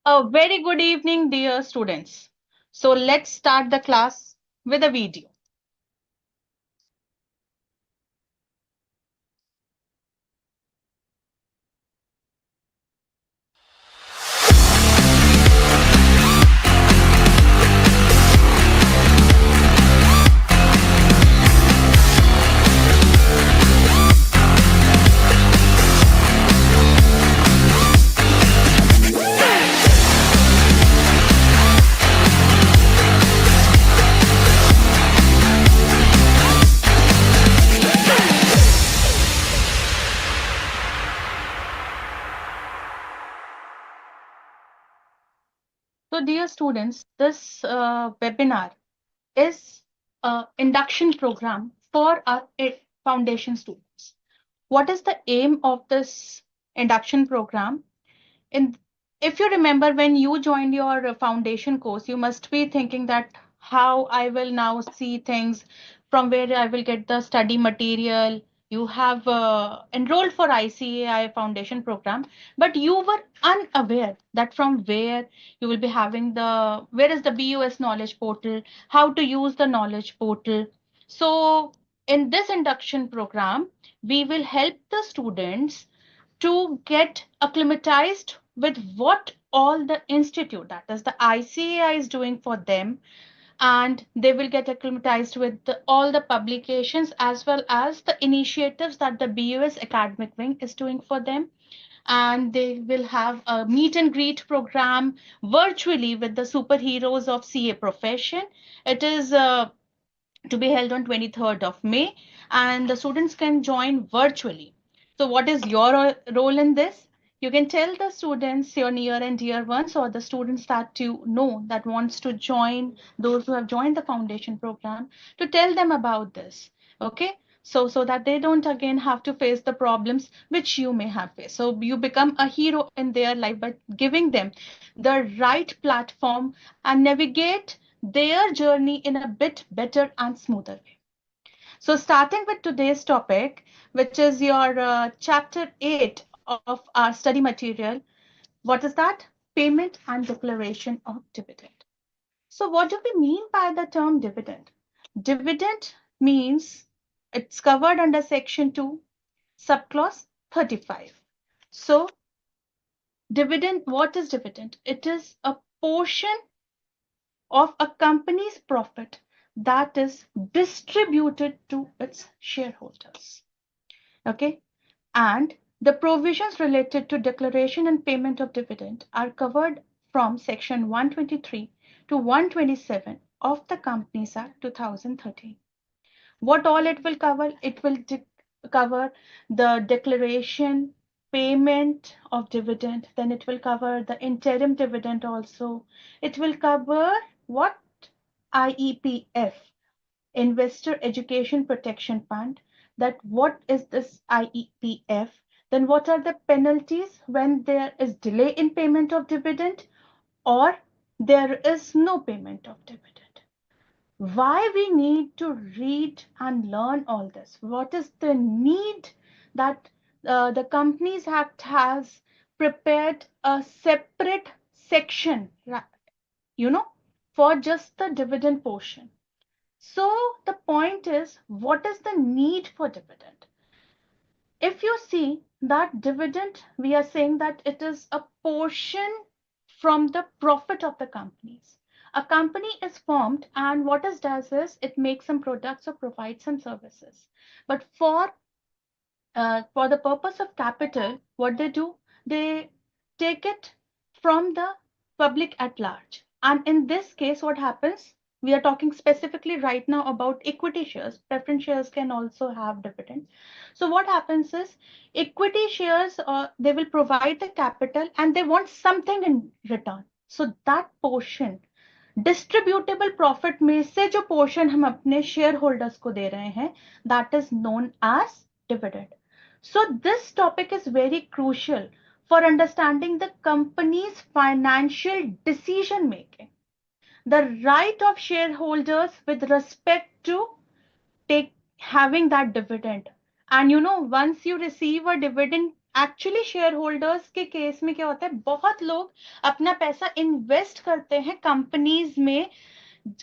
A very good evening, dear students. So let's start the class with a video. So dear students, this webinar is an induction program for our foundation students. What is the aim of this induction program? In If you remember when you joined your foundation course, you must be thinking that how I will now see things, from where I will get the study material. You have enrolled for ICAI foundation program, but you were unaware that from where you will be having where is the BUS knowledge portal, how to use the knowledge portal. So in this induction program, we will help the students to get acclimatized with what all the institute, that is the ICAI, is doing for them, and they will get acclimatized with all the publications as well as the initiatives that the BUS academic wing is doing for them. And they will have a meet and greet program virtually with the superheroes of CA profession. It is to be held on 23rd of May, and the students can join virtually. So what is your role in this? You can tell the students, your near and dear ones, or the students that you know that wants to join, those who have joined the foundation program, to tell them about this. Okay. So that they don't again have to face the problems which you may have faced. So you become a hero in their life by giving them the right platform and navigate their journey in a bit better and smoother way. So starting with today's topic, which is your chapter 8 of our study material, what is that? Payment and declaration of dividend. So what do we mean by the term dividend? Dividend means it's covered under section 2, subclause 35. So dividend, what is dividend? It is a portion of a company's profit that is distributed to its shareholders. Okay. And the provisions related to declaration and payment of dividend are covered from section 123 to 127 of the Companies Act 2013. What all it will cover? It will cover the declaration, payment of dividend, then it will cover the interim dividend also. It will cover what? IEPF, Investor Education Protection Fund. That what is this IEPF? Then what are the penalties when there is delay in payment of dividend or there is no payment of dividend? Why we need to read and learn all this? What is the need that the Companies Act has prepared a separate section, you know, for just the dividend portion? So the point is, what is the need for dividend? If you see that dividend, we are saying that it is a portion from the profit of the companies. A company is formed, and what it does is it makes some products or provides some services. But for the purpose of capital, what they do, they take it from the public at large. And in this case, what happens? We are talking specifically right now about equity shares. Preference shares can also have dividend. So what happens is equity shares, they will provide the capital and they want something in return. So that portion, distributable profit में से जो portion हम अपने share holders को दे रहे हैं, that is known as dividend. So this topic is very crucial for understanding the company's financial decision making, the right of shareholders with respect to take having that dividend. And you know, once you receive a dividend, actually share holders के case में क्या होता है, बहुत लोग अपना पैसा invest करते हैं कंपनीज में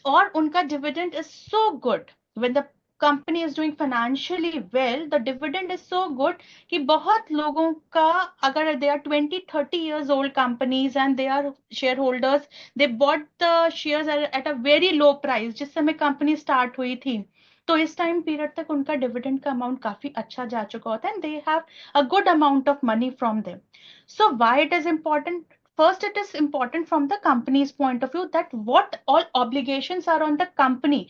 और उनका dividend is so good when the company is doing financially well, the dividend is so good कि बहुत लोगों का, अगर they are 20-30 years old companies and they are shareholders, they bought the shares at a very low price जिस समय company start हुई थी, तो इस टाइम पीरियड तक उनका डिविडेंड का अमाउंट काफी अच्छा जा चुका होता है, and they have a good amount of money from them. So why it is important? First, it is important from the company's point of view that what all obligations are on the company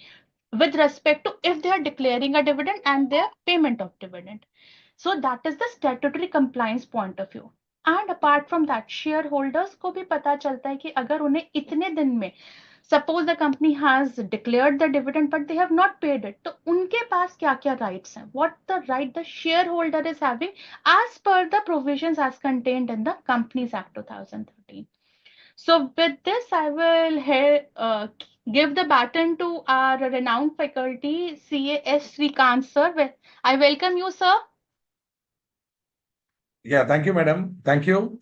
with respect to if they are declaring a dividend and their payment of dividend. So that is the statutory compliance point of view. And apart from that, shareholders को भी पता चलता है कि अगर उन्हें इतने दिन में, suppose the company has declared the dividend but they have not paid it, तो उनके पास क्या क्या rights हैं, what the right the shareholder is having as per the provisions as contained in the Companies Act 2013. So with this, I will give the baton to our renowned faculty, CAS Srikant sir. I welcome you, sir. Yeah, thank you, madam. Thank you.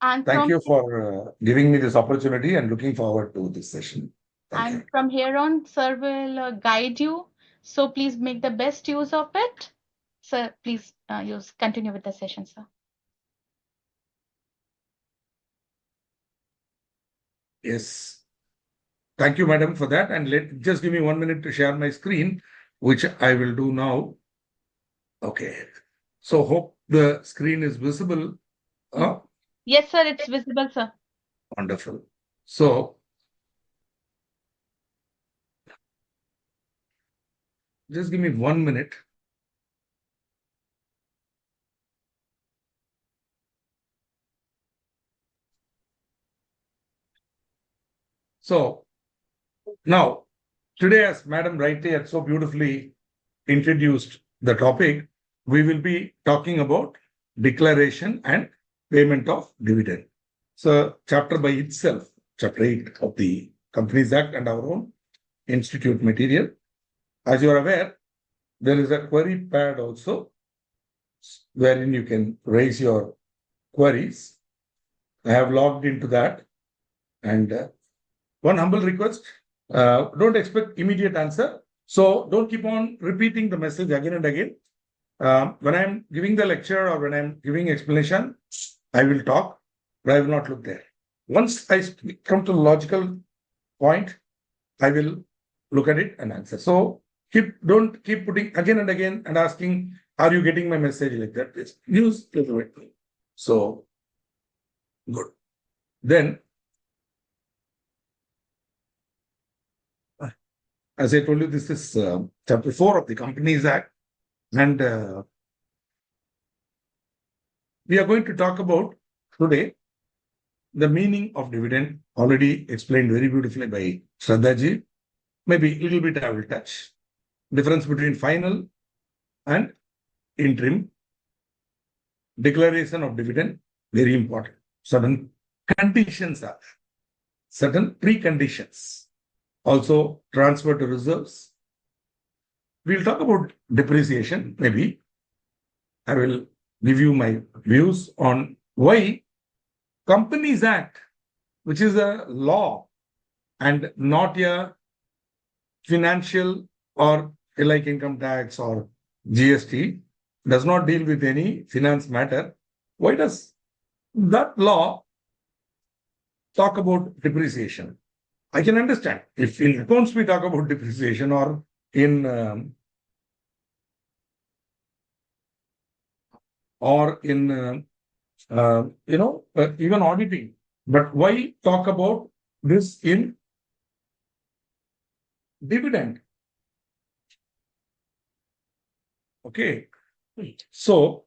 And Thank from you for giving me this opportunity and looking forward to this session. Thank you. from here on, sir will guide you. So please make the best use of it. Sir, please continue with the session, sir. Yes. Thank you, madam, for that. And just give me 1 minute to share my screen, which I will do now. Okay. So hope the screen is visible. Yes, sir, it's visible, sir. Wonderful. So just give me 1 minute. So now, today, as Madam rightly had so beautifully introduced the topic, we will be talking about declaration and payment of dividend. So, chapter by itself, chapter 8 of the Companies Act and our own institute material. As you are aware, there is a query pad also, wherein you can raise your queries. I have logged into that. And one humble request, don't expect immediate answer. So don't keep on repeating the message again and again. When I'm giving the lecture or when I'm giving explanation, I will talk, but I will not look there. Once I come to the logical point, I will look at it and answer. So don't keep putting again and again and asking, are you getting my message like that? It's use little bit. So good. Then, as I told you, this is chapter 4 of the Companies Act. And we are going to talk about today the meaning of dividend, already explained very beautifully by Shraddhaji. Maybe a little bit I will touch. Difference between final and interim. Declaration of dividend, very important. Certain conditions are there. Certain preconditions. Also, transfer to reserves. We'll talk about depreciation, maybe. I will give you my views on why Companies Act, which is a law and not a financial or like income tax or GST, does not deal with any finance matter. Why does that law talk about depreciation? I can understand if in accounts we talk about depreciation or in even auditing. But why talk about this in dividend? Okay. So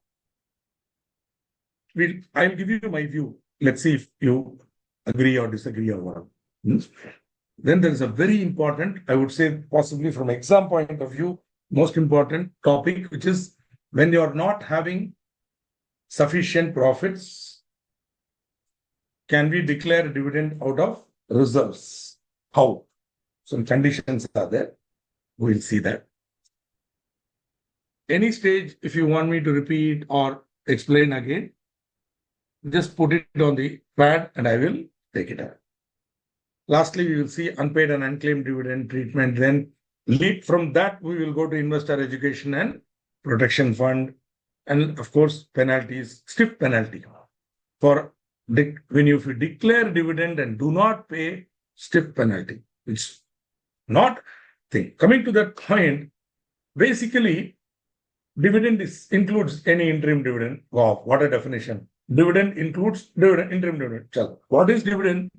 I'll give you my view. Let's see if you agree or disagree or what. Then there is a very important, I would say, possibly from exam point of view, most important topic, which is when you're not having sufficient profits, can we declare a dividend out of reserves? How? Some conditions are there. We'll see that. Any stage, if you want me to repeat or explain again, just put it on the pad and I will take it out. Lastly, we will see unpaid and unclaimed dividend treatment. Then lead from that, we will go to investor education and protection fund. And of course, penalties, stiff penalty for when you declare dividend and do not pay, stiff penalty. It's not thing. Coming to that point, basically, dividend includes any interim dividend. Wow, what a definition. Dividend includes interim dividend. Chal. What is dividend?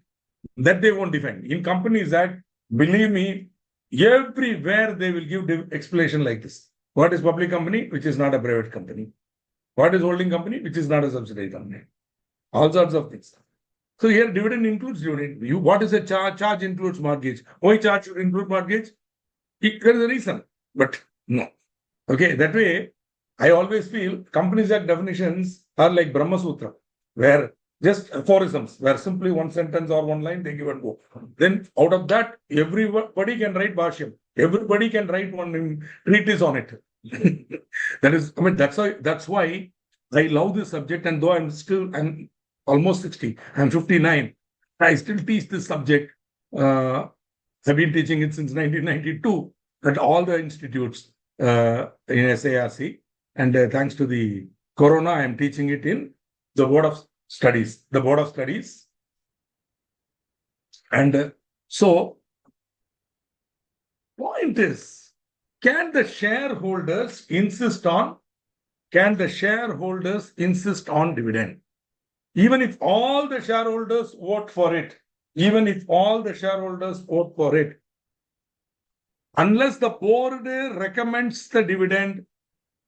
That they won't define. In Companies Act, believe me, everywhere they will give explanation like this. What is public company, which is not a private company? What is holding company, which is not a subsidiary company? All sorts of things. So here dividend includes dividend. What is a charge? Charge includes mortgage. Why charge should include mortgage? There is a reason, but no. Okay, that way, I always feel Companies Act definitions are like Brahma Sutra, where just aphorisms, where simply one sentence or one line they give and go. Then out of that, everybody can write Bhashyam. Everybody can write one treatise on it. That is, I mean, that's why I love this subject. And though I'm almost 60, I'm 59, I still teach this subject. I've been teaching it since 1992 at all the institutes in SARC. And thanks to the Corona, I'm teaching it in the Board of Studies. And so, point is, can the shareholders insist on dividend? Even if all the shareholders vote for it, unless the board recommends the dividend,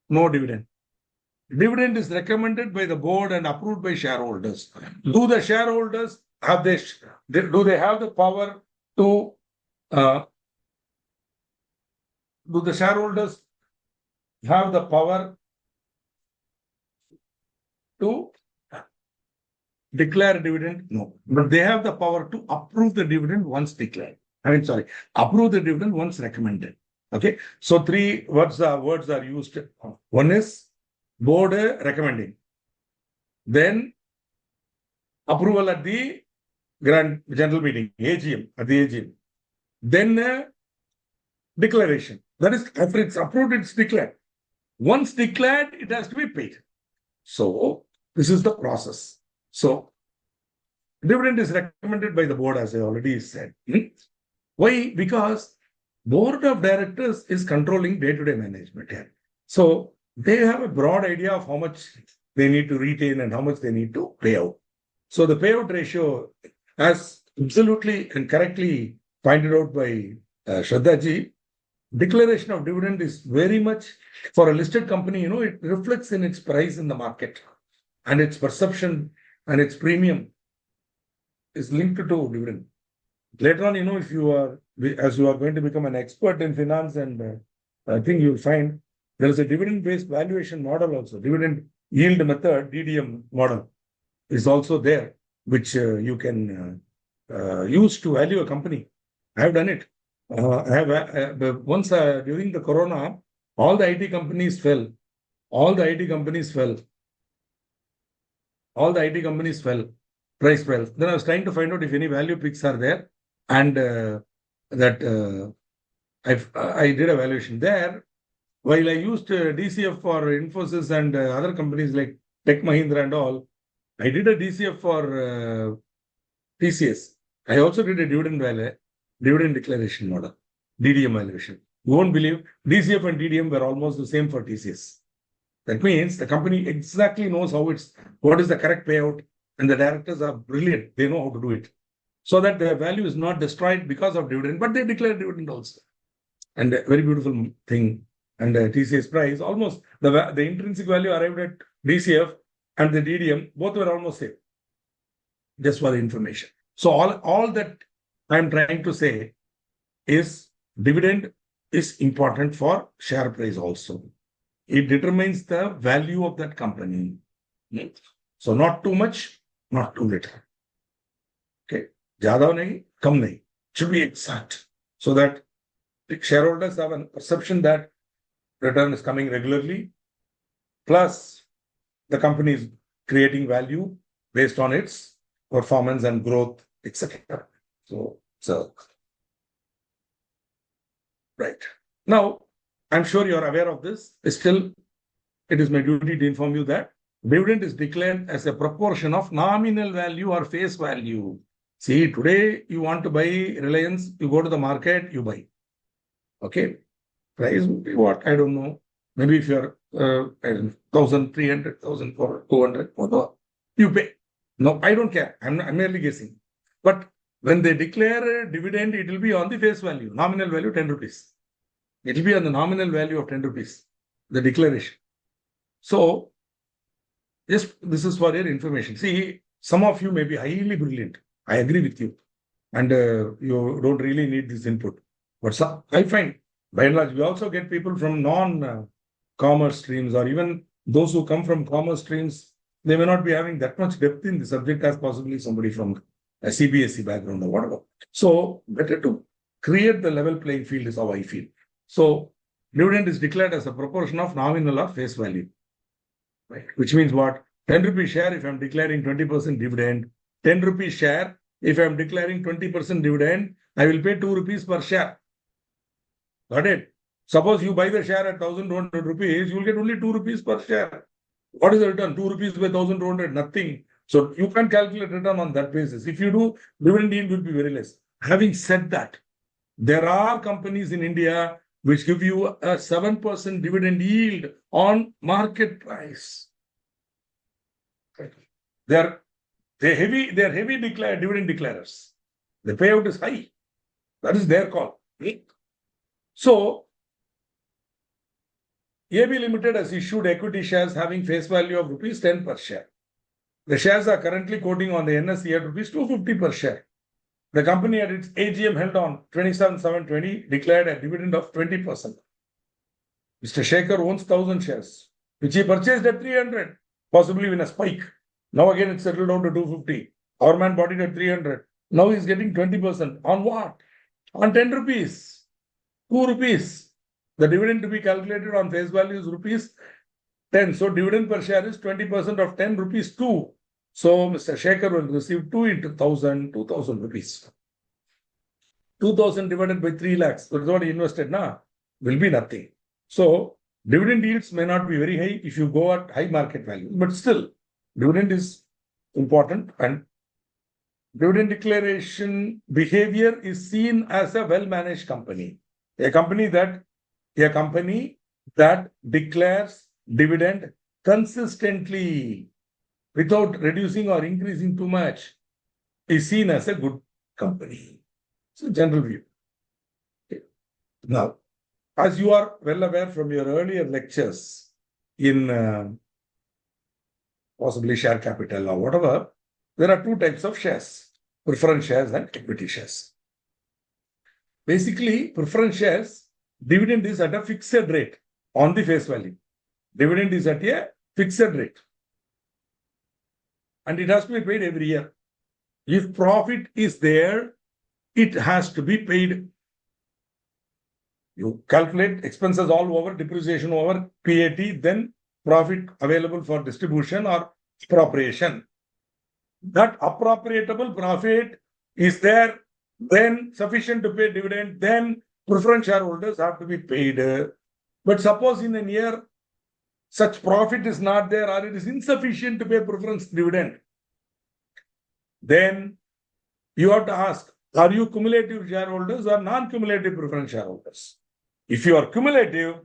no dividend. Dividend is recommended by the board and approved by shareholders. Do the shareholders have the power to do the shareholders have the power to declare dividend? No. But they have the power to approve the dividend once declared. Approve the dividend once recommended. Okay. So three words are used. One is board recommending. Then approval at the grand general meeting, AGM. Then declaration. That is, after it's approved, it's declared. Once declared, it has to be paid. So this is the process. So dividend is recommended by the board, as I already said. Why? Because board of directors is controlling day-to-day management here. So they have a broad idea of how much they need to retain and how much they need to pay out. So the payout ratio, as absolutely and correctly pointed out by Shraddhaji, declaration of dividend is very much for a listed company, it reflects in its price in the market and its perception and its premium is linked to dividend. Later on, if you are going to become an expert in finance, and I think you'll find there is a dividend-based valuation model also. Dividend yield method, DDM model, is also there, which you can use to value a company. I have done it. Once during the Corona, all the IT companies fell. Price fell. Then I was trying to find out if any value picks are there, and I did a valuation there. While I used DCF for Infosys and other companies like Tech Mahindra and all, I did a DCF for TCS. I also did a dividend declaration model, DDM valuation. You won't believe DCF and DDM were almost the same for TCS. That means the company exactly knows what is the correct payout, and the directors are brilliant. They know how to do it, so that their value is not destroyed because of dividend, but they declare dividend also. And a very beautiful thing. And TCS price, almost the intrinsic value arrived at DCF and the DDM, both were almost same. Just for the information. So all that I'm trying to say is dividend is important for share price also. It determines the value of that company. So not too much, not too little. Okay. Jada nahi, kam nahi. Should be exact. So that the shareholders have a perception that return is coming regularly, plus the company is creating value, based on its performance and growth, etc. So, right. Now, I'm sure you're aware of this. Still, it is my duty to inform you that dividend is declared as a proportion of nominal value or face value. See, today you want to buy Reliance, you go to the market, you buy. Okay. Price would be what? I don't know. Maybe if you're 1,300, 1,200, whatever, you pay. No, I don't care. I'm merely guessing. But when they declare a dividend, it will be on the face value, nominal value 10 rupees. It will be on the nominal value of 10 rupees, the declaration. So, just this is for your information. See, some of you may be highly brilliant. I agree with you. And you don't really need this input. But I find, by and large, we also get people from non-commerce streams, or even those who come from commerce streams, they may not be having that much depth in the subject as possibly somebody from a CBSE background or whatever. So, better to create the level playing field is how I feel. So, dividend is declared as a proportion of nominal or face value. Right. Which means what? 10 rupee share if I'm declaring 20% dividend, 10 rupee share if I'm declaring 20% dividend, I will pay 2 rupees per share. Got it? Suppose you buy the share at 1,200 rupees, you will get only 2 rupees per share. What is the return? 2 rupees by 1,200, nothing. So you can calculate return on that basis. If you do, dividend yield will be very less. Having said that, there are companies in India which give you a 7% dividend yield on market price. They're heavy dividend declarers. The payout is high. That is their call. So, AB Limited has issued equity shares having face value of rupees 10 per share. The shares are currently quoting on the NSE at rupees 250 per share. The company at its AGM held on 27/7/20 declared a dividend of 20%. Mr. Shekhar owns 1,000 shares, which he purchased at 300, possibly in a spike. Now again it's settled down to 250. Our man bought it at 300. Now he's getting 20%. On what? On 10 rupees. 2 rupees. The dividend to be calculated on face value is rupees 10. So dividend per share is 20% of 10 rupees 2. So Mr. Shekhar will receive 2 into 1,000, 2,000 rupees. 2,000 divided by 3 lakhs. That's what he invested now. Will be nothing. So dividend yields may not be very high if you go at high market value, but still dividend is important, and dividend declaration behavior is seen as a well-managed company. A company that declares dividend consistently without reducing or increasing too much is seen as a good company. It's a general view. Okay. Now, as you are well aware from your earlier lectures in possibly share capital or whatever, there are two types of shares, preference shares and equity shares. Basically, preference shares, dividend is at a fixed rate on the face value. Dividend is at a fixed rate. And it has to be paid every year. If profit is there, it has to be paid. You calculate expenses all over, depreciation over, PAT, then profit available for distribution or appropriation. That appropriatable profit is there, then sufficient to pay dividend, then preference shareholders have to be paid. But suppose in a year, such profit is not there or it is insufficient to pay preference dividend, then you have to ask, are you cumulative shareholders or non-cumulative preference shareholders? If you are cumulative,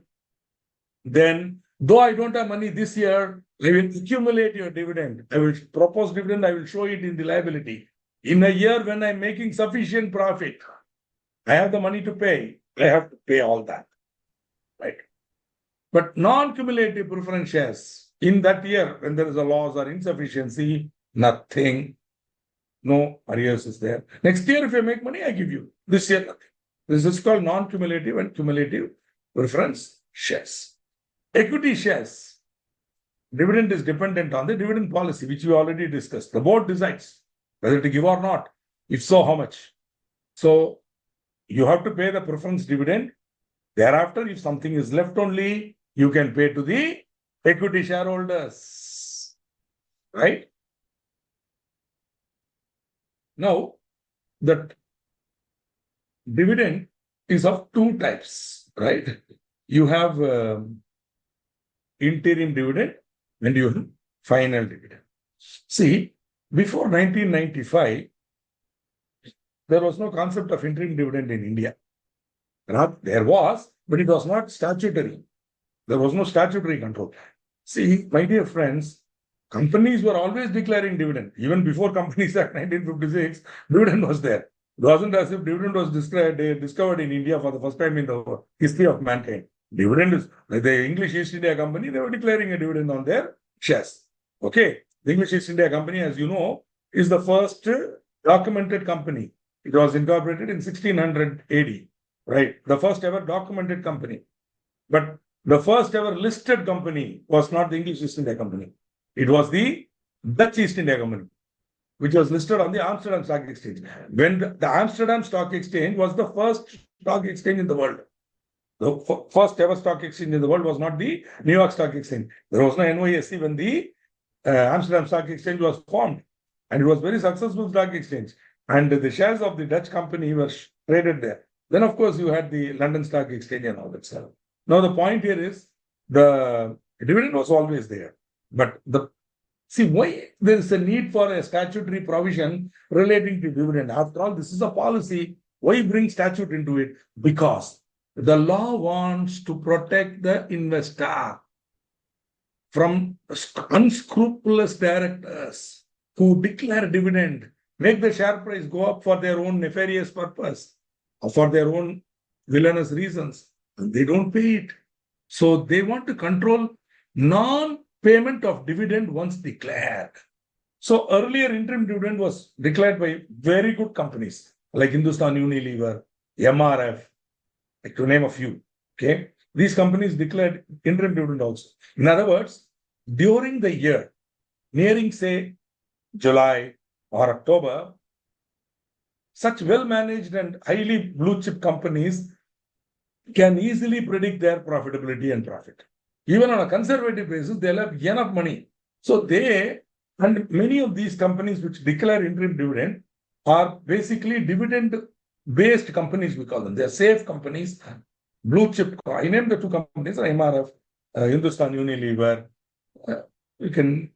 then though I don't have money this year, I will accumulate your dividend. I will propose dividend, I will show it in the liability. In a year when I'm making sufficient profit, I have the money to pay. I have to pay all that. Right? But non-cumulative preference shares, in that year when there is a loss or insufficiency, nothing. No arrears is there. Next year, if I make money, I give you. This year, nothing. This is called non-cumulative and cumulative preference shares. Equity shares. Dividend is dependent on the dividend policy, which we already discussed. The board decides whether to give or not. If so, how much? So you have to pay the preference dividend. Thereafter, if something is left only, you can pay to the equity shareholders. Right? Now, the dividend is of two types, right? You have interim dividend and you have final dividend. See, before 1995, there was no concept of interim dividend in India. There was, but it was not statutory. There was no statutory control. See, my dear friends, companies were always declaring dividend. Even before Companies Act 1956, dividend was there. It wasn't as if dividend was discovered in India for the first time in the history of mankind. Dividend is, like the English East India Company, they were declaring a dividend on their shares. Okay. The English East India Company, as you know, is the first documented company. It was incorporated in 1600 AD, right? The first ever documented company. But the first ever listed company was not the English East India Company. It was the Dutch East India Company, which was listed on the Amsterdam Stock Exchange. When the Amsterdam Stock Exchange was the first stock exchange in the world. The first ever stock exchange in the world was not the New York Stock Exchange. There was no NYSE when the Amsterdam Stock Exchange was formed. And it was very successful stock exchange. And the shares of the Dutch company were traded there. Then, of course, you had the London Stock Exchange and all that stuff. Now, the point here is the dividend was always there. But see why there is a need for a statutory provision relating to dividend. After all, this is a policy. Why bring statute into it? Because the law wants to protect the investor from unscrupulous directors who declare dividend, make the share price go up for their own nefarious purpose or for their own villainous reasons. And they don't pay it. So they want to control non-payment of dividend once declared. So earlier interim dividend was declared by very good companies like Hindustan Unilever, MRF, like to name a few. Okay. These companies declared interim dividend also. In other words, during the year, nearing say July or October, such well-managed and highly blue-chip companies can easily predict their profitability and profit. Even on a conservative basis, they'll have enough money. So and many of these companies which declare interim dividend are basically dividend-based companies, we call them. They're safe companies, blue chip. I named the two companies, MRF, Hindustan Unilever, you can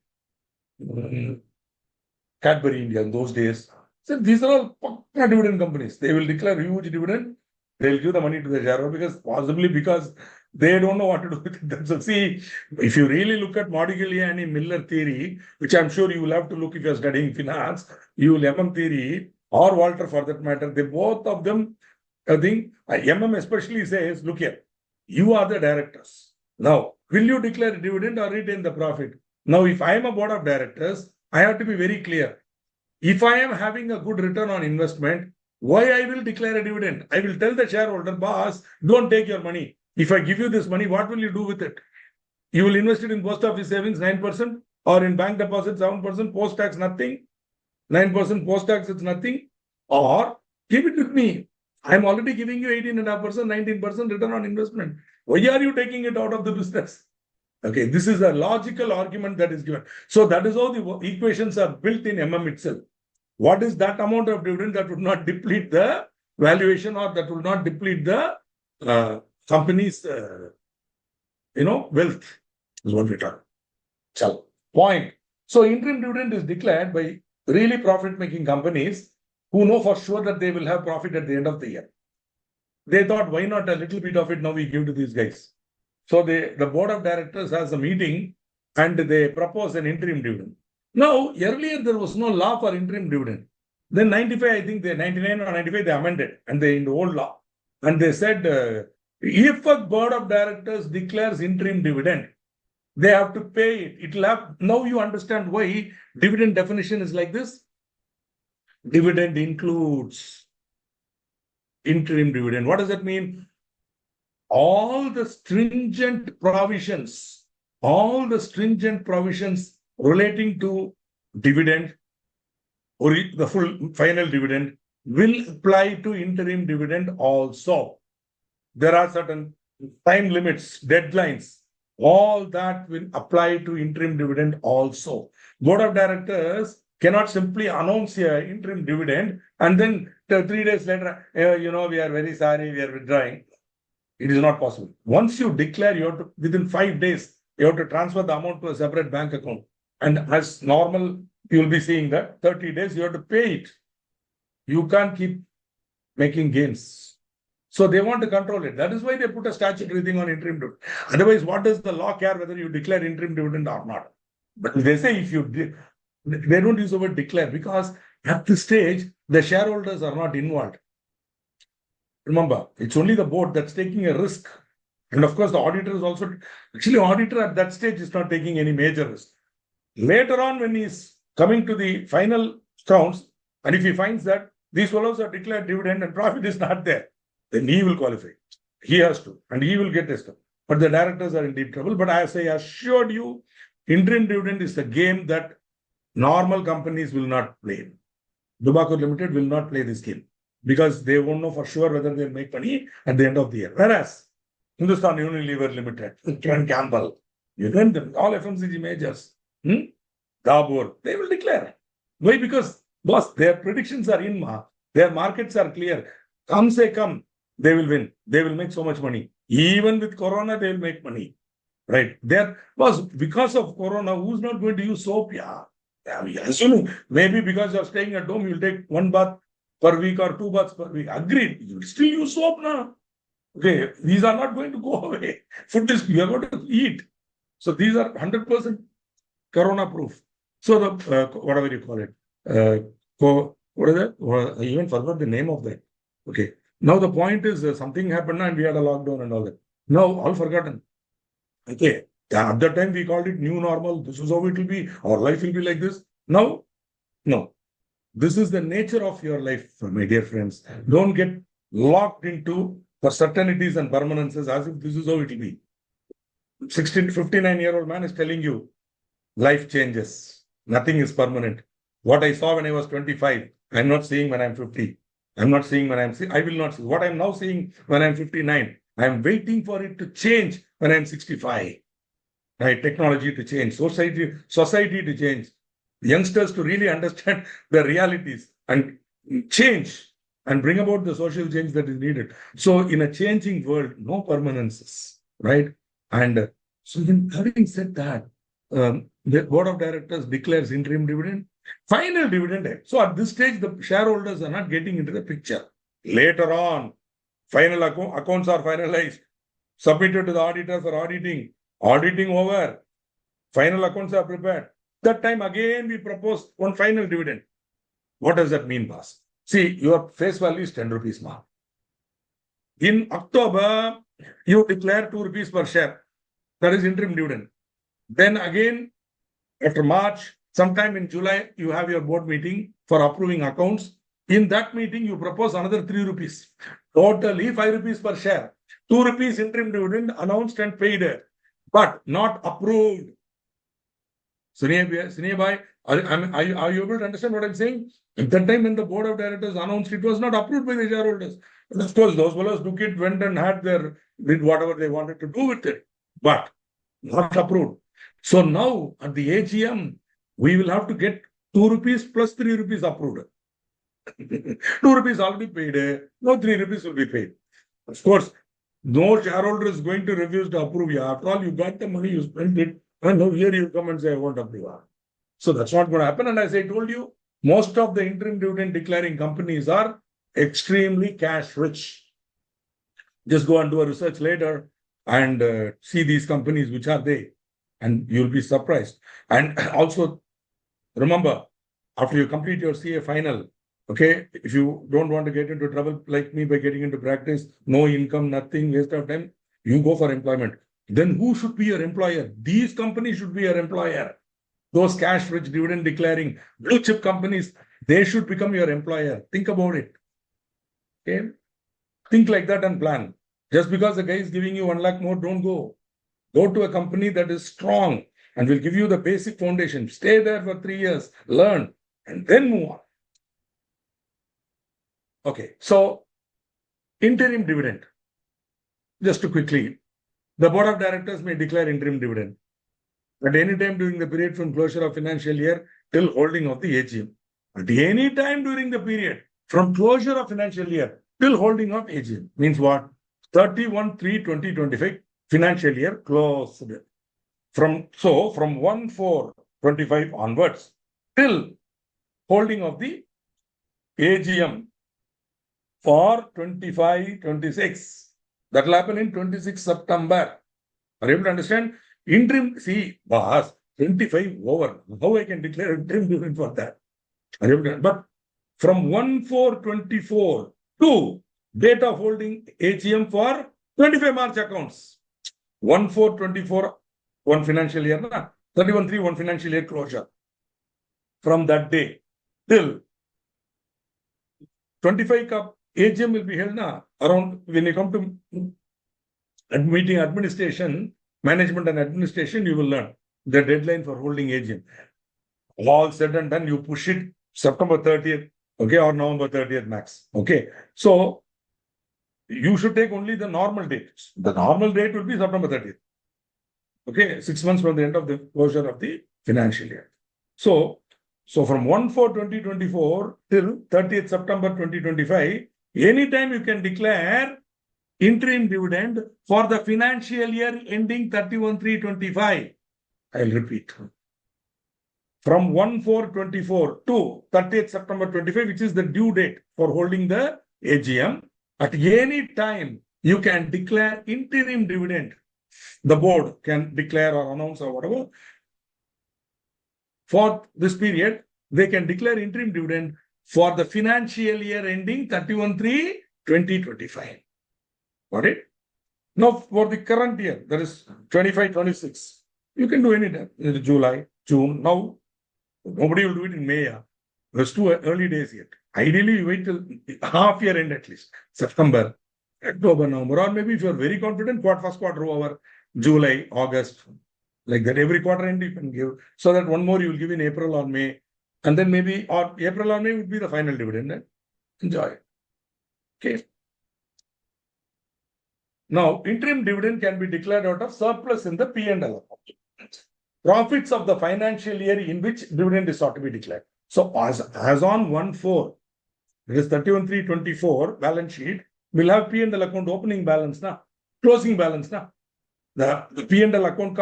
Cadbury India in those days. So these are all dividend companies. They will declare huge dividend. They'll give the money to the shareholder because they don't know what to do with it themselves. See, if you really look at Modigliani Miller theory, which I'm sure you will have to look if you're studying finance, you will MM theory or Walter for that matter, they both of them, I think, MM especially says, look here, you are the directors. Now, will you declare dividend or retain the profit? Now, if I am a board of directors, I have to be very clear. If I am having a good return on investment, why I will declare a dividend? I will tell the shareholder, boss, don't take your money. If I give you this money, what will you do with it? You will invest it in post office savings 9% or in bank deposit 7%, post tax nothing. 9% post tax it's nothing. Or give it with me. I'm already giving you 18.5%, 19% return on investment. Why are you taking it out of the business? Okay, this is a logical argument that is given. So that is how the equations are built in MM itself. What is that amount of dividend that would not deplete the valuation or that will not deplete the company's, wealth is what we talk. So, point. So interim dividend is declared by really profit-making companies who know for sure that they will have profit at the end of the year. They thought, why not a little bit of it now we give to these guys? So the board of directors has a meeting and they propose an interim dividend. Now, earlier there was no law for interim dividend. Then 95, I think 99 or 95, they amended and they in the old law. And they said, if a board of directors declares interim dividend, they have to pay it. It'll have, now you understand why dividend definition is like this. Dividend includes interim dividend. What does that mean? All the stringent provisions relating to dividend or the full final dividend will apply to interim dividend also. There are certain time limits, deadlines, all that will apply to interim dividend also. Board of directors cannot simply announce a interim dividend and then 3 days later, we are very sorry, we are withdrawing. It is not possible. Once you declare, you have to, within 5 days, you have to transfer the amount to a separate bank account. And as normal, you will be seeing that 30 days, you have to pay it. You can't keep making gains. So they want to control it. That is why they put a statutory thing on interim dividend. Otherwise, what does the law care whether you declare interim dividend or not? But they say if you, they don't use the word declare because at this stage, the shareholders are not involved. Remember, it's only the board that's taking a risk. And of course, the auditor is also, actually, auditor at that stage is not taking any major risk. Later on, when he's coming to the final counts, and if he finds that these fellows are declared dividend and profit is not there, then he will qualify. He has to, and he will get this stuff. But the directors are in deep trouble. But as I assured you, interim dividend is a game that normal companies will not play. Dubakur Limited will not play this game because they won't know for sure whether they'll make money at the end of the year. Whereas Hindustan Unilever Limited, Ken Campbell, you know them, all FMCG majors, Dabur, they will declare. Why? Because boss, their predictions are in, their markets are clear. Come say come, they will win. They will make so much money. Even with Corona, they will make money. Right? There was because of Corona, who's not going to use soap? Yeah. Assuming maybe because you're staying at home, you'll take 1 bath per week or 2 baths per week. Agreed. You'll still use soap now. Okay, these are not going to go away. Food is you are going to eat. So these are 100% Corona proof. So the whatever you call it, what is that? I even forgot the name of that. Okay. Now the point is something happened and we had a lockdown and all that. Now all forgotten. Okay. At that time we called it new normal. This is how it will be. Our life will be like this. Now, no. This is the nature of your life, my dear friends. Don't get locked into for certainties and permanences as if this is how it will be. 59-year-old man is telling you life changes. Nothing is permanent. What I saw when I was 25, I'm not seeing when I'm 50. I'm not seeing when I will not see. What I'm now seeing when I'm 59, I'm waiting for it to change when I'm 65. Right? Technology to change, society to change, youngsters to really understand the realities and change and bring about the social change that is needed. So in a changing world, no permanences, right? And so then having said that, the board of directors declares interim dividend, final dividend. So at this stage, the shareholders are not getting into the picture. Later on, final accounts are finalized, submitted to the auditor for auditing over, final accounts are prepared. That time again, we propose one final dividend. What does that mean, boss? See, your face value is 10 rupees, ma. In October, you declare 2 rupees per share. That is interim dividend. Then again, after March, sometime in July, you have your board meeting for approving accounts. In that meeting, you propose another 3 rupees. Totally 5 rupees per share. 2 rupees interim dividend announced and paid, but not approved. Sneha Bhai, are you able to understand what I'm saying? At that time when the board of directors announced, it was not approved by the shareholders. And of course, those fellows took it, went and did whatever they wanted to do with it, but not approved. So now at the AGM, we will have to get 2 rupees plus 3 rupees approved. 2 rupees already paid, no 3 rupees will be paid. Of course, no shareholder is going to refuse to approve you. After all, you got the money, you spent it, and now here you come and say, I won't approve. So that's not going to happen. And as I told you, most of the interim dividend declaring companies are extremely cash rich. Just go and do a research later and see these companies, which are they, and you'll be surprised. And also, remember, after you complete your CA final, okay, if you don't want to get into trouble like me by getting into practice, no income, nothing, waste of time, you go for employment. Then who should be your employer? These companies should be your employer. Those cash-rich, dividend-declaring blue-chip companies, they should become your employer. Think about it. Okay? Think like that and plan. Just because the guy is giving you 1 lakh more, don't go. Go to a company that is strong and will give you the basic foundation. Stay there for 3 years, learn, and then move on. Okay, so interim dividend. Just to quickly, the board of directors may declare interim dividend at any time during the period from closure of financial year till holding of the AGM. At any time during the period from closure of financial year till holding of AGM means what? 31/3/2025 financial year closed. From 1/4/25 onwards till holding of the AGM for 25/26. That will happen in 26 September. Are you able to understand? Interim, see, boss, 25 over. How I can declare interim dividend for that? Are you able to? But from 1/4/24 to date of holding AGM for 25 March accounts. 1/4/24 one financial year, 31/3 one financial year closure. From that day till 25 cup AGM will be held around when you come to meeting administration, management and administration, you will learn the deadline for holding AGM. All said and done, you push it September 30th, okay, or November 30th max. Okay. So you should take only the normal date. The normal date will be September 30th. Okay, 6 months from the end of the closure of the financial year. So from 1/4/2024 till 30th September 2025, anytime you can declare interim dividend for the financial year ending 31/3/25. I'll repeat. From 1/4/24 to 30th September 25, which is the due date for holding the AGM, at any time you can declare interim dividend. The board can declare or announce or whatever. For this period, they can declare interim dividend for the financial year ending 31/3/2025. Got it? Now, for the current year, that is 25/26, you can do any time, July, June. Now, nobody will do it in May. There's too early days yet. Ideally, you wait till half year end at least, September, October, November, or maybe if you're very confident, first quarter over, July, August, like that. Every quarter end you can give, so that one more you will give in April or May, and then maybe or April or May would be the final dividend. Enjoy. Okay. Now, interim dividend can be declared out of surplus in the P&L account. Profits of the financial year in which dividend is sought to be declared. So, as on 1/4, it is 31/3/24 balance sheet, we'll have P&L account opening balance, closing balance. The P&L account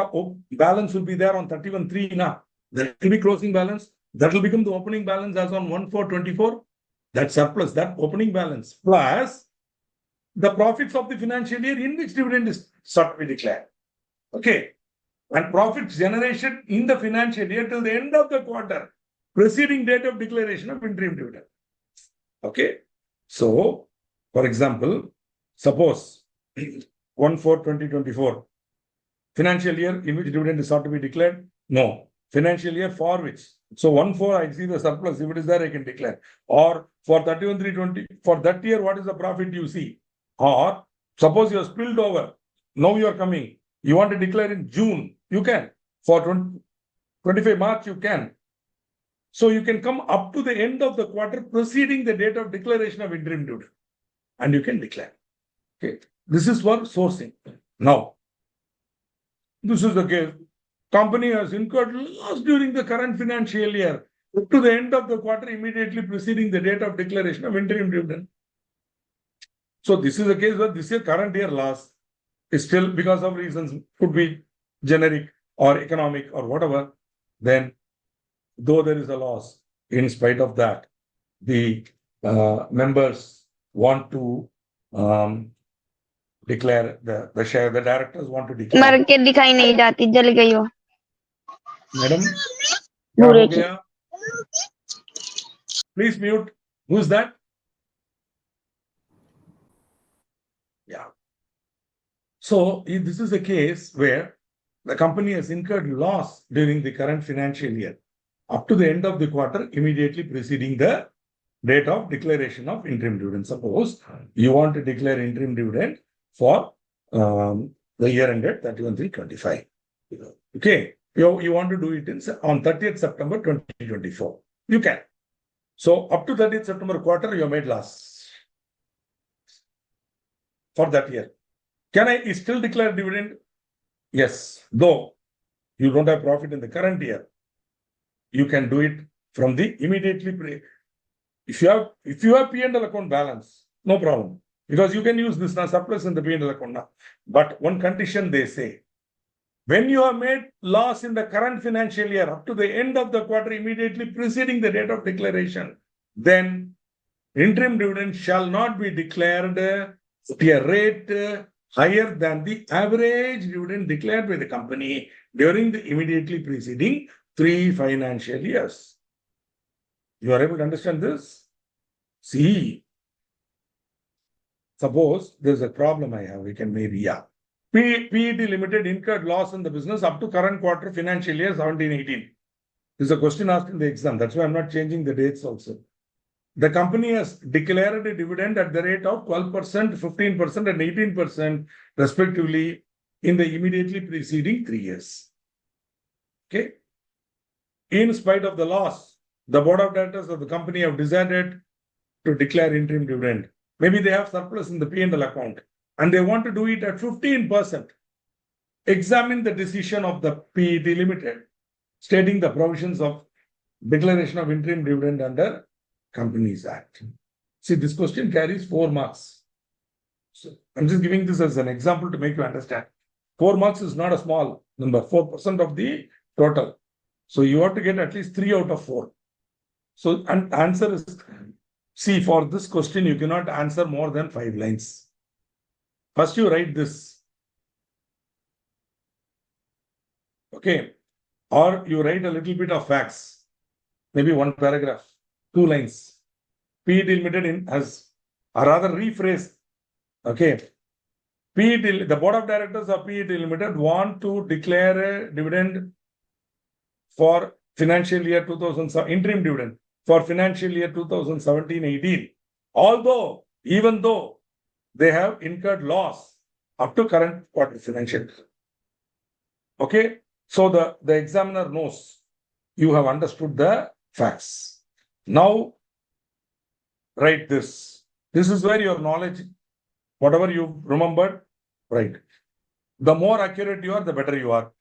balance will be there on 31/3. That will be closing balance. That will become the opening balance as on 1/4/24. That surplus, that opening balance, plus the profits of the financial year in which dividend is sought to be declared. Okay. And profits generation in the financial year till the end of the quarter, preceding date of declaration of interim dividend. Okay. So, for example, suppose 1/4/2024, financial year in which dividend is sought to be declared? No. Financial year for which? So 1/4, I see the surplus. If it is there, I can declare. Or for 31/3/20, for that year, what is the profit you see? Or suppose you are spilled over. Now you are coming. You want to declare in June. You can. For 25 March, you can. So you can come up to the end of the quarter preceding the date of declaration of interim dividend. And you can declare. Okay. This is for sourcing. Now, this is the case. Company has incurred loss during the current financial year up to the end of the quarter immediately preceding the date of declaration of interim dividend. So this is the case where this year current year loss is still because of reasons, could be generic or economic or whatever. Then, though there is a loss, in spite of that, the members want to declare the directors want to declare. Market दिखाई नहीं जाती, जल गई हो Madam, बुरे की। Please mute. Who's that? Yeah. So this is a case where the company has incurred loss during the current financial year up to the end of the quarter immediately preceding the date of declaration of interim dividend. Suppose you want to declare interim dividend for the year ended 31/3/25. Okay. You want to do it on 30th September 2024. You can. So up to 30th September quarter, you have made loss for that year. Can I still declare dividend? Yes. Though you don't have profit in the current year, you can do it from the immediately. If you have P&L account balance, no problem, because you can use this now surplus in the P&L account now. But one condition they say, when you have made loss in the current financial year up to the end of the quarter immediately preceding the date of declaration, then interim dividend shall not be declared at a rate higher than the average dividend declared by the company during the immediately preceding 3 financial years. You are able to understand this? See, suppose there's a problem I have, we can maybe, PET Limited incurred loss in the business up to current quarter financial year 17-18. This is a question asked in the exam. That's why I'm not changing the dates also. The company has declared a dividend at the rate of 12%, 15%, and 18% respectively in the immediately preceding 3 years. Okay. In spite of the loss, the board of directors of the company have decided to declare interim dividend. Maybe they have surplus in the P&L account and they want to do it at 15%. Examine the decision of the PET Limited, stating the provisions of declaration of interim dividend under Companies Act. See, this question carries 4 marks. So I'm just giving this as an example to make you understand. 4 marks is not a small number, 4% of the total. So you have to get at least 3 out of 4. So answer is, see, for this question, you cannot answer more than 5 lines. First, you write this. Okay. Or you write a little bit of facts. Maybe 1 paragraph, 2 lines. PET Limited has, or rather rephrase. Okay. The board of directors of PET Limited want to declare a dividend for financial year 2007, interim dividend for financial year 2017-18. Although, even though they have incurred loss up to current quarter financial year. Okay. So the examiner knows you have understood the facts. Now, write this. This is where your knowledge, whatever you remembered, write. The more accurate you are, the better you are.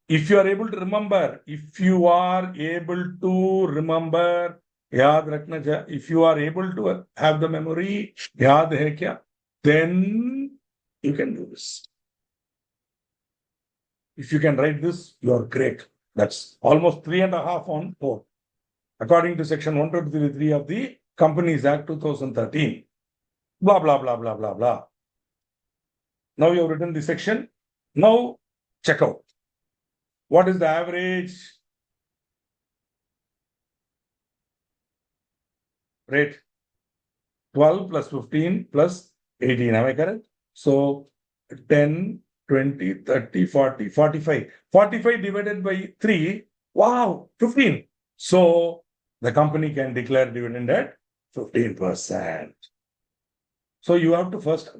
If you are able to remember, if you are able to have the memory, then you can do this. If you can write this, you are great. That's almost 3.5 on 4. According to section 123 of the Companies Act 2013. Blah, blah, blah, blah, blah, blah. Now you have written the section. Now check out. What is the average rate? 12 plus 15 plus 18. Am I correct? So 10, 20, 30, 40, 45. 45 divided by 3. Wow, 15. So the company can declare dividend at 15%. So you have to first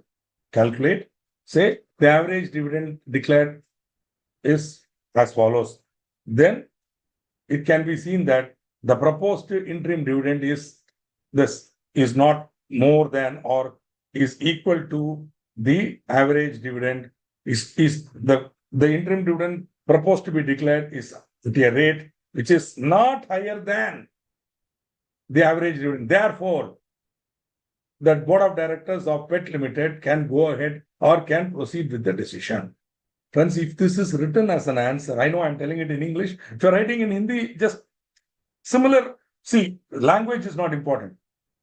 calculate, say the average dividend declared is as follows. Then it can be seen that the proposed interim dividend is not more than or is equal to the average dividend. Is the interim dividend proposed to be declared is at a rate which is not higher than the average dividend. Therefore, the board of directors of PET Limited can go ahead or can proceed with the decision. Friends, if this is written as an answer, I know I'm telling it in English. If you're writing in Hindi, just similar. See, language is not important.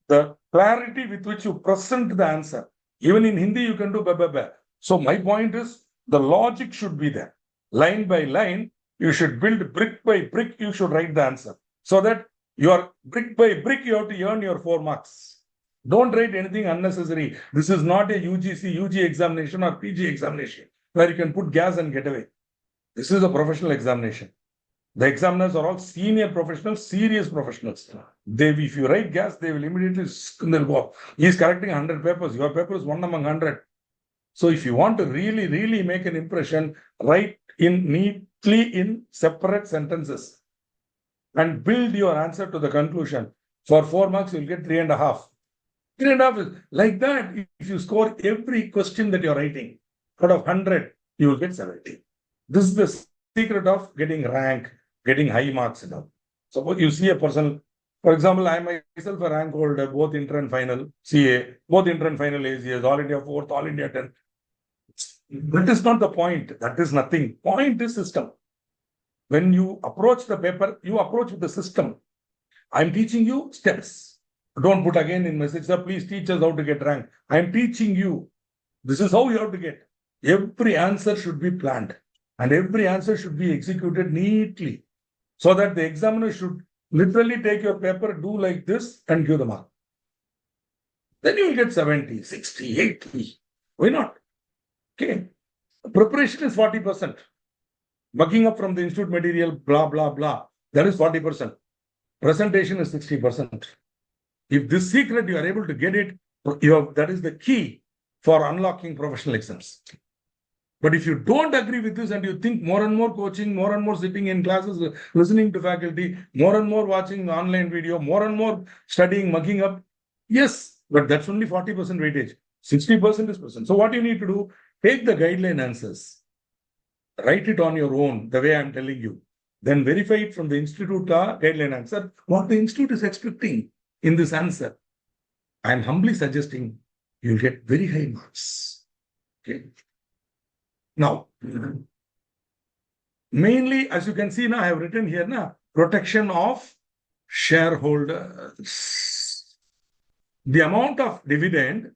The clarity with which you present the answer. Even in Hindi, you can do ba. So my point is, the logic should be there. Line by line, you should build brick by brick, you should write the answer. So that your brick by brick, you have to earn your 4 marks. Don't write anything unnecessary. This is not a UG examination or PG examination where you can put gas and get away. This is a professional examination. The examiners are all senior professionals, serious professionals. If you write gas, they will immediately go. He is correcting 100 papers. Your paper is 1 among 100. So if you want to really, really make an impression, write neatly in separate sentences and build your answer to the conclusion. For 4 marks, you'll get 3.5. 3.5 is like that. If you score every question that you're writing, out of 100, you will get 70. This is the secret of getting rank, getting high marks. Suppose you see a person, for example, I myself a rank holder, both inter and final CA, both inter and final ACS, All India 4th, All India 10th. That is not the point. That is nothing. Point is system. When you approach the paper, you approach with the system. I'm teaching you steps. Don't put again in message, sir, please teach us how to get rank. I'm teaching you. This is how you have to get. Every answer should be planned and every answer should be executed neatly so that the examiner should literally take your paper, do like this and give the mark. Then you will get 70, 60, 80. Why not? Okay. Preparation is 40%. Mugging up from the institute material, blah, blah, blah. That is 40%. Presentation is 60%. If this secret you are able to get it, that is the key for unlocking professional excellence. But if you don't agree with this and you think more and more coaching, more and more sitting in classes, listening to faculty, more and more watching online video, more and more studying, mugging up, yes, but that's only 40% weightage. 60% is present. So what you need to do, take the guideline answers, write it on your own, the way I'm telling you. Then verify it from the institute guideline answer, what the institute is expecting in this answer. I'm humbly suggesting you'll get very high marks. Okay. Now, mainly, as you can see now, I have written here now, protection of shareholders. The amount of dividend,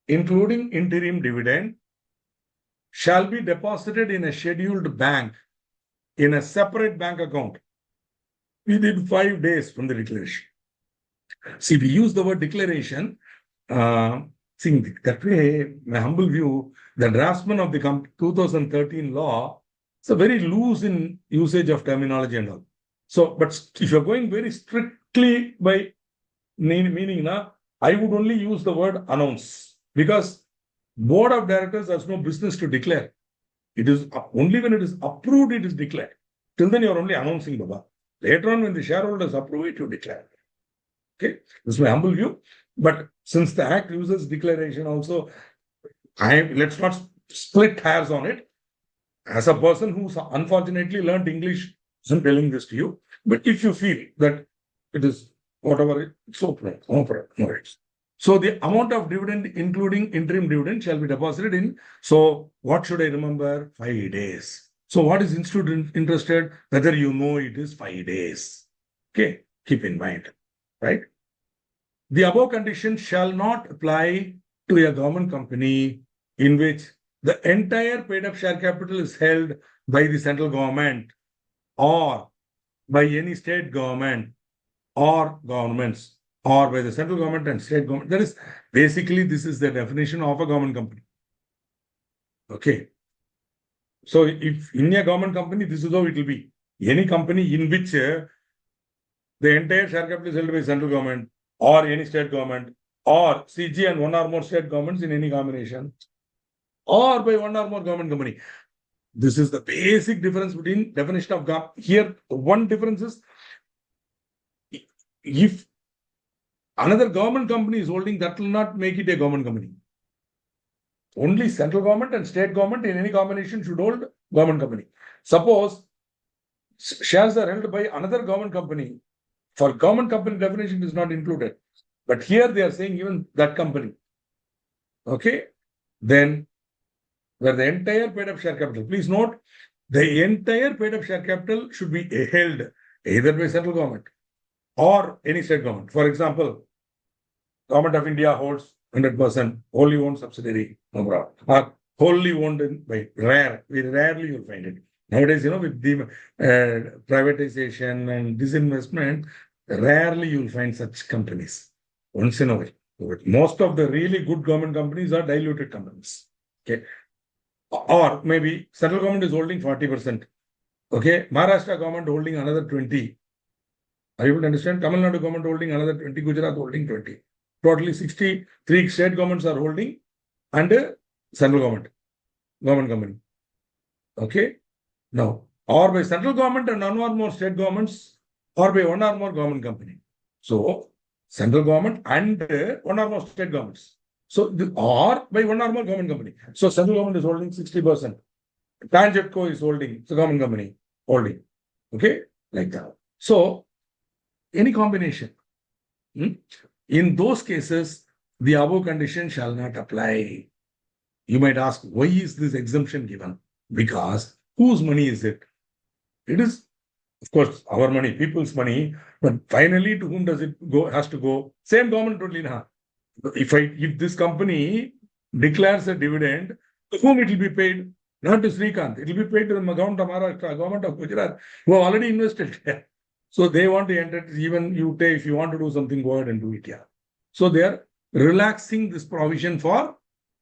including interim dividend, shall be deposited in a scheduled bank in a separate bank account within 5 days from the declaration. See, we use the word declaration. See, that way, my humble view, the draftsman of the 2013 law is a very loose in usage of terminology and all. So, but if you're going very strictly by meaning, now, I would only use the word announce because board of directors has no business to declare. It is only when it is approved, it is declared. Till then, you're only announcing, Baba. Later on, when the shareholders approve it, you declare. Okay, this is my humble view. But since the Act uses declaration also, let's not split hairs on it. As a person who's unfortunately learned English, I'm telling this to you. But if you feel that it is whatever, it's okay. No worries. So the amount of dividend, including interim dividend, shall be deposited in. So what should I remember? 5 days. So what is institute interested? Whether you know it is 5 days. Okay, keep in mind. Right? The above condition shall not apply to a government company in which the entire paid-up share capital is held by the central government or by any state government or governments or by the central government and state government. That is basically, this is the definition of a government company. Okay. So if in a government company, this is how it will be. Any company in which the entire share capital is held by central government or any state government or CG and one or more state governments in any combination or by one or more government company. This is the basic difference between definition of government. Here, one difference is if another government company is holding, that will not make it a government company. Only central government and state government in any combination should hold government company. Suppose shares are held by another government company. For government company definition is not included. But here they are saying even that company. Okay. Then where the entire paid-up share capital, please note, the entire paid-up share capital should be held either by central government or any state government. For example, Government of India holds 100% wholly owned subsidiary, no problem. Or wholly owned by very rarely you'll find it. Nowadays, with the privatization and disinvestment, rarely you'll find such companies. Once in a while. But most of the really good government companies are diluted companies. Okay. Or maybe central government is holding 40%. Okay. Maharashtra government holding another 20. Are you able to understand? Tamil Nadu government holding another 20. Gujarat holding 20. Totally 63 state governments are holding and central government company. Okay. Now, or by central government and one or more state governments or by one or more government company. So, central government and one or more state governments. So, or by one or more government company. So, central government is holding 60%. Tangetco is holding, it's a government company holding. Okay, like that. So, any combination. In those cases, the above condition shall not apply. You might ask, why is this exemption given? Because whose money is it? It is, of course, our money, people's money, but finally, to whom does it go? Has to go. Same government only. If this company declares a dividend, to whom it will be paid? Not to Srikanth. It will be paid to the government of Maharashtra, government of Gujarat, who have already invested. So they want to enter. Even you take, if you want to do something, go ahead and do it. Yeah. So they are relaxing this provision for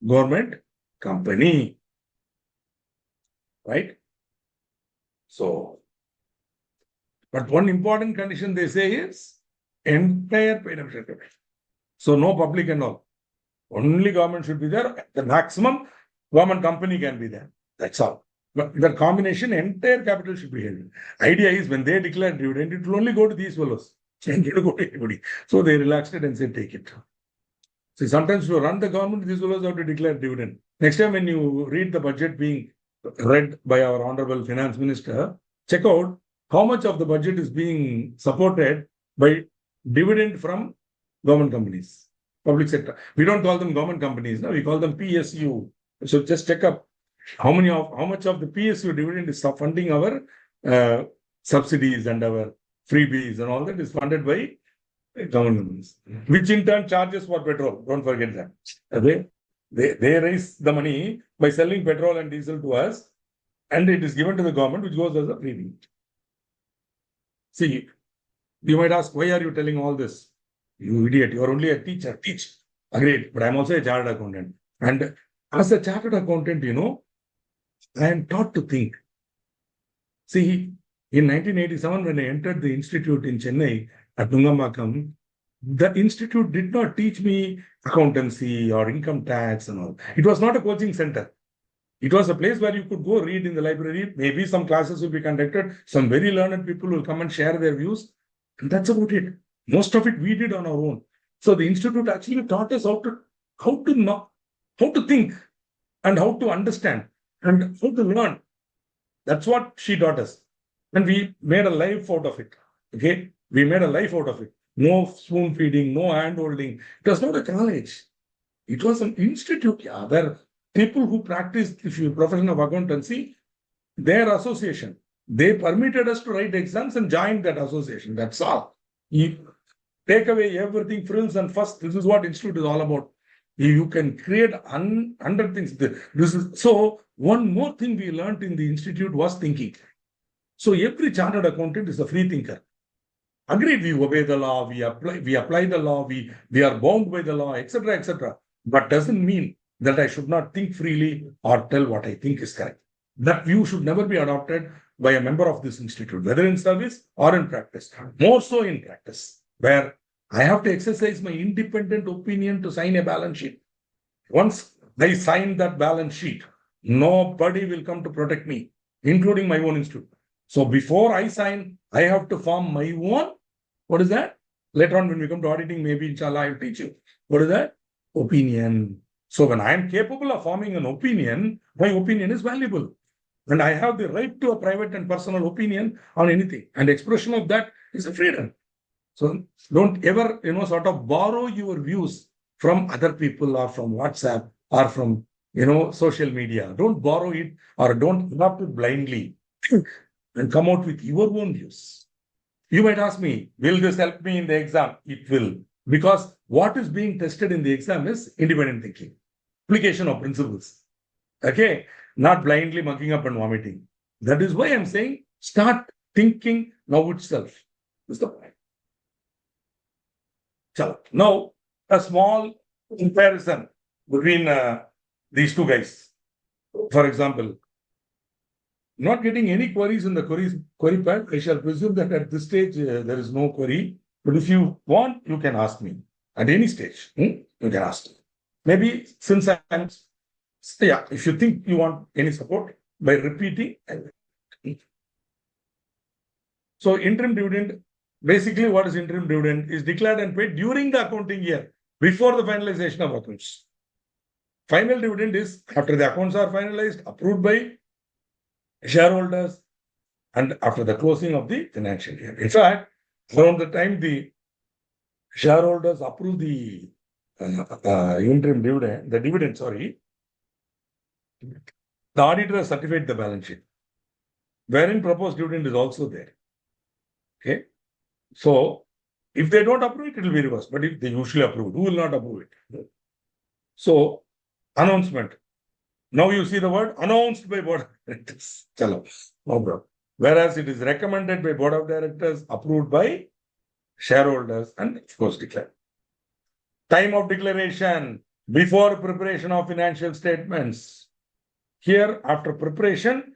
government company, right? So, but one important condition they say is entire paid up share capital. So no public and all. Only government should be there. The maximum government company can be there. That's all. But the combination, entire capital should be held. Idea is when they declare dividend, it will only go to these fellows. It will go to anybody. So they relaxed it and said, take it. See, sometimes to run the government, these fellows have to declare dividend. Next time when you read the budget being read by our Honorable Finance Minister, check out how much of the budget is being supported by dividend from government companies, public sector. We don't call them government companies, no, we call them PSU. So just check up how much of the PSU dividend is funding our subsidies and our freebies and all that is funded by governments, which in turn charges for petrol. Don't forget that. They raise the money by selling petrol and diesel to us, and it is given to the government, which goes as a freebie. See, you might ask, why are you telling all this? You idiot, you are only a teacher. Teach. Agreed. But I'm also a chartered accountant. And as a chartered accountant, I am taught to think. See, in 1987, when I entered the institute in Chennai at Nungambakkam, the institute did not teach me accountancy or income tax and all. It was not a coaching center. It was a place where you could go read in the library. Maybe some classes will be conducted. Some very learned people will come and share their views. And that's about it. Most of it we did on our own. So the institute actually taught us how to think and how to understand and how to learn. That's what she taught us. And we made a life out of it. Okay? We made a life out of it. No spoon feeding, no hand holding. It was not a college. It was an institute, where people who practiced the profession of accountancy, their association, they permitted us to write exams and join that association. That's all. You take away everything, frills and fuss. This is what institute is all about. You can create 100 things. So one more thing we learned in the institute was thinking. So every chartered accountant is a free thinker. Agreed, we obey the law, we apply the law, we are bound by the law, etc., etc. But doesn't mean that I should not think freely or tell what I think is correct. That view should never be adopted by a member of this institute, whether in service or in practice. More so in practice, where I have to exercise my independent opinion to sign a balance sheet. Once I sign that balance sheet, nobody will come to protect me, including my own institute. So before I sign, I have to form my own. What is that? Later on, when we come to auditing, maybe inshallah, I'll teach you. What is that? Opinion. So when I am capable of forming an opinion, my opinion is valuable. And I have the right to a private and personal opinion on anything. And expression of that is a freedom. So don't ever, sort of borrow your views from other people or from WhatsApp or from, social media. Don't borrow it or don't adopt it blindly and come out with your own views. You might ask me, will this help me in the exam? It will. Because what is being tested in the exam is independent thinking, application of principles. Okay? Not blindly mucking up and vomiting. That is why I'm saying start thinking now itself. That's the point. Now, a small comparison between these two guys. For example, not getting any queries in the query pad. I shall presume that at this stage there is no query. But if you want, you can ask me at any stage. You can ask. Maybe since I'm, if you think you want any support by repeating. So interim dividend, basically what is interim dividend is declared and paid during the accounting year before the finalization of accounts. Final dividend is after the accounts are finalized, approved by shareholders, and after the closing of the financial year. In fact, Around the time the shareholders approve the interim dividend, the dividend, sorry, the auditor has certified the balance sheet, wherein proposed dividend is also there. Okay. So if they don't approve it, it will be reversed. But if they usually approve it, who will not approve it? So announcement. Now you see the word announced by board of directors. Chalo, no problem. Whereas it is recommended by board of directors, approved by shareholders, and of course declared. Time of declaration before preparation of financial statements. Here, after preparation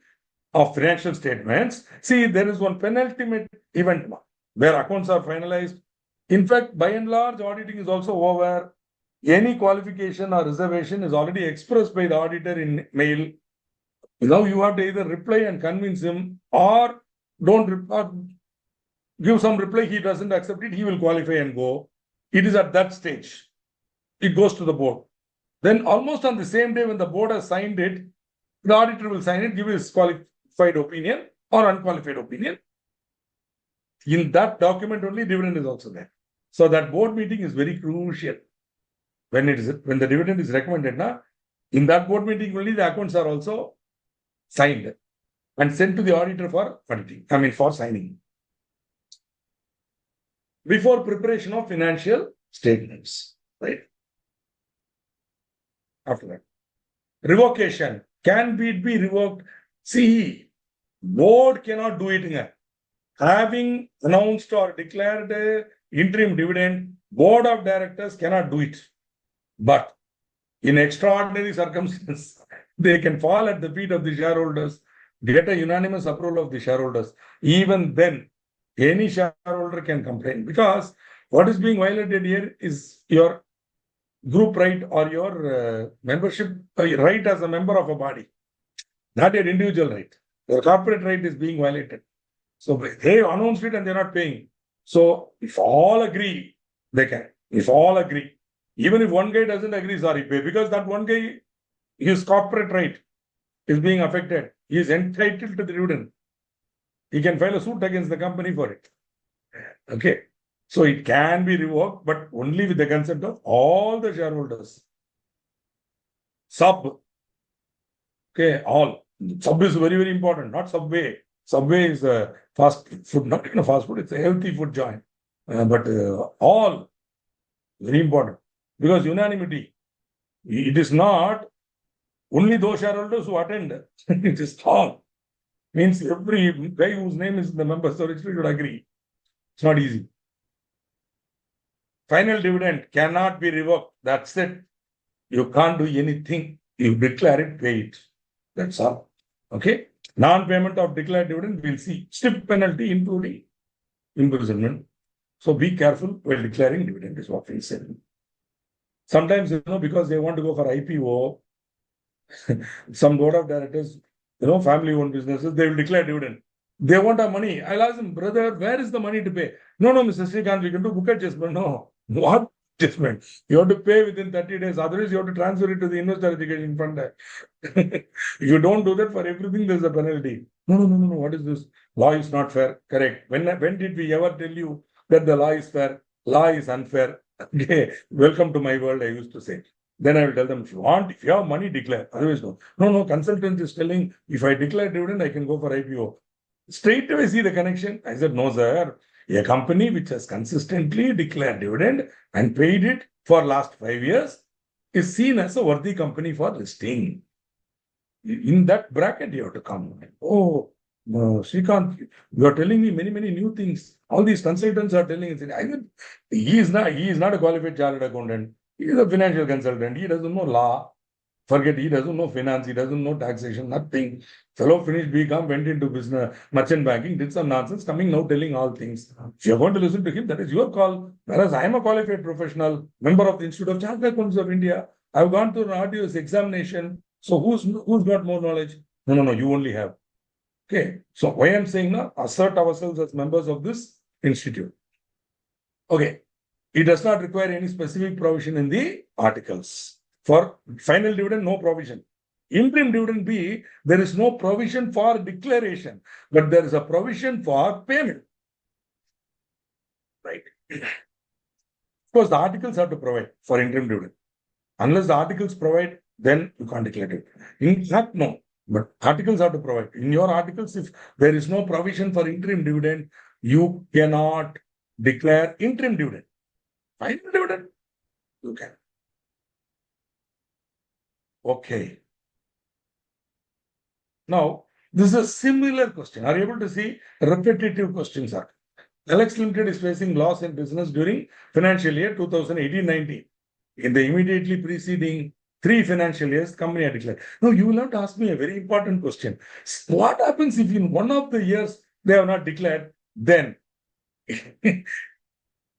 of financial statements, see there is one penultimate event where accounts are finalized. In fact, by and large, auditing is also over. Any qualification or reservation is already expressed by the auditor in mail. Now you have to either reply and convince him, or give some reply. He doesn't accept it, he will qualify and go. It is at that stage. It goes to the board. Then almost on the same day when the board has signed it, the auditor will sign it, give his qualified opinion or unqualified opinion. In that document only dividend is also there. So that board meeting is very crucial. When the dividend is recommended, in that board meeting only the accounts are also signed and sent to the auditor for auditing. For signing. Before preparation of financial statements, right? After that, revocation. Can it be revoked? See, board cannot do it. Having announced or declared a interim dividend, board of directors cannot do it. But in extraordinary circumstances, they can fall at the feet of the shareholders, get a unanimous approval of the shareholders. Even then, any shareholder can complain, because what is being violated here is your group right or your membership right as a member of a body, not your individual right. Your corporate right is being violated. So they announced it and they're not paying. So if all agree, they can. If all agree, even if one guy doesn't agree, sorry, pay, because that one guy, his corporate right is being affected. He is entitled to the dividend. He can file a suit against the company for it. Okay. So it can be revoked, but only with the consent of all the shareholders. Sub. Okay, all. Sub is very, very important, not Subway. Subway is a fast food, not even a fast food, it's a healthy food joint. But all, very important. Because unanimity, it is not only those shareholders who attend. It is all. Means every guy whose name is in the members registry should agree. It's not easy. Final dividend cannot be revoked. That's it. You can't do anything. You declare it, pay it. That's all. Okay. Non-payment of declared dividend, we'll see. Stiff penalty, including imprisonment. So be careful while declaring dividend, is what we said. Sometimes, because they want to go for IPO, some board of directors, family-owned businesses, they will declare dividend. They want our money. I'll ask them, brother, where is the money to pay? No, Mr. Srikanth, we can do book adjustment. No. What adjustment? You have to pay within 30 days. Otherwise, you have to transfer it to the investor education fund. If you don't do that for everything, there's a penalty. No. What is this? Law is not fair. Correct. When did we ever tell you that the law is fair? Law is unfair. Okay. Welcome to my world, I used to say. Then I will tell them, if you have money, declare. Otherwise, no. No, consultant is telling, if I declare dividend, I can go for IPO. Straight away see the connection. I said, no, sir. A company which has consistently declared dividend and paid it for last 5 years is seen as a worthy company for listing. In that bracket, you have to come. Oh, Srikanth, you are telling me many, many new things. All these consultants are telling us. I said, he is not a qualified chartered accountant. He is a financial consultant. He doesn't know law. Forget, he doesn't know finance, he doesn't know taxation, nothing. Fellow finished BCom, went into business, merchant banking, did some nonsense, coming now telling all things. If you're going to listen to him, that is your call. Whereas I am a qualified professional, member of the Institute of Chartered Accountants of India. I've gone through an RTO's examination. So who's got more knowledge? No, you only have. Okay. So why I'm saying now, assert ourselves as members of this institute. Okay. It does not require any specific provision in the articles. For final dividend, no provision. Interim dividend B, there is no provision for declaration, but there is a provision for payment. right? Of course, the articles have to provide for interim dividend. Unless the articles provide, then you can't declare it. In fact, no. But articles have to provide. In your articles, if there is no provision for interim dividend, you cannot declare interim dividend. Final dividend, you can. Okay. Now, this is a similar question. Are you able to see repetitive questions are? Alex Limited is facing loss in business during financial year 2018-19. In the immediately preceding 3 financial years, company had declared. Now, you will have to ask me a very important question. What happens if in one of the years they have not declared? Then,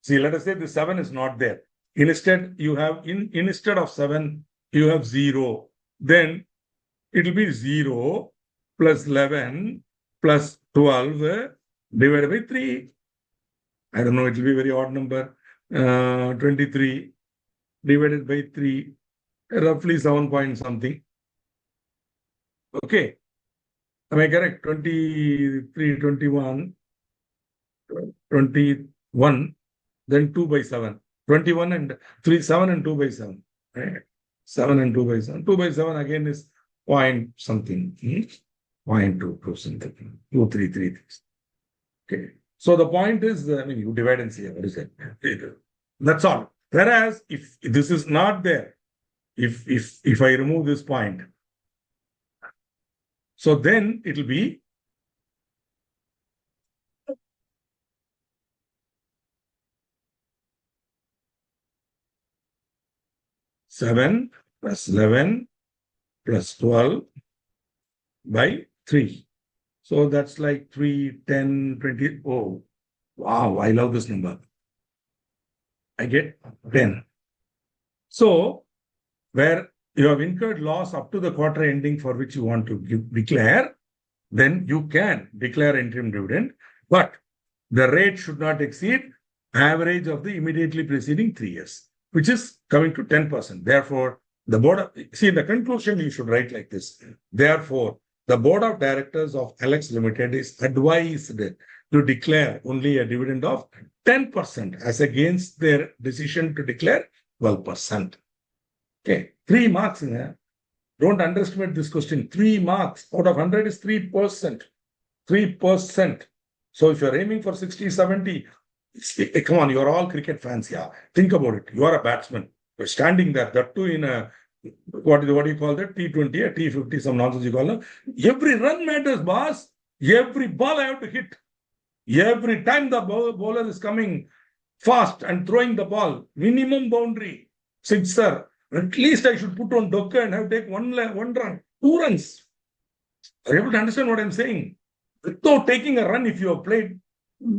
see, let us say the 7 is not there. Instead, you have instead of 7, you have 0. Then it will be 0 plus 11 plus 12 divided by 3. I don't know, it will be a very odd number. 23 divided by 3, roughly 7 point something. Okay. Am I correct? 23, 21, 21, then 2 by 7. 21 and 3, 7 and 2 by 7. Right? 7 and 2 by 7. 2 by 7 again is point something. 0.2 something. 2, 3, 3. Okay. So the point is, you divide and see what is it. That's all. Whereas if this is not there, if I remove this point, so then it will be seven plus 11 plus 12 by 3. So that's like 3, 10, 20. Oh, wow, I love this number. I get 10. So where you have incurred loss up to the quarter ending for which you want to declare, then you can declare interim dividend, but the rate should not exceed average of the immediately preceding 3 years, which is coming to 10%. Therefore, the board, see the conclusion you should write like this. Therefore, the board of directors of Alex Limited is advised to declare only a dividend of 10% as against their decision to declare 12%. Okay, 3 marks in there. Don't underestimate this question. 3 marks out of 100 is 3%. 3%. So if you're aiming for 60, 70, come on, you're all cricket fans. Yeah, think about it. You are a batsman. You're standing there, that too in a, what do you call that? T20 or T50, some nonsense you call them. Every run matters, boss. Every ball I have to hit. Every time the bowler is coming fast and throwing the ball, minimum boundary, sixer. At least I should put on Doka and have take one run, 2 runs. Are you able to understand what I'm saying? Without taking a run, if you have played,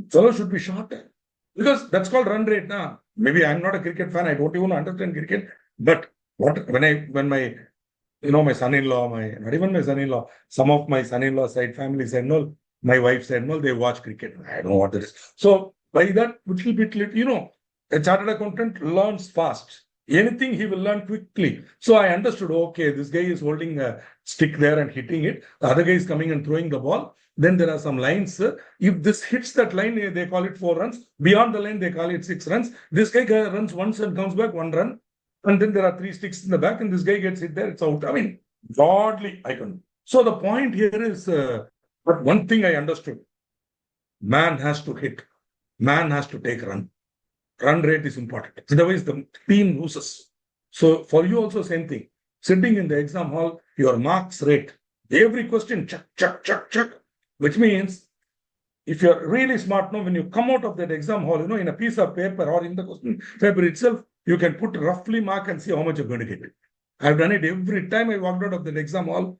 fellow should be shorter. Because that's called run rate now. Maybe I'm not a cricket fan, I don't even understand cricket. But when my my son-in-law, not even my son-in-law, some of my son-in-law side family said no, my wife said no, they watch cricket. I don't know what that is. So by that little bit, a chartered accountant learns fast. Anything he will learn quickly. So I understood, okay, this guy is holding a stick there and hitting it. The other guy is coming and throwing the ball. Then there are some lines. If this hits that line, they call it 4 runs. Beyond the line, they call it 6 runs. This guy runs once and comes back 1 run. And then there are 3 sticks in the back and this guy gets hit there. It's out. I mean, broadly, I can. So the point here is, but one thing I understood. Man has to hit. Man has to take a run. Run rate is important. Otherwise, the team loses. So for you also, same thing. Sitting in the exam hall, your marks rate. Every question, check. Which means, if you're really smart now, when you come out of that exam hall, in a piece of paper or in the question paper itself, you can put roughly mark and see how much you're going to get. I've done it every time I walked out of that exam hall.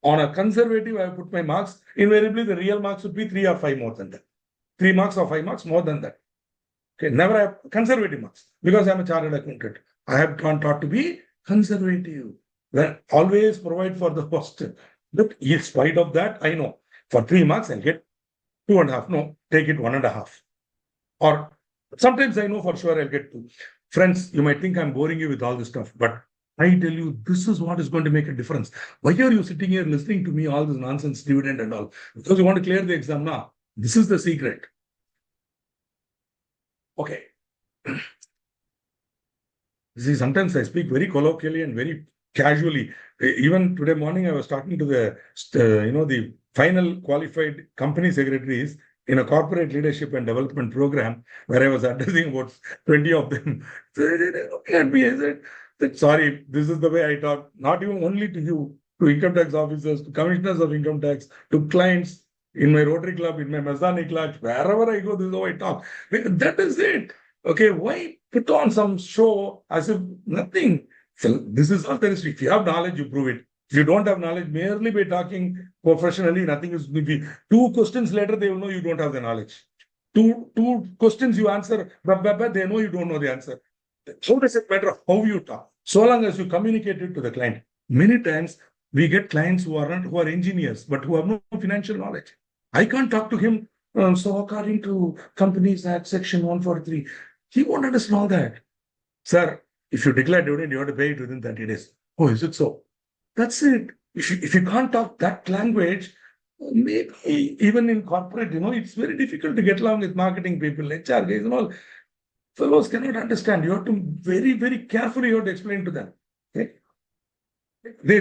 On a conservative, I put my marks. Invariably, the real marks would be 3 or 5 more than that. 3 marks or 5 marks more than that. Okay, never have conservative marks because I'm a chartered accountant. I have gone taught to be conservative. Well, always provide for the first. But in spite of that, I know for 3 marks, I'll get 2.5. No, take it 1.5. Or sometimes I know for sure I'll get 2. Friends, you might think I'm boring you with all this stuff, but I tell you, this is what is going to make a difference. Why are you sitting here listening to me, all this nonsense, dividend and all? Because you want to clear the exam now. This is the secret. Okay. See, sometimes I speak very colloquially and very casually. Even today morning, I was talking to the final qualified company secretaries in a corporate leadership and development program where I was addressing about 20 of them. So they looked at me, I said, sorry, this is the way I talk, not even only to you, to income tax officers, to commissioners of income tax, to clients in my Rotary Club, in my Masani Club, wherever I go, this is how I talk. That is it. Okay, why put on some show as if nothing? So this is not there. If you have knowledge, you prove it. If you don't have knowledge, merely by talking professionally, nothing is. Maybe two questions later, they will know you don't have the knowledge. Two questions you answer, they know you don't know the answer. How does it matter how you talk? So long as you communicate it to the client. Many times we get clients who are engineers, but who have no financial knowledge. I can't talk to him. So according to Companies Act Section 143, he won't understand all that. Sir, if you declare dividend, you have to pay it within 30 days. Oh, is it so? That's it. If you can't talk that language, maybe even in corporate, it's very difficult to get along with marketing people, HR guys and all. Fellows cannot understand. You have to very, very carefully you have to explain to them. Okay? They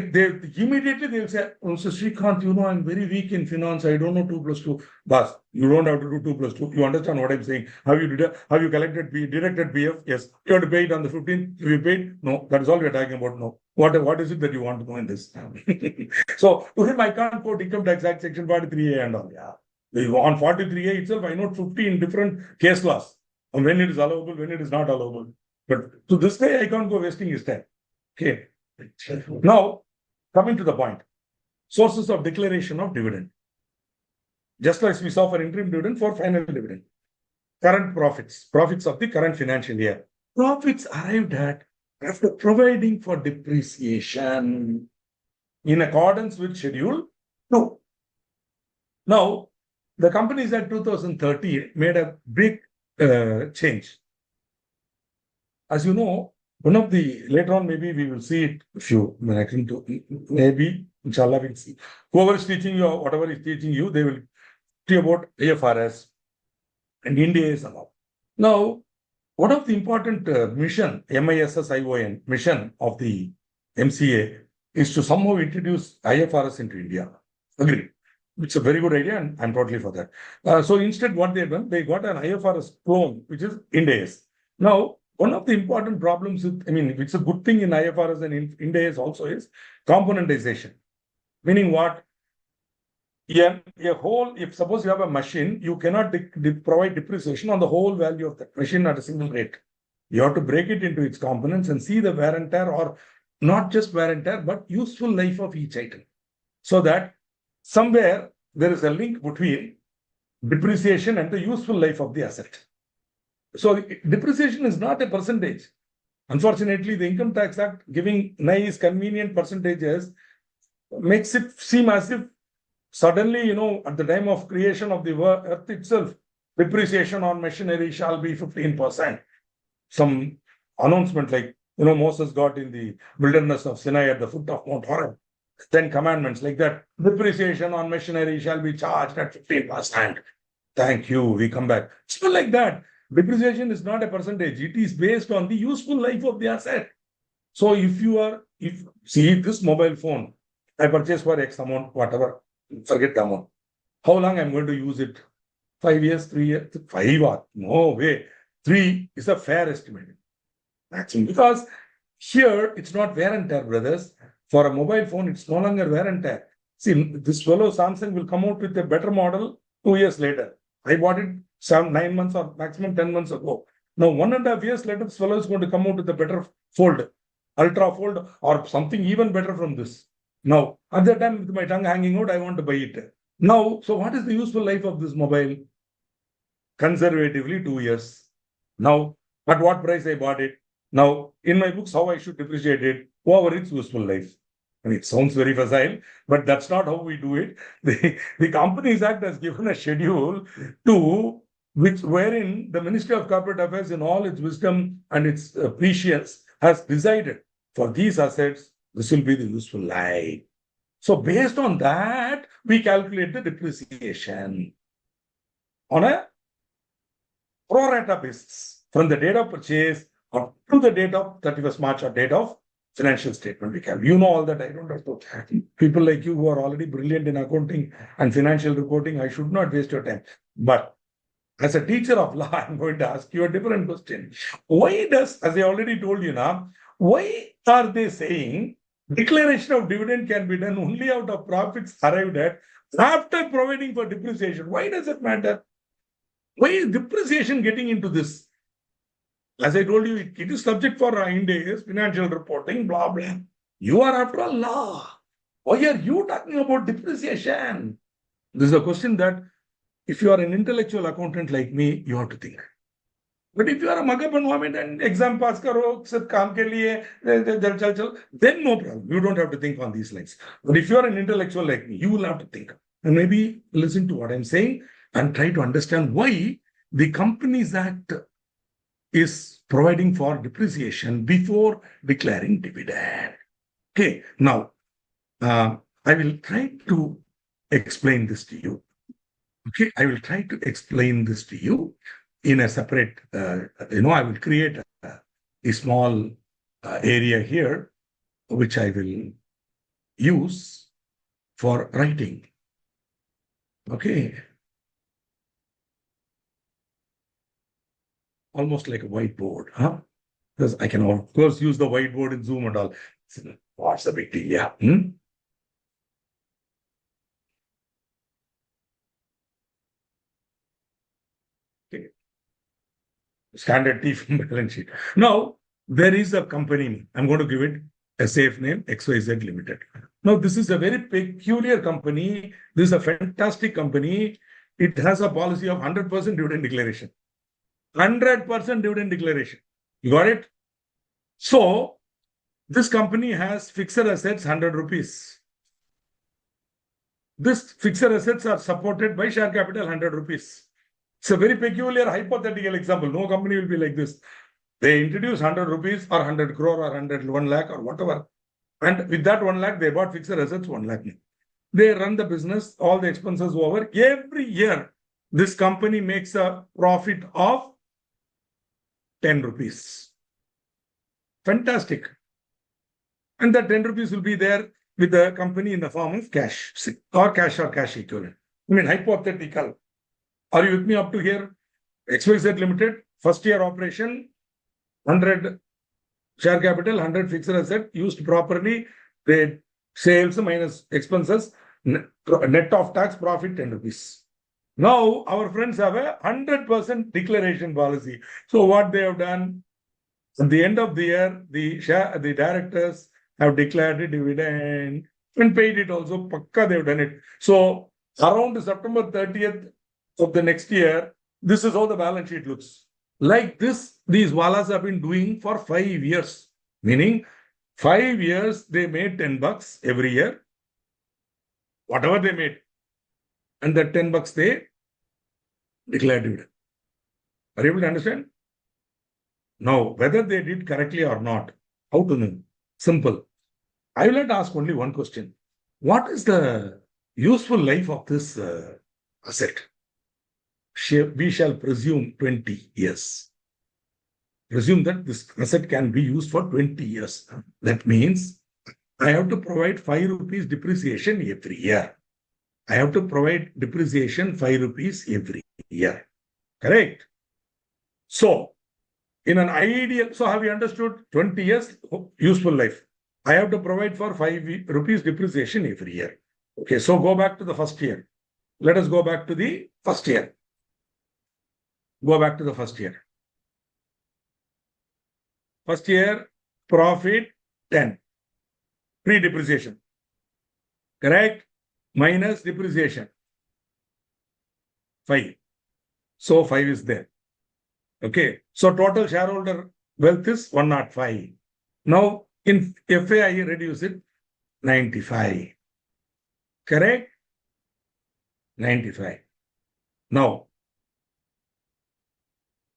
immediately they'll say, oh, so Srikanth, I'm very weak in finance. I don't know 2 plus 2. Boss, you don't have to do 2 plus 2. You understand what I'm saying? Have you deducted PF? Yes. You have to pay it on the 15th. Have you paid? No. That is all we're talking about. No. What is it that you want to know in this? So to him, I can't quote Income Tax Act Section 43A and all. Yeah. On 43A itself, I know 15 different case laws on when it is allowable, when it is not allowable. But to this guy, I can't go wasting his time. Okay. Now, coming to the point, sources of declaration of dividend. Just like we saw for interim dividend, for final dividend. Current profits of the current financial year. Profits arrived at after providing for depreciation in accordance with Schedule 2. Now, the Companies Act 2030 made a big change. As you know, later on, maybe we will see it if you, maybe, inshallah, we'll see. Whoever is teaching you or whatever is teaching you, they will teach about IFRS and India's and all. Now, one of the important mission, MISSION, mission of the MCA is to somehow introduce IFRS into India. Agree. It's a very good idea, and I'm totally for that. So instead, what they've done, they got an IFRS clone, which is India's. Now, one of the important problems it's a good thing in IFRS and in India also is componentization. Meaning what? If suppose you have a machine, you cannot provide depreciation on the whole value of that machine at a single rate. You have to break it into its components and see the wear and tear, or not just wear and tear, but useful life of each item. So that somewhere there is a link between depreciation and the useful life of the asset. So depreciation is not a percentage. Unfortunately, the Income Tax Act giving nice, convenient percentages makes it seem as if suddenly, at the time of creation of the earth itself, depreciation on machinery shall be 15%. Some announcement like, Moses got in the wilderness of Sinai at the foot of Mount Horeb. 10 commandments like that. Depreciation on machinery shall be charged at 15%. Thank you. We come back. It's not like that. Depreciation is not a percentage. It is based on the useful life of the asset. So see this mobile phone, I purchase for X amount, whatever, forget the amount. How long I'm going to use it? 5 years, 3 years, 5 or no way. 3 is a fair estimate. Maximum. Because here it's not wear and tear, brothers. For a mobile phone, it's no longer wear and tear. See, this fellow Samsung will come out with a better model 2 years later. I bought it 9 months or maximum 10 months ago. Now, 1.5 years later, this fellow is going to come out with a better fold, ultra fold, or something even better from this. Now, at that time, with my tongue hanging out, I want to buy it. Now, so what is the useful life of this mobile? Conservatively, 2 years. Now, at what price I bought it? Now, in my books, how I should depreciate it over its useful life. And it sounds very facile, but that's not how we do it. The Companies Act has given a schedule wherein the Ministry of Corporate Affairs, in all its wisdom and its prescience, has decided for these assets, this will be the useful life. So based on that, we calculate the depreciation on a pro rata basis from the date of purchase up to the date of 31st March or date of financial statement. We can, you know, all that. I don't have to. People like you who are already brilliant in accounting and financial reporting, I should not waste your time. But as a teacher of law, I'm going to ask you a different question. Why does, as I already told you now, why are they saying declaration of dividend can be done only out of profits arrived at after providing for depreciation? Why does it matter? Why is depreciation getting into this? As I told you, it is subject for Ind AS, financial reporting, blah, blah. You are after all law. Why are you talking about depreciation? This is a question that if you are an intellectual accountant like me, you have to think. But if you are a mugger vomit and exam pass karo, sab kaam ke liye, then no problem. You don't have to think on these lines. But if you are an intellectual like me, you will have to think. And maybe listen to what I'm saying and try to understand why the Companies Act is providing for depreciation before declaring dividend. Okay, now I will try to explain this to you. Okay, I will try to explain this to you in a separate, I will create a small area here, which I will use for writing. Okay. Almost like a whiteboard, huh? Because I can, of course, use the whiteboard in Zoom and all. What's the big deal? Yeah. Okay. Standard T from balance sheet. Now, there is a company name. I'm going to give it a safe name, XYZ Limited. Now, this is a very peculiar company. This is a fantastic company. It has a policy of 100% dividend declaration. 100% dividend declaration. You got it? So, this company has fixed assets 100 rupees. This fixed assets are supported by share capital 100 rupees. It's a very peculiar hypothetical example. No company will be like this. They introduce 100 rupees or 100 crore or 1 lakh or whatever. And with that 1 lakh, they bought fixed assets 1 lakh. They run the business, all the expenses over. Every year, this company makes a profit of 10 rupees. Fantastic. And that 10 rupees will be there with the company in the form of cash or cash equivalent. I mean, hypothetical. Are you with me up to here? XYZ Limited, first year operation, 100 share capital, 100 fixed asset used properly, the sales minus expenses, net of tax profit 10 rupees. Now, our friends have a 100% declaration policy. So what they have done, at the end of the year, the directors have declared a dividend and paid it also. Pakka, they've done it. So around September 30th of the next year, this is how the balance sheet looks. Like this, these Walas have been doing for 5 years. Meaning, 5 years, they made 10 bucks every year. Whatever they made. And that 10 bucks, they declared dividend. Are you able to understand? Now, whether they did correctly or not, how to know? Simple. I will like to ask only one question. What is the useful life of this asset? We shall presume 20 years. Presume that this asset can be used for 20 years. That means I have to provide 5 rupees depreciation every year. I have to provide depreciation 5 rupees every year. Correct? So, in an ideal, so have you understood 20 years useful life? I have to provide for 5 rupees depreciation every year. Okay, so go back to the first year. Let us go back to the first year. Go back to the first year. First year, profit 10. Pre-depreciation. Correct? Minus depreciation. 5. So 5 is there. Okay. So total shareholder wealth is 105. Now, in FAI, reduce it 95. Correct? 95. Now,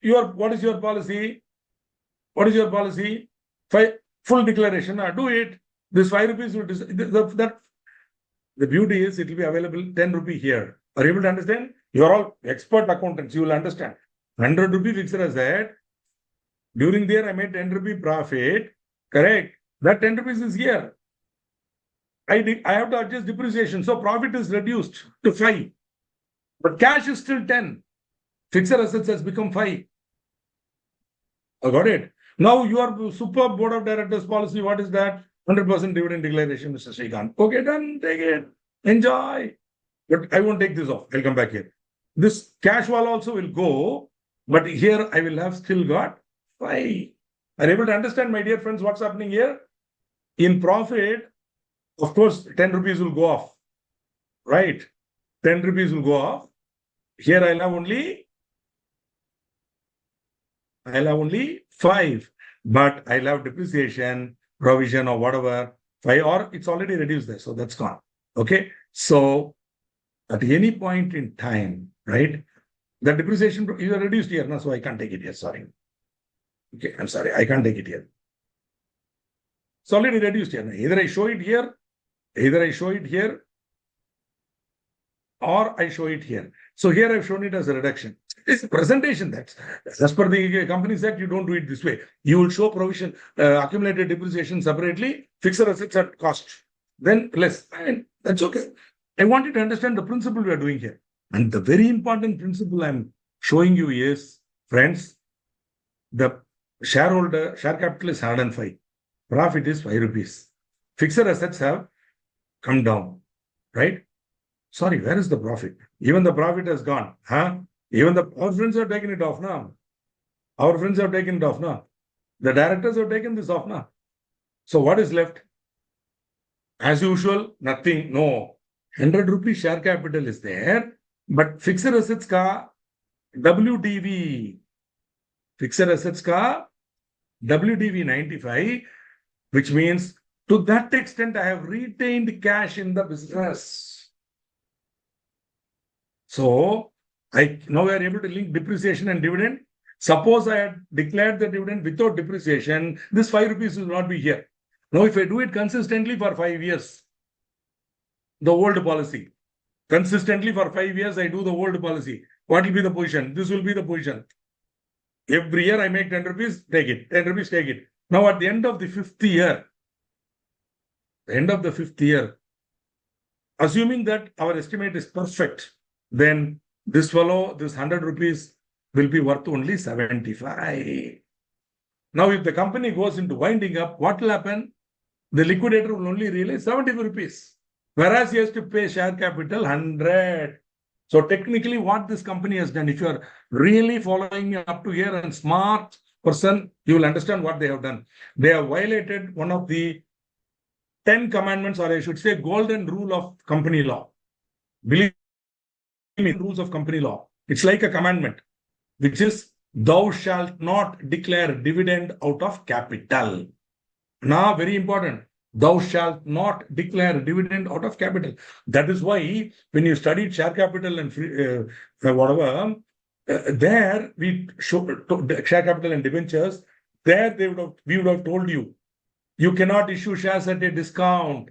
what is your policy? What is your policy? Full declaration. Do it. This 5 rupees will the beauty is it will be available 10 rupee here. Are you able to understand? You are all expert accountants. You will understand. 100 rupee fixed asset. During the year, I made 10 rupee profit. Correct. That 10 rupees is here. I have to adjust depreciation. So profit is reduced to 5. But cash is still 10. Fixed assets has become 5. I got it. Now your superb board of directors policy, what is that? 100% dividend declaration, Mr. Srikanth. Okay, done. Take it. Enjoy. But I won't take this off. I'll come back here. This cash wall also will go. But here I will have still got 5. Are you able to understand, my dear friends, what's happening here? In profit, of course, 10 rupees will go off. Right? 10 rupees will go off. Here I'll have only 5. But I'll have depreciation, provision, or whatever. 5, or it's already reduced there. So that's gone. Okay. So at any point in time, right? The depreciation is reduced here. No, so I can't take it here. Sorry. Okay, I'm sorry. I can't take it here. It's already reduced here. Either I show it here, or I show it here. So here I've shown it as a reduction. It's a presentation. That's as per the Companies Act, you don't do it this way. You will show provision, accumulated depreciation separately, fixed assets at cost, then less. And that's okay. I want you to understand the principle we are doing here. And the very important principle I'm showing you is, friends, the shareholder share capital is 105. Profit is 5 rupees. Fixed assets have come down, right? Sorry, where is the profit? Even the profit has gone. Even our friends have taken it off now. The directors have taken this off now. So what is left? As usual, nothing. No. 100 rupee share capital is there, but fixed assets ka WDV. Fixed assets ka WDV 95, which means to that extent I have retained cash in the business. So now we are able to link depreciation and dividend. Suppose I had declared the dividend without depreciation, this 5 rupees will not be here. Now, if I do it consistently for 5 years, the old policy, consistently for 5 years, I do the old policy. What will be the position? This will be the position. Every year I make 10 rupees, take it. 10 rupees, take it. Now, at the end of the 5th year, assuming that our estimate is perfect, then this 100 rupees will be worth only 75. Now, if the company goes into winding up, what will happen? The liquidator will only realize 75 rupees, whereas he has to pay share capital 100. So technically, what this company has done, if you are really following me up to here and smart person, you will understand what they have done. They have violated one of the 10 commandments, or I should say, golden rule of company law. Believe me, rules of company law. It's like a commandment, which is, thou shalt not declare dividend out of capital. Now, very important. Thou shalt not declare dividend out of capital. That is why when you studied share capital and there we show share capital and debentures. There we would have told you, you cannot issue shares at a discount.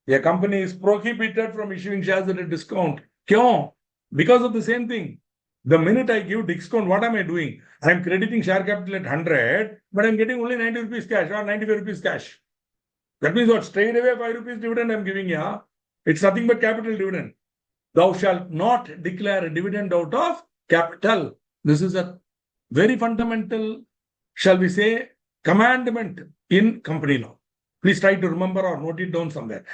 A company is prohibited from issuing shares at a discount. Kyun? Because of the same thing. The minute I give discount, what am I doing? I am crediting share capital at 100, but I am getting only 90 rupees cash or 95 rupees cash. That means what? Straight away 5 rupees dividend I am giving you. It's nothing but capital dividend. Thou shalt not declare a dividend out of capital. This is a very fundamental, shall we say, commandment in company law. Please try to remember or note it down somewhere.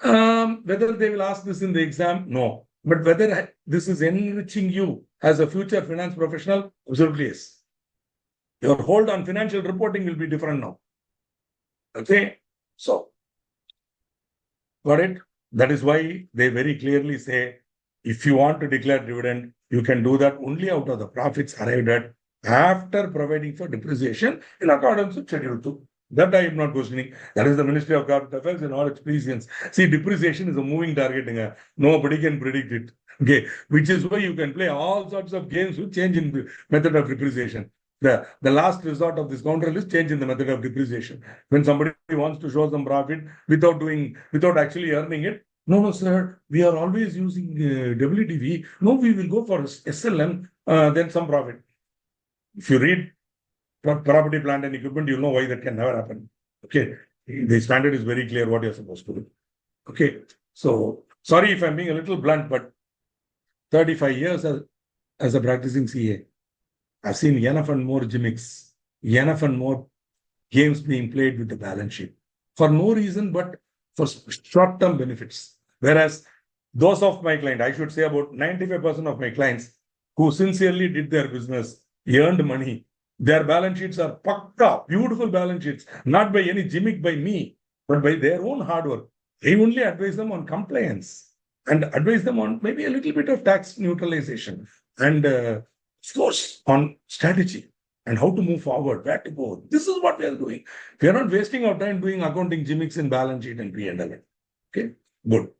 Whether they will ask this in the exam, no. But whether this is enriching you as a future finance professional, absolutely yes. Your hold on financial reporting will be different now. Okay? So, got it? That is why they very clearly say, if you want to declare dividend, you can do that only out of the profits arrived at after providing for depreciation in accordance with Schedule 2. That I am not questioning. That is the Ministry of Corporate Affairs and all its prescience. See, depreciation is a moving target. Nobody can predict it. Okay, which is why you can play all sorts of games with change in the method of depreciation. The last resort of this scoundrel is change in the method of depreciation. When somebody wants to show some profit without actually earning it, no, sir, we are always using WDV. No, we will go for SLM, then some profit. If you read property, plant and equipment, you'll know why that can never happen. Okay. The standard is very clear what you're supposed to do. Okay. So sorry if I'm being a little blunt, but 35 years as a practicing CA, I've seen enough and more gimmicks, enough and more games being played with the balance sheet for no reason but for short-term benefits. Whereas those of my client, I should say about 95% of my clients who sincerely did their business, earned money, their balance sheets are pakka, beautiful balance sheets, not by any gimmick by me, but by their own hard work. I only advise them on compliance and advise them on maybe a little bit of tax neutralization and of course on strategy and how to move forward, where to go. This is what we are doing. We are not wasting our time doing accounting gimmicks in balance sheet and P&L. Okay, good.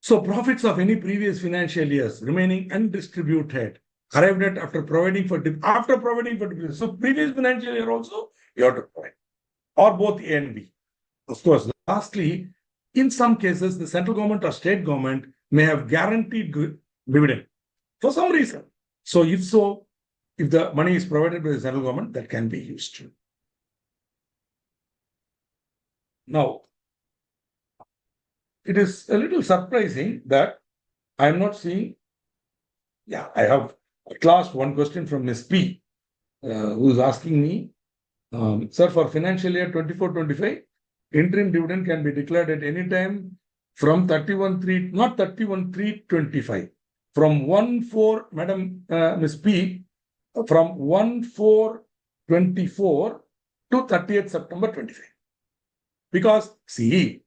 So profits of any previous financial years remaining undistributed arrived at after providing for depreciation. So previous financial year also you have to provide, or both A and B. Of course, lastly, in some cases, the central government or state government may have guaranteed dividend for some reason. So if so, if the money is provided by the central government, that can be used. Now, it is a little surprising that I am not seeing. Yeah, I have at last one question from Ms. P, who is asking me, sir, for financial year 24-25, interim dividend can be declared at any time from 31/3, not 31/3/25, from 1/4, Madam Ms. P, from 1/4/24 to 30th September 25. Because see,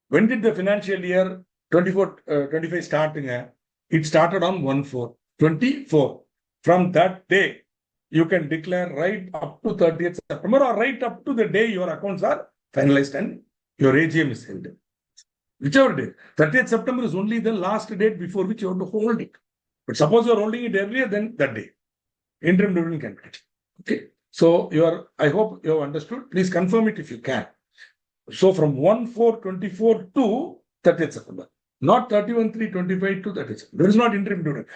when did the financial year 24-25 start? It started on 1/4/24. From that day, you can declare right up to 30th September or right up to the day your accounts are finalized and your AGM is held. Whichever day. 30th September is only the last date before which you have to hold it. But suppose you're holding it earlier, then that day. Interim dividend can be. Okay. So I hope you have understood. Please confirm it if you can. So from 1/4/24 to 30th September. Not 31/3/25 to 30th September. There is not interim dividend.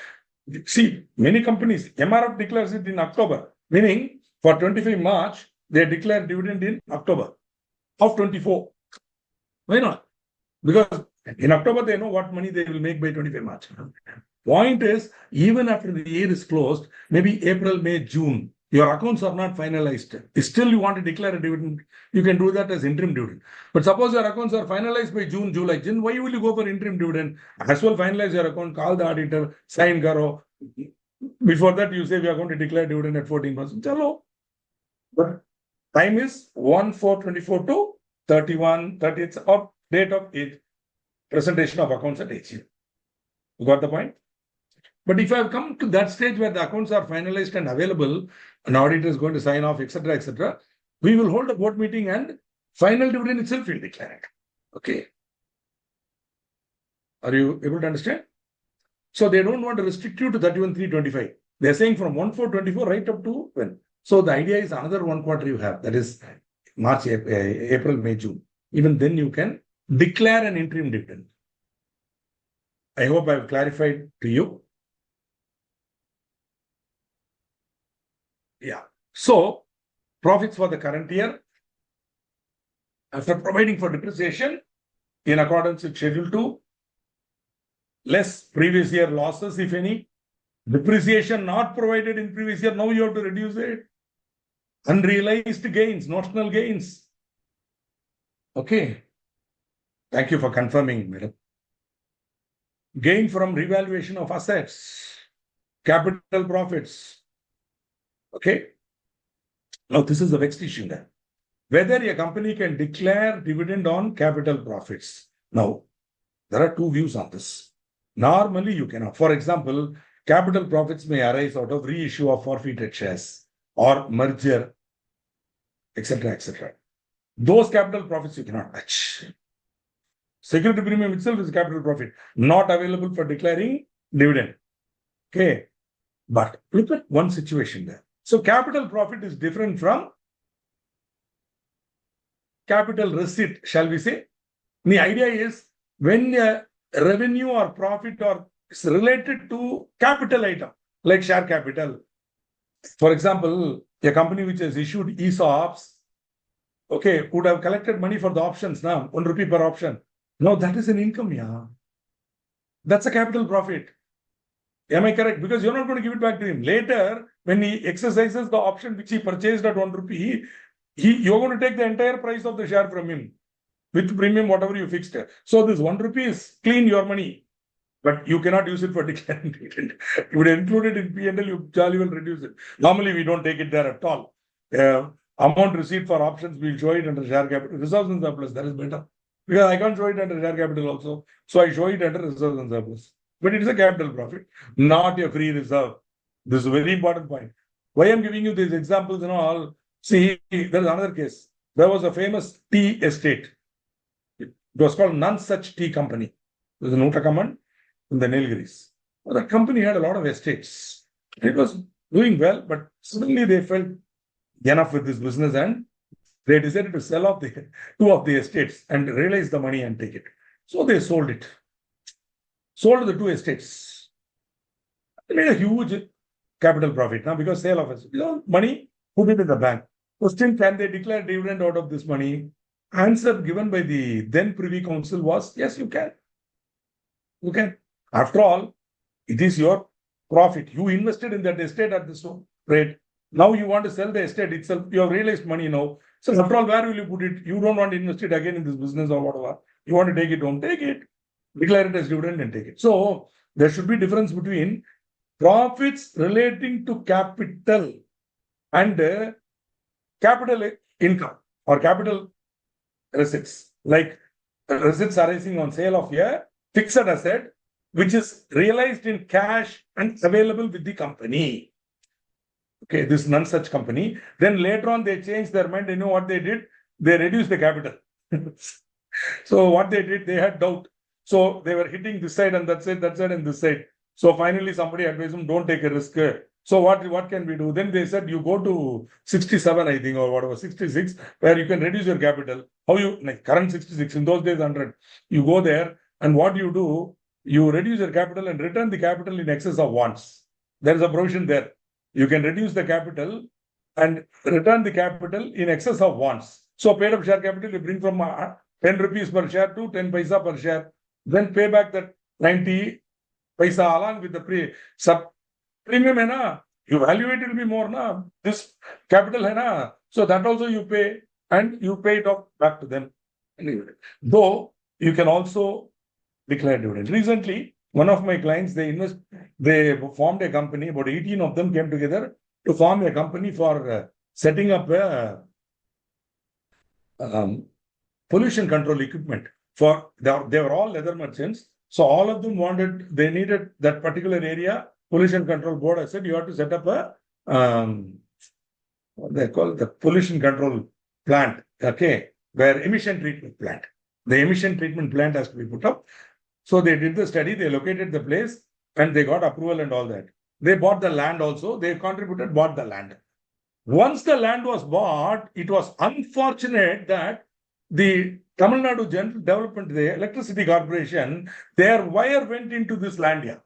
See, many companies, MRF declares it in October, meaning for 25 March, they declare dividend in October of 24. Why not? Because in October, they know what money they will make by 25 March. Point is, even after the year is closed, maybe April, May, June, your accounts are not finalized. Still, you want to declare a dividend, you can do that as interim dividend. But suppose your accounts are finalized by June, July, then why will you go for interim dividend? As well, finalize your account, call the auditor, sign Garo. Before that, you say we are going to declare dividend at 14%. Chalo. But time is 1/4/24 to 30th of date of presentation of accounts at AGM. You got the point? But if I have come to that stage where the accounts are finalized and available, an auditor is going to sign off, etc., we will hold a board meeting and final dividend itself will declare it. Okay. Are you able to understand? So they don't want to restrict you to 31/3/25. They're saying from 1/4/24 right up to when. So the idea is another 1 quarter you have. That is March, April, May, June. Even then you can declare an interim dividend. I hope I've clarified to you. Yeah. So profits for the current year, after providing for depreciation in accordance with Schedule 2, less previous year losses, if any, depreciation not provided in previous year, now you have to reduce it. Unrealized gains, notional gains. Okay. Thank you for confirming, madam. Gain from revaluation of assets, capital profits. Okay. Now, this is the next issue then. Whether a company can declare dividend on capital profits. Now, there are two views on this. Normally, you cannot. For example, capital profits may arise out of reissue of forfeited shares or merger, etc. Those capital profits you cannot touch. Security premium itself is capital profit, not available for declaring dividend. Okay. But look at one situation there. So capital profit is different from capital receipt, shall we say? The idea is when revenue or profit or is related to capital item, like share capital, For example, a company which has issued ESOPs, okay, would have collected money for the options now, 1 rupee per option. No, that is an income, yeah. That's a capital profit. Am I correct? Because you're not going to give it back to him. Later, when he exercises the option which he purchased at 1 rupee, you're going to take the entire price of the share from him with premium, whatever you fixed. So this 1 rupee is clean your money, but you cannot use it for declaring dividend. You would include it in P&L, you jolly will reduce it. Normally, we don't take it there at all. Amount received for options, we'll show it under share capital. Reserves and surplus, that is better. Because I can't show it under share capital also. So I show it under reserves and surplus. But it is a capital profit, not a free reserve. This is a very important point. Why I'm giving you these examples and all, see, there is another case. There was a famous tea estate. It was called None Such Tea Company. It was in Uttarakhand in the Nilgiris. The company had a lot of estates. It was doing well, but suddenly they felt enough with this business and they decided to sell off the 2 of the estates and realize the money and take it. So they sold it. Sold the 2 estates. They made a huge capital profit now because sale of it. Money, put it in the bank. Question, can they declare dividend out of this money? Answer given by the then Privy Council was, yes, you can. You can. After all, it is your profit. You invested in that estate at this rate. Now you want to sell the estate itself. You have realized money now. So after all, where will you put it? You don't want to invest it again in this business or whatever. You want to take it home, take it. Declare it as dividend and take it. So there should be difference between profits relating to capital and capital income or capital receipts, like receipts arising on sale of a fixed asset, which is realized in cash and available with the company. Okay, this None Such Company. Then later on, they changed their mind. You know what they did? They reduced the capital. So what they did, they had doubt. So they were hitting this side and that side and this side. So finally, somebody advised them, don't take a risk. So what can we do? Then they said, you go to 67, I think, or whatever, 66, where you can reduce your capital. How you, like current 66, in those days 100. You go there and what you do, you reduce your capital and return the capital in excess of wants. There is a provision there. You can reduce the capital and return the capital in excess of wants. So paid up share capital, you bring from 10 rupees per share to 10 paisa per share. Then pay back that 90 paisa along with the premium. Hai na? You value it will be more. Na? This capital. Hai na? So that also you pay and you pay it off back to them. Though you can also declare dividend. Recently, one of my clients, they formed a company, about 18 of them came together to form a company for setting up a pollution control equipment. They were all leather merchants. So all of them they needed that particular area, pollution control board. I said, you have to set up a, what they call the pollution control plant, okay, where emission treatment plant. The emission treatment plant has to be put up. So they did the study, they located the place and they got approval and all that. They bought the land also, they contributed, bought the land. Once the land was bought, it was unfortunate that the Tamil Nadu General Development, the Electricity Corporation, their wire went into this land here.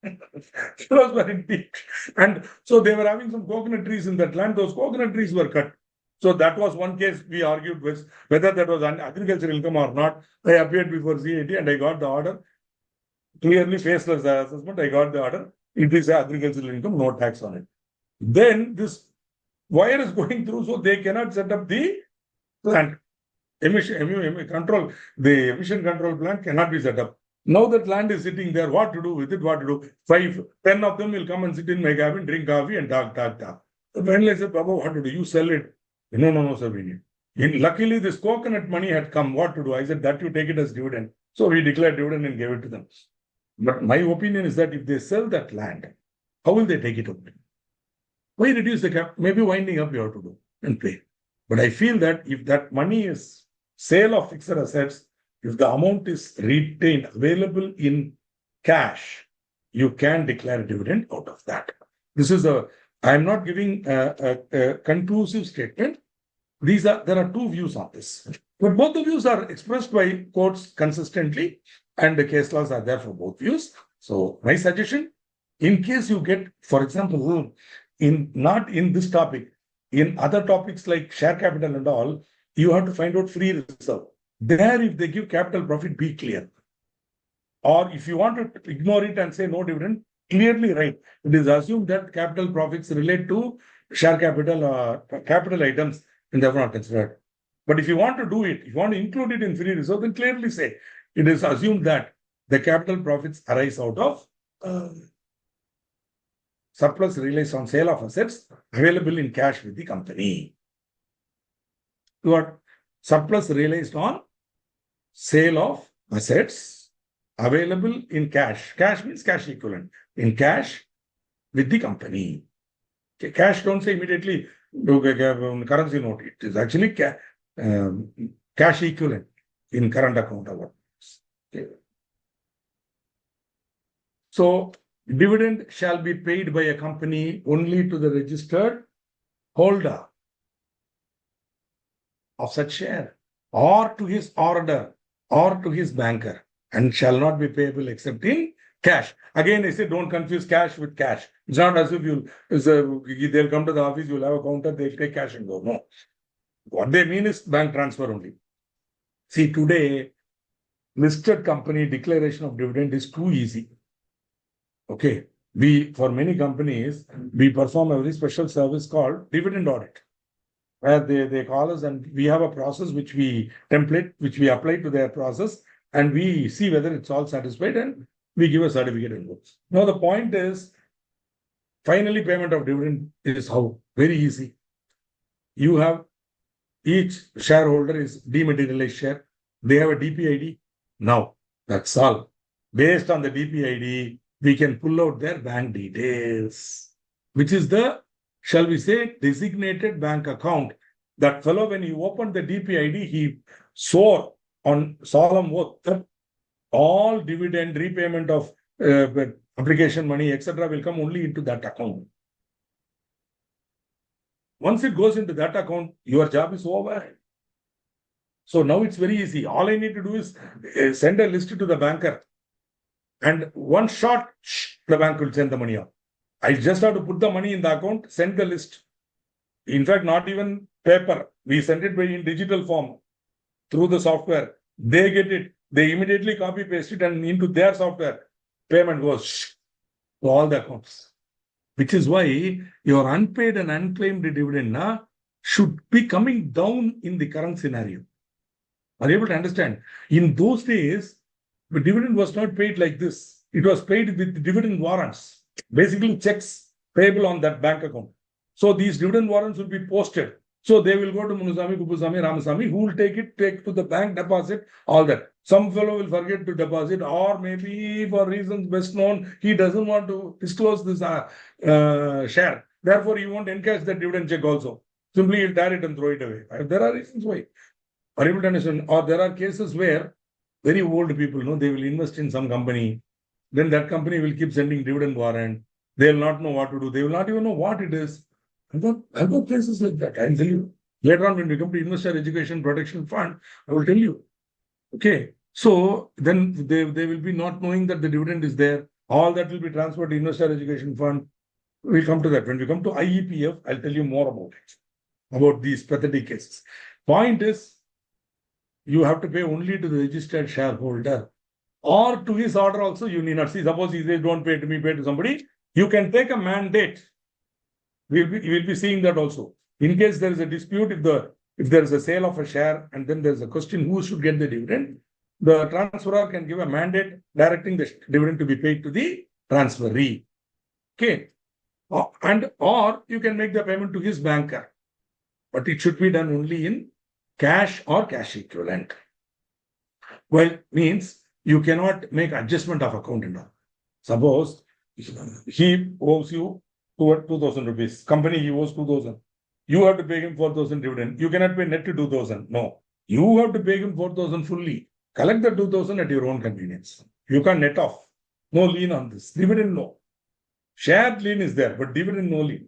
It was very deep. And so they were having some coconut trees in that land. Those coconut trees were cut. So that was one case we argued with whether that was an agricultural income or not. I appeared before CAT and I got the order. Clearly faceless assessment, I got the order. It is agricultural income, no tax on it. Then this wire is going through, so they cannot set up the plant. Emission control plant cannot be set up. Now that land is sitting there, what to do with it? What to do? 10 of them will come and sit in my cabin, drink coffee and talk. Finally I said, Baba, what to do? You sell it. No, sir, we need. Luckily, this coconut money had come. What to do? I said, that you take it as dividend. So we declared dividend and gave it to them. But my opinion is that if they sell that land, how will they take it up? Why reduce the cap? Maybe winding up you have to do and pay. But I feel that if that money is sale of fixed assets, if the amount is retained, available in cash, you can declare a dividend out of that. I am not giving a conclusive statement. There are 2 views on this. But both the views are expressed by courts consistently and the case laws are there for both views. So my suggestion, in case you get, for example, not in this topic, in other topics like share capital and all, you have to find out free reserve. There, if they give capital profit, be clear. Or if you want to ignore it and say no dividend, clearly write. It is assumed that capital profits relate to share capital or capital items and therefore not considered. But if you want to do it, if you want to include it in free reserve, then clearly say it is assumed that the capital profits arise out of surplus realized on sale of assets available in cash with the company. What? Surplus realized on sale of assets available in cash. Cash means cash equivalent. In cash with the company. Okay, cash, don't say immediately currency note. It is actually cash equivalent in current account. Okay. So, dividend shall be paid by a company only to the registered holder of such share, or to his order, or to his banker, and shall not be payable except in cash. Again, I say don't confuse cash with cash. It's not as if they'll come to the office, you'll have a counter, they'll take cash and go. No. What they mean is bank transfer only. See, today, listed company declaration of dividend is too easy. Okay. For many companies, we perform a very special service called dividend audit, where they call us and we have a process which we apply to their process, and we see whether it's all satisfied and we give a certificate and go. Now the point is, finally payment of dividend is how? Very easy. You have each shareholder is dematerialized share. They have a DPID. Now that's all. Based on the DPID, we can pull out their bank details, which is the, shall we say, designated bank account. That fellow, when he opened the DPID, he swore on solemn oath that all dividend repayment of application money, etc., will come only into that account. Once it goes into that account, your job is over. So now it's very easy. All I need to do is send a list to the banker, and one shot, the bank will send the money out. I just have to put the money in the account, send the list. In fact, not even paper. We send it in digital form through the software. They get it. They immediately copy paste it and into their software. Payment goes to all the accounts. Which is why your unpaid and unclaimed dividend should be coming down in the current scenario. Are you able to understand? In those days, the dividend was not paid like this. It was paid with dividend warrants. Basically, checks payable on that bank account. So these dividend warrants will be posted. So they will go to Munusami, Kupusami, Ramasamy, who will take to the bank, deposit, all that. Some fellow will forget to deposit, or maybe for reasons best known, he doesn't want to disclose this share. Therefore, he won't encash the dividend check also. Simply he'll tear it and throw it away. There are reasons why. Are you able to understand? Or there are cases where very old people, they will invest in some company. Then that company will keep sending dividend warrant. They will not know what to do. They will not even know what it is. I've got cases like that. I'll tell you. Later on, when we come to Investor Education Protection Fund, I will tell you. Okay. So then they will be not knowing that the dividend is there. All that will be transferred to Investor Education Fund. We'll come to that. When we come to IEPF, I'll tell you more about it, about these pathetic cases. Point is, you have to pay only to the registered shareholder, or to his order also. You need not see. Suppose he says, don't pay to me, pay to somebody. You can take a mandate. We'll be seeing that also. In case there is a dispute, if there is a sale of a share and then there's a question who should get the dividend, the transferor can give a mandate directing the dividend to be paid to the transferee. Okay. Or you can make the payment to his banker. But it should be done only in cash or cash equivalent. Well, means you cannot make adjustment of account and all. Suppose he owes you 2,000 rupees. Company, he owes 2,000. You have to pay him 4,000 dividend. You cannot pay net to 2,000. No. You have to pay him 4,000 fully. Collect the 2,000 at your own convenience. You can net off. No lien on this. Dividend, no. Share lien is there, but dividend, no lien.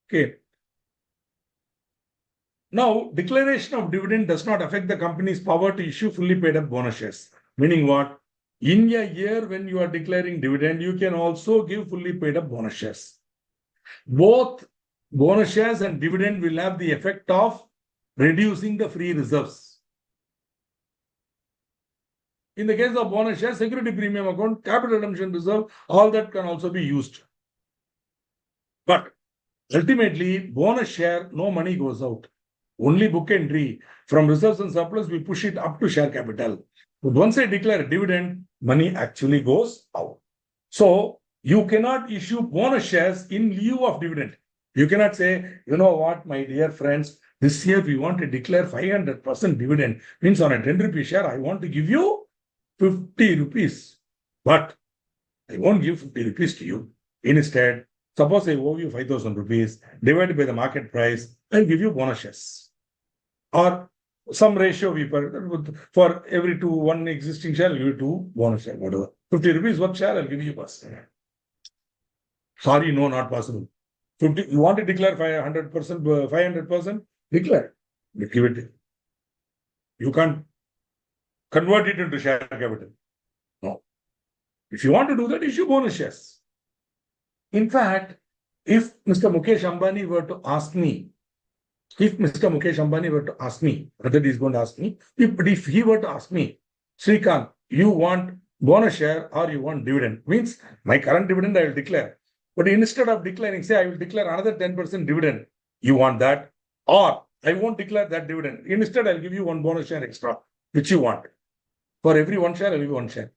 Okay. Now, declaration of dividend does not affect the company's power to issue fully paid up bonus shares. Meaning what? In a year when you are declaring dividend, you can also give fully paid up bonus shares. Both bonus shares and dividend will have the effect of reducing the free reserves. In the case of bonus share, security premium account, capital redemption reserve, all that can also be used. But ultimately, bonus share, no money goes out. Only book entry from reserves and surplus, we push it up to share capital. But once I declare a dividend, money actually goes out. So you cannot issue bonus shares in lieu of dividend. You cannot say, you know what, my dear friends, this year we want to declare 500% dividend. Means on a 10 rupee share, I want to give you 50 rupees. But I won't give 50 rupees to you. Instead, suppose I owe you 5,000 rupees, divided by the market price, I'll give you bonus shares. Or some ratio we for every one existing share, I'll give you 2 bonus share, whatever. 50 rupees worth share, I'll give you first. Sorry, no, not possible. 50, you want to declare 500%, 500%, declare. Give it. You can't convert it into share capital. No. If you want to do that, issue bonus shares. In fact, if Mr. Mukesh Ambani were to ask me, whether he's going to ask me, if he were to ask me, Srikanth, you want bonus share or you want dividend? Means my current dividend I will declare. But instead of declaring, say I will declare another 10% dividend. You want that? Or I won't declare that dividend. Instead, I'll give you 1 bonus share extra, which you want. For every 1 share, I'll give you 1 share.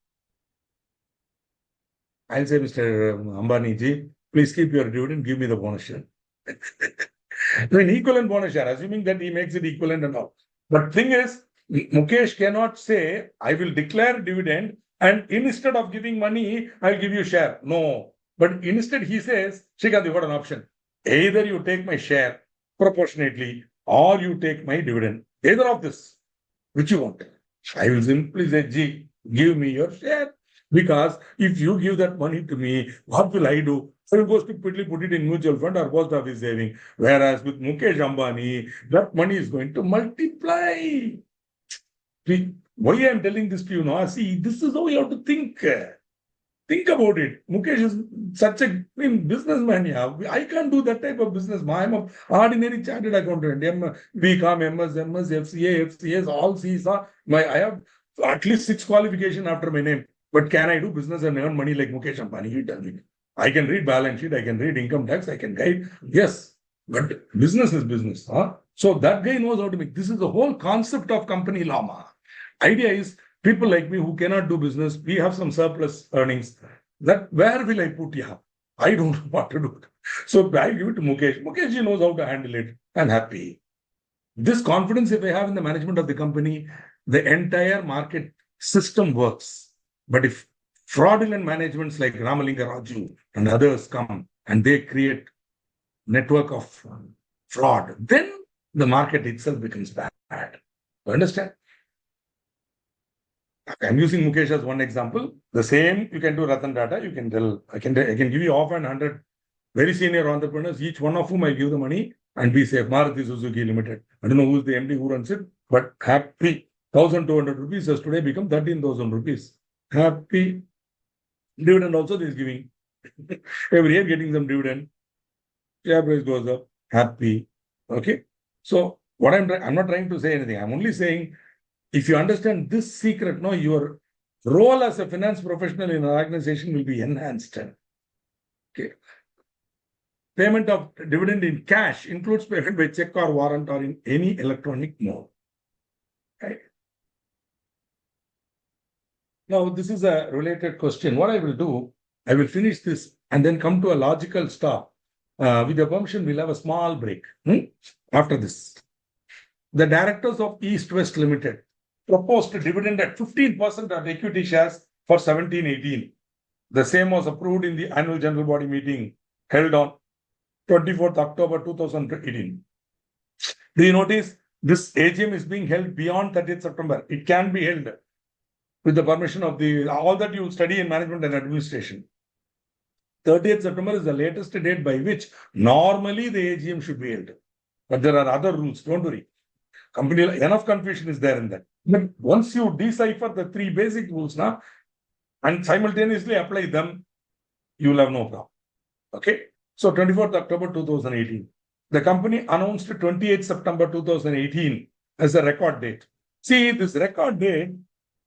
I'll say, Mr. Ambani ji, please keep your dividend, give me the bonus share. An equivalent bonus share, assuming that he makes it equivalent and all. But thing is, Mukesh cannot say, I will declare dividend and instead of giving money, I'll give you share. No. But instead he says, Srikanth, you got an option. Either you take my share proportionately or you take my dividend. Either of this, which you want. I will simply say, G, give me your share. Because if you give that money to me, what will I do? I will go stupidly put it in mutual fund or post office saving. Whereas with Mukesh Ambani, that money is going to multiply. See, why I am telling this to you now? See, this is how you have to think. Think about it. Mukesh is such a businessman. Yeah. I can't do that type of business. I'm an ordinary chartered accountant. BCom, MS, FCA, FCS, all C's. I have at least 6 qualifications after my name. But can I do business and earn money like Mukesh Ambani? You tell me. I can read balance sheet. I can read income tax. I can guide. Yes. But business is business. Huh? So that guy knows how to make. This is the whole concept of company law. Ma. Idea is, people like me who cannot do business, we have some surplus earnings. That where will I put? Yeah, I don't know what to do. So I give it to Mukesh. Mukesh, he knows how to handle it. I'm happy. This confidence, if I have in the management of the company, the entire market system works. But if fraudulent managements like Ramalinga Raju and others come and they create network of fraud, then the market itself becomes bad. You understand? I'm using Mukesh as one example. The same you can do Ratan Tata. You can tell, I can give you off and 100 very senior entrepreneurs, each one of whom I give the money and be safe. Maruti Suzuki Limited. I don't know who's the MD who runs it, but happy. 1,200 rupees has today become 13,000 rupees. Happy. Dividend also is giving. Every year getting some dividend. Share price goes up. Happy. Okay. So what I'm not trying to say anything. I'm only saying, if you understand this secret, no, your role as a finance professional in an organization will be enhanced. Okay. Payment of dividend in cash includes payment by check or warrant or in any electronic mode. Right. Now, this is a related question. What I will do, I will finish this and then come to a logical stop. With your permission, we'll have a small break after this. The directors of East West Limited proposed a dividend at 15% of equity shares for 17-18. The same was approved in the annual general body meeting held on 24th October 2018. Do you notice this AGM is being held beyond 30th September? It can be held with the permission of all that you study in management and administration. 30th September is the latest date by which normally the AGM should be held. But there are other rules, don't worry. Company, enough confusion is there in that. But once you decipher the 3 basic rules now and simultaneously apply them, you will have no problem. Okay. So 24th October 2018. The company announced 28th September 2018 as a record date. See, this record date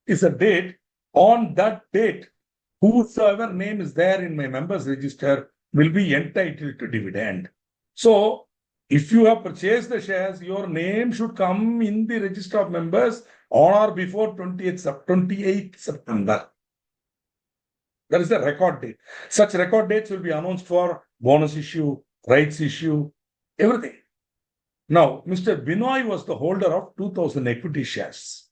is a date. On that date, whosoever name is there in my members register will be entitled to dividend. So, if you have purchased the shares, your name should come in the register of members on or before 28th September. That is the record date. Such record dates will be announced for bonus issue, rights issue, everything. Now, Mr. Binoy was the holder of 2,000 equity shares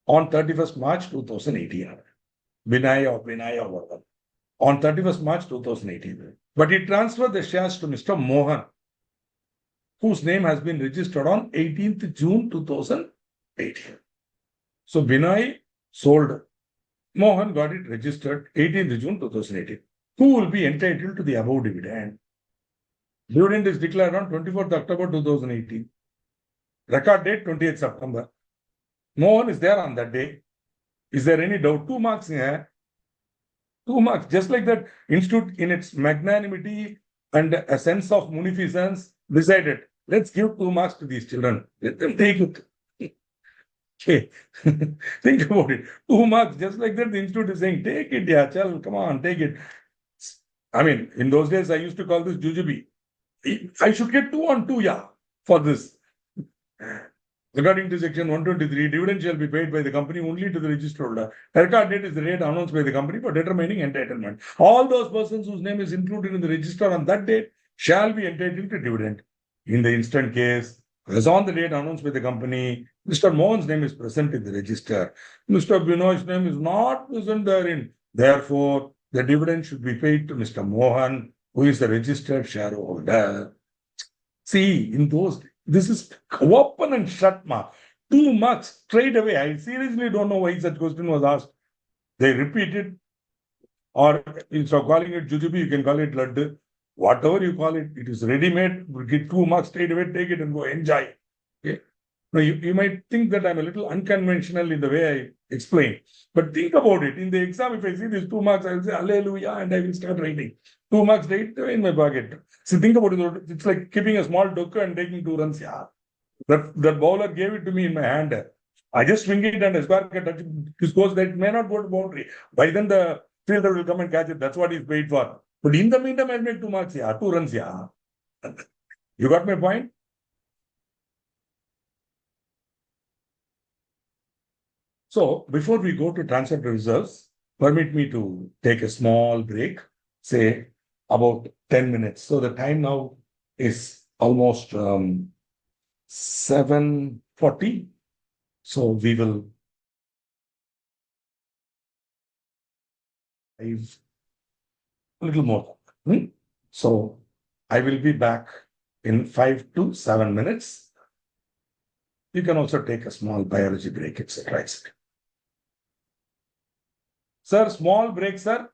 on 31st March 2018. Binay or whatever. On 31st March 2018. But he transferred the shares to Mr. Mohan, whose name has been registered on 18th June 2018. So Binay sold. Mohan got it registered 18th June 2018. Who will be entitled to the above dividend? Dividend is declared on 24th October 2018. Record date 28th September. Mohan is there on that day. Is there any doubt? 2 marks here. 2 marks. Just like that, institute in its magnanimity and a sense of munificence decided, let's give 2 marks to these children. Let them take it. Okay. Think about it. 2 marks, just like that, the institute is saying, take it, yeah, chal, come on, take it. I mean, in those days, I used to call this jujubi. I should get 2 on 2, yeah, for this. According to section 123, dividend shall be paid by the company only to the registered holder. Record date is the date announced by the company for determining entitlement. All those persons whose name is included in the register on that date shall be entitled to dividend. In the instant case, as on the date announced by the company, Mr. Mohan's name is present in the register. Mr. Binoy's name is not present therein. Therefore, the dividend should be paid to Mr. Mohan, who is the registered shareholder. See, in those, this is open and shut mark. 2 marks straight away. I seriously don't know why such question was asked. They repeated, or instead of calling it jujubi, you can call it laddu. Whatever you call it, it is ready-made. Get 2 marks straight away, take it and go enjoy. Okay. Now, you might think that I'm a little unconventional in the way I explain. But think about it. In the exam, if I see these 2 marks, I will say hallelujah and I will start writing. 2 marks straight away in my pocket. So think about it. It's like keeping a small duck and taking 2 runs. Yeah. That bowler gave it to me in my hand. I just swing it and a square can touch it. This goes that may not go to boundary. By then the fielder will come and catch it. That's what he's paid for. But in the meantime, I'll make 2 marks. Yeah, 2 runs. Yeah. You got my point? So before we go to transfer to reserves, permit me to take a small break, say about 10 minutes. So the time now is almost 7:40. So we will have a little more. So I will be back in 5 to 7 minutes. You can also take a small biology break, etc. Sir, small break, sir.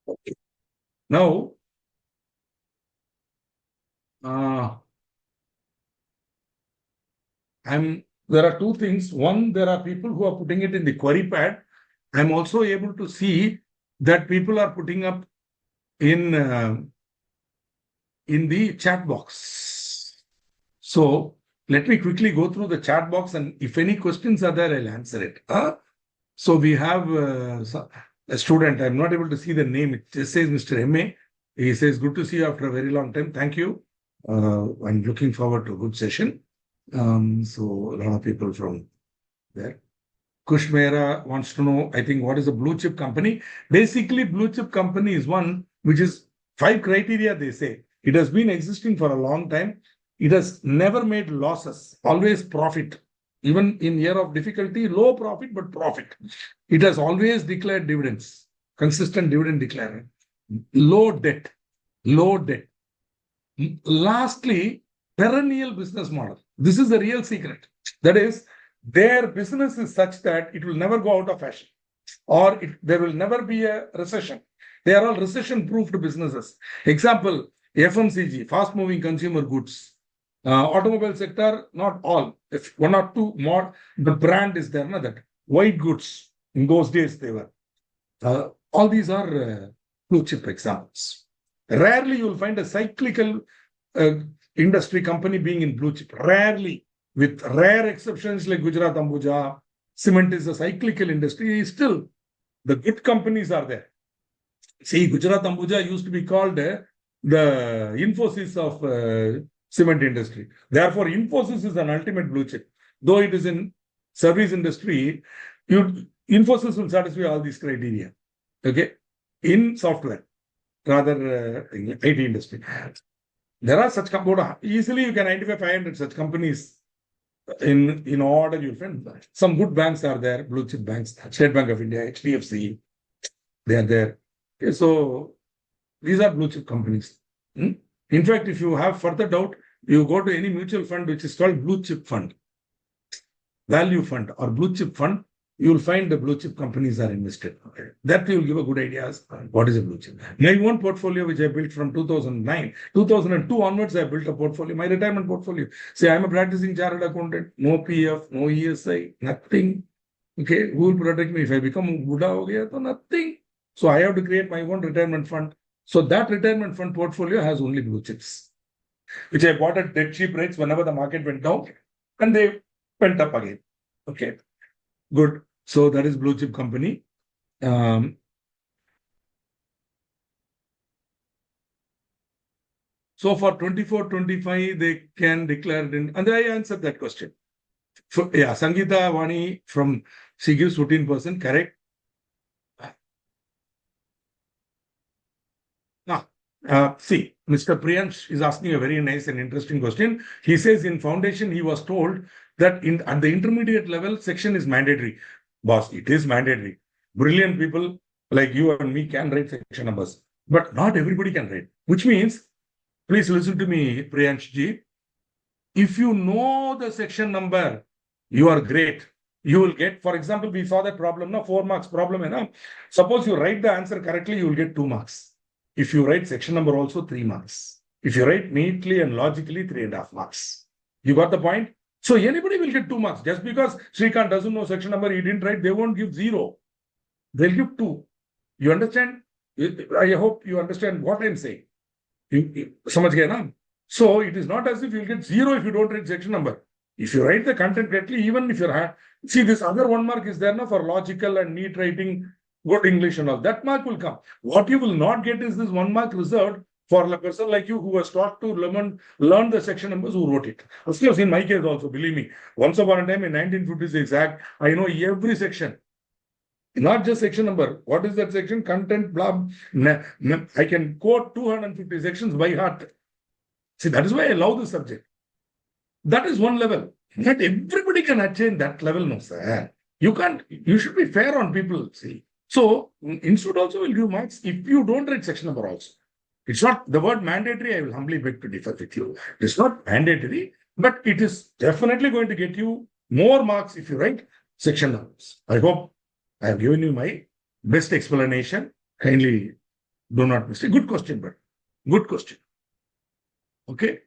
Okay. Now, there are two things. One, there are people who are putting it in the query pad. I'm also able to see that people are putting up in the chat box. So let me quickly go through the chat box, and if any questions are there, I'll answer it. So we have a student. I'm not able to see the name. It just says Mr. M.A. He says, good to see you after a very long time. Thank you. I'm looking forward to a good session. So a lot of people from there. Kush Mehra wants to know, I think, what is a blue chip company? Basically, blue chip company is one which is 5 criteria, they say. It has been existing for a long time. It has never made losses, always profit. Even in year of difficulty, low profit, but profit. It has always declared dividends, consistent dividend declaring, low debt, low debt. Lastly, perennial business model. This is the real secret. That is, their business is such that it will never go out of fashion, or there will never be a recession. They are all recession-proofed businesses. Example, FMCG, fast-moving consumer goods. Automobile sector, not all. If one or two more, the brand is there, that white goods. In those days, they were. All these are blue chip examples. Rarely you will find a cyclical industry company being in blue chip. Rarely, with rare exceptions like Gujarat Ambuja, cement is a cyclical industry. Still, the good companies are there. See, Gujarat Ambuja used to be called the Infosys of cement industry. Therefore, Infosys is an ultimate blue chip. Though it is in service industry, Infosys will satisfy all these criteria. Okay, in software, rather in IT industry. There are such easily you can identify 500 such companies in order. You'll find some good banks are there, blue chip banks, State Bank of India, HDFC, they are there. Okay, so these are blue chip companies. In fact, if you have further doubt, you go to any mutual fund which is called blue chip fund, value fund or blue chip fund. You will find the blue chip companies are invested. Okay. That will give a good idea as what is a blue chip. My own portfolio, which I built from 2009, 2002 onwards, I built a portfolio, my retirement portfolio. Say, I'm a practicing chartered accountant, no PF, no ESI, nothing. Okay, who will protect me if I become Buddha? Okay, so nothing. So I have to create my own retirement fund. So that retirement fund portfolio has only blue chips, which I bought at dead cheap rates whenever the market went down, and they went up again. Okay. Good. So that is blue chip company. So for 24-25, they can declare it in, and I answered that question. Yeah, Sangeeta Vani from, she gives 14%, correct. See, Mr. Priyansh is asking a very nice and interesting question. He says in foundation, he was told that at the intermediate level, section is mandatory. Boss, it is mandatory. Brilliant people like you and me can write section numbers, but not everybody can write, which means, please listen to me, Priyansh ji. If you know the section number, you are great. You will get, for example, we saw that problem, 4 marks problem. Suppose you write the answer correctly, you will get 2 marks. If you write section number also, 3 marks. If you write neatly and logically, 3.5 marks. You got the point? So anybody will get 2 marks. Just because Srikanth doesn't know section number, he didn't write, they won't give 0. They'll give 2. You understand? I hope you understand what I'm saying. Samajh gaya na? So it is not as if you'll get 0 if you don't write section number. If you write the content correctly, even if you're see, this other 1 mark is there now for logical and neat writing, good English and all. That mark will come. What you will not get is this 1 mark reserved for a person like you who was taught to learn the section numbers, who wrote it. Of course, in my case also, believe me, once upon a time in 1956 Act, I know every section. Not just section number. What is that section? Content, blah. I can quote 250 sections by heart. See, that is why I love this subject. That is one level. Not everybody can attain that level, no, sir. You can't, you should be fair on people, see. So, institute also will give marks if you don't write section number also. It's not the word mandatory, I will humbly beg to differ with you. It's not mandatory, but it is definitely going to get you more marks if you write section numbers. I hope I have given you my best explanation. Kindly Do not mistake. Good question, but good question. Okay.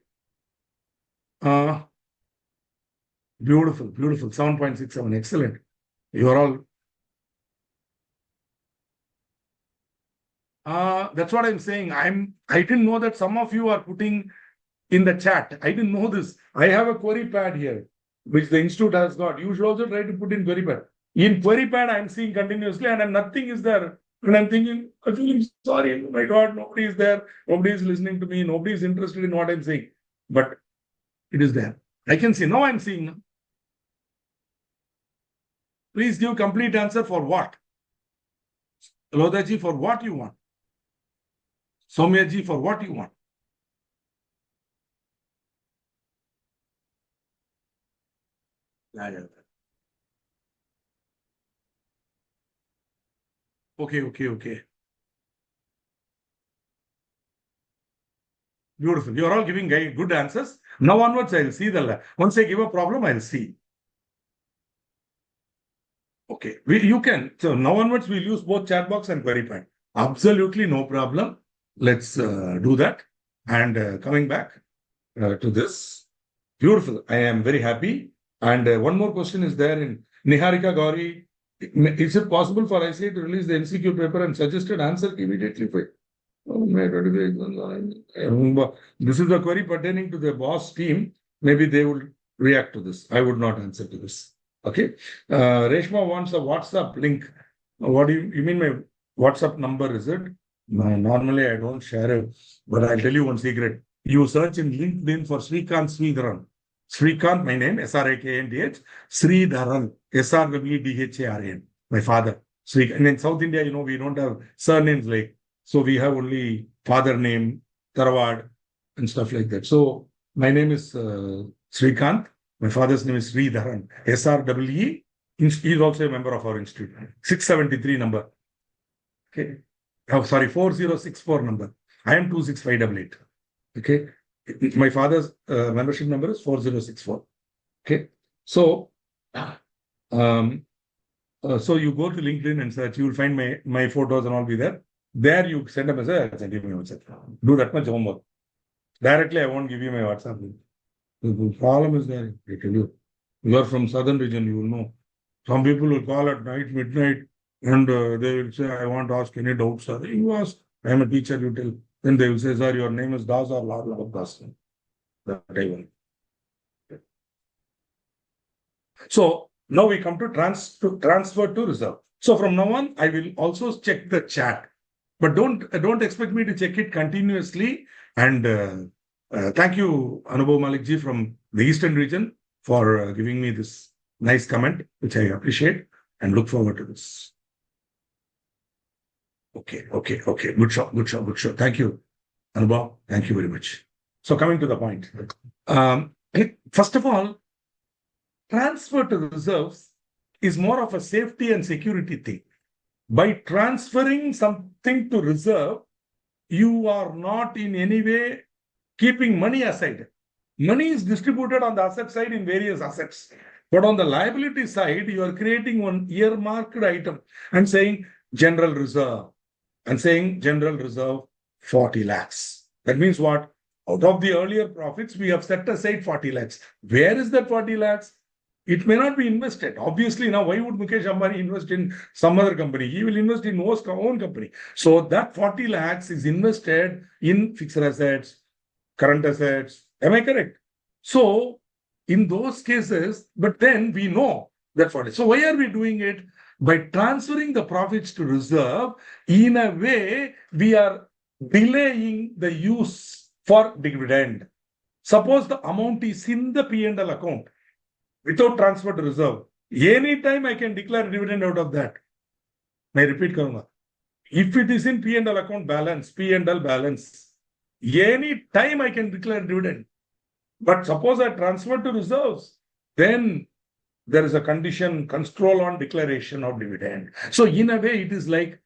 Beautiful, beautiful. 7.67. Excellent. You are all. That's what I'm saying. I didn't know that some of you are putting in the chat. I didn't know this. I have a query pad here, which the institute has got. You should also try to put in query pad. In query pad, I'm seeing continuously, and nothing is there. And I'm thinking, I'm feeling sorry. Oh my God, nobody is there. Nobody is listening to me. Nobody is interested in what I'm saying. But it is there. I can see. Now I'm seeing. Now. Please give complete answer for what? Lodaji, for what you want? Soumyaji, for what you want? Yeah. Okay. Beautiful. You are all giving good answers. Now onwards, I'll see once I give a problem, I'll see. Okay. You can. So now onwards, we'll use both chat box and query pad. Absolutely no problem. Let's do that. And coming back to this. Beautiful. I am very happy. And one more question is there in Niharika Gauri. Is it possible for ICAI to release the MCQ paper and suggested answer immediately? Oh, this is a query pertaining to the boss team. Maybe they will react to this. I would not answer to this. Okay. Reshma wants a WhatsApp link. What do you mean my WhatsApp number, is it? Normally, I don't share it, but I'll tell you one secret. You search in LinkedIn for Srikanth Sridharan. Srikanth, my name, Srikanth, Sridharan, Srwdharan, my father. And in South India, we don't have surnames like, so we have only father name, Tarawad, and stuff like that. So my name is Srikanth. My father's name is Sridharan, SRWE. He is also a member of our institute. 673 number. Okay. Oh, sorry, 4064 number. I am 26588. Okay. My father's membership number is 4064. Okay. So, so you go to LinkedIn and search, you will find my photos and all be there. There you send a message, I'll send you my WhatsApp. Do that much homework. Directly, I won't give you my WhatsApp link. The problem is there, I tell you. You are from southern region, you will know. Some people will call at night, midnight, and they will say, I want to ask any doubts, sir. You ask, I am a teacher, you tell. Then they will say, sir, your name is Das or Lala Das. That I want. So now we come to transfer to reserve. So from now on, I will also check the chat. But don't expect me to check it continuously. And thank you, Anubhav Malikji from the Eastern region for giving me this nice comment, which I appreciate and look forward to this. Okay. Good shot. Thank you, Anubhav. Thank you very much. So coming to the point. First of all, transfer to reserves is more of a safety and security thing. By transferring something to reserve, you are not in any way keeping money aside. Money is distributed on the asset side in various assets. But on the liability side, you are creating one earmarked item and saying general reserve. And saying general reserve 40 lakhs. That means what? Out of the earlier profits, we have set aside 40 lakhs. Where is that 40 lakhs? It may not be invested. Obviously, now why would Mukesh Ambani invest in some other company? He will invest in his own company. So that 40 lakhs is invested in fixed assets, current assets. Am I correct? So in those cases, but then we know that 40. So why are we doing it? By transferring the profits to reserve, in a way, we are delaying the use for dividend. Suppose the amount is in the P&L account without transfer to reserve. Anytime I can declare dividend out of that. I repeat, Karuna. If it is in P&L account balance, P&L balance, any time I can declare dividend. But suppose I transfer to reserves, then there is a condition, control on declaration of dividend. So in a way, it is like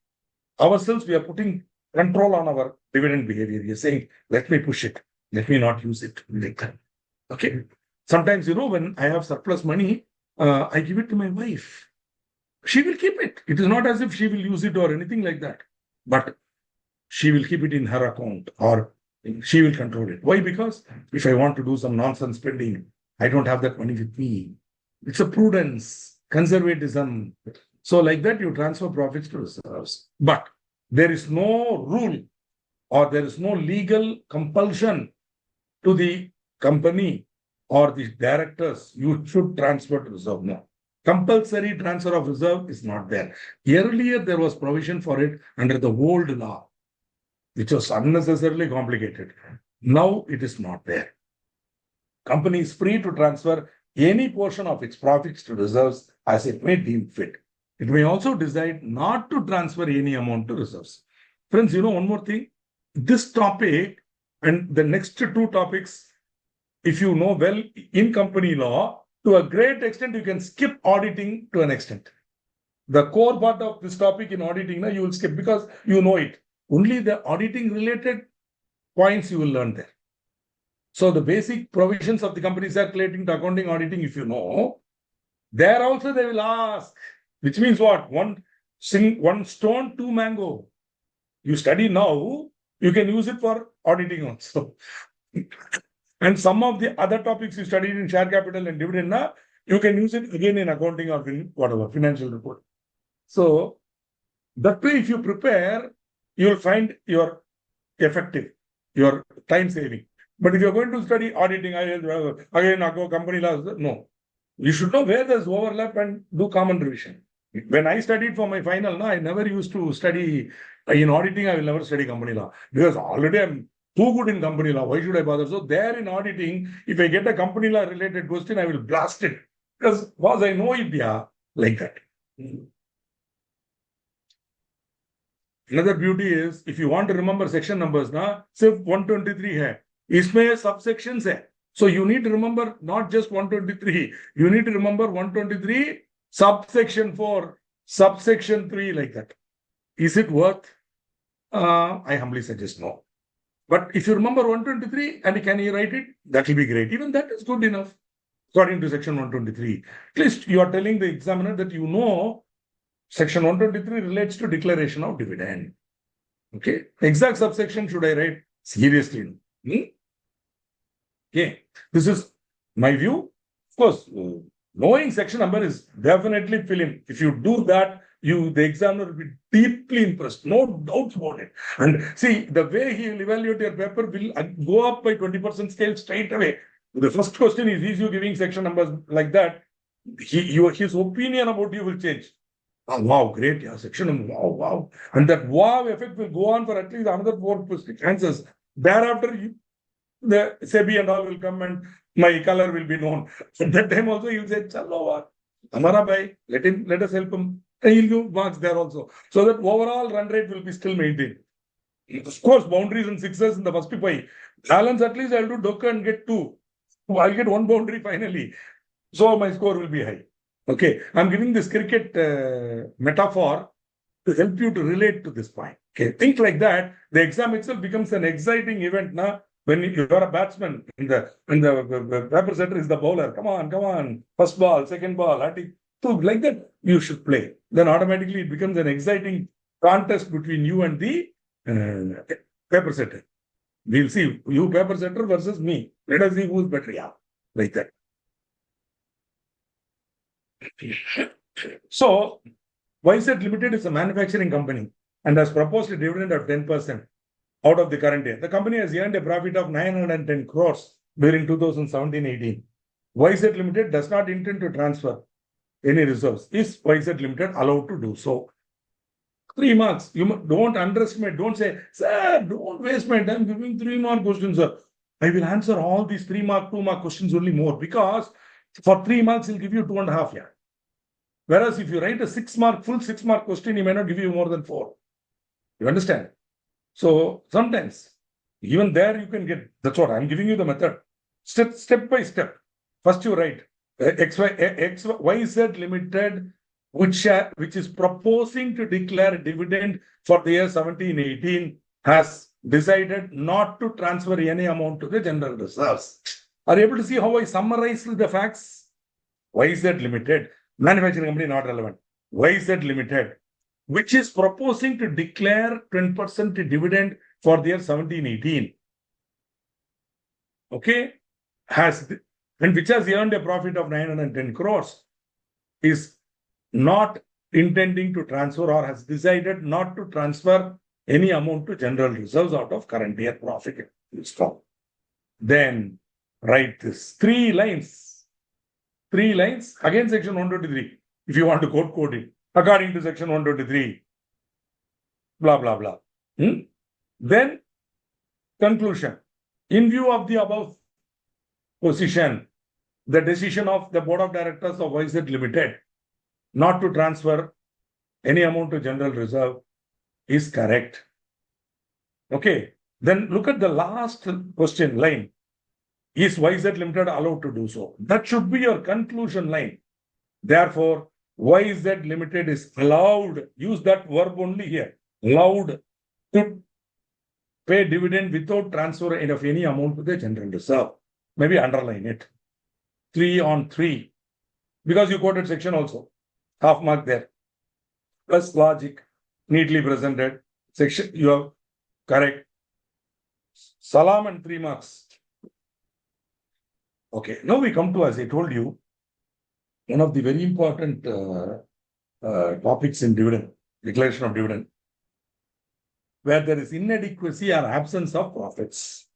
ourselves, we are putting control on our dividend behavior. You're saying, let me push it. Let me not use it. Like that. Okay. Sometimes, when I have surplus money, I give it to my wife. She will keep it. It is not as if she will use it or anything like that. But she will keep it in her account or she will control it. Why? Because if I want to do some nonsense spending, I don't have that money with me. It's a prudence, conservatism. So like that, you transfer profits to reserves. But there is no rule or there is no legal compulsion to the company or the directors, you should transfer to reserve. No. Compulsory transfer of reserve is not there. Earlier, there was provision for it under the old law, which was unnecessarily complicated. Now it is not there. Company is free to transfer any portion of its profits to reserves as it may deem fit. It may also decide not to transfer any amount to reserves. Friends, you know one more thing. This topic and the next two topics, if you know well in company law, to a great extent, you can skip auditing to an extent. The core part of this topic in auditing, you will skip because you know it. Only the auditing related points you will learn there. So the basic provisions of the companies circulating to accounting auditing, if you know, there also they will ask, which means what? One stone, two mango. You study now, you can use it for auditing also. And some of the other topics you studied in share capital and dividend, you can use it again in accounting or whatever, financial report. So that way, if you prepare, you will find your effective, your time saving. But if you're going to study auditing, again, company laws, no. You should know where there's overlap and do common revision. When I studied for my final, I never used to study in auditing. I will never study company law because already I'm too good in company law. Why should I bother? So there in auditing, if I get a company law related question, I will blast it because I know it, like that. Another beauty is if you want to remember section numbers, सिर्फ 123 है, इसमें subsections है. So you need to remember not just 123. You need to remember 123 subsection 4, subsection 3 like that. Is it worth? I humbly suggest no. But if you remember 123 and can you write it, that will be great. Even that is good enough. According to section 123. At least you are telling the examiner that you know section 123 relates to declaration of dividend. Okay. Exact subsection should I write? Seriously. Okay. This is my view. Of course, knowing section number is definitely filling. If you do that, the examiner will be deeply impressed. No doubts about it. And see, the way he will evaluate your paper will go up by 20% scale straight away. The first question is you giving section numbers like that? His opinion about you will change. Oh, wow, great, yeah, section, wow. And that wow effect will go on for at least another 4 answers. Thereafter, the SEBI and all will come and my color will be known. At that time also, you will say, Chalo, Amara bhai, let us help him. And he'll give marks there also. So that overall run rate will be still maintained. Of course, boundaries and sixes in the first 5. Balance, at least I'll do Doka and get 2. I'll get 1 boundary finally. So my score will be high. Okay, I'm giving this cricket metaphor to help you to relate to this point. Okay, think like that. The exam itself becomes an exciting event now when you are a batsman and the paper setter is the bowler. Come on. First ball, second ball. So like that, you should play. Then automatically it becomes an exciting contest between you and the paper setter. We'll see you paper setter versus me. Let us see who's better. Yeah, like that. So, YZ Limited is a manufacturing company and has proposed a dividend of 10% out of the current year. The company has earned a profit of 910 crores during 2017-18. YZ Limited does not intend to transfer any reserves. Is YZ Limited allowed to do so? 3 marks. You don't underestimate. Don't say, sir, don't waste my time giving 3 mark questions, sir. I will answer all these 3 mark, 2 mark questions only more because for 3 marks, he'll give you 2.5. Yeah. Whereas if you write a 6 mark, full 6 mark question, he may not give you more than 4. You understand? So sometimes even there you can get, that's what I'm giving you the method. Step by step. First you write YZ Limited, which is proposing to declare dividend for the year 17-18, has decided not to transfer any amount to the general reserves. Are you able to see how I summarize the facts? YZ Limited, manufacturing company not relevant. YZ Limited, which is proposing to declare 10% dividend for the year 17-18. Okay, and which has earned a profit of 910 crores, is not intending to transfer or has decided not to transfer any amount to general reserves out of current year profit. Then write this 3 lines. 3 lines again, section 123. If you want to quote it according to section 123, blah blah blah. Then conclusion. In view of the above position, the decision of the board of directors of YZ Limited not to transfer any amount to general reserve is correct. Okay. Then look at the last question line. Is YZ Limited allowed to do so? That should be your conclusion line. Therefore, YZ Limited is allowed, use that verb only here, allowed to pay dividend without transfer of any amount to the general reserve. Maybe underline it. 3 on 3. Because you quoted section also. Half mark there. Plus logic, neatly presented. Section, you are correct. Salam and 3 marks. Okay, now we come to, as I told you, one of the very important topics in dividend, declaration of dividend, where there is inadequacy or absence of profits.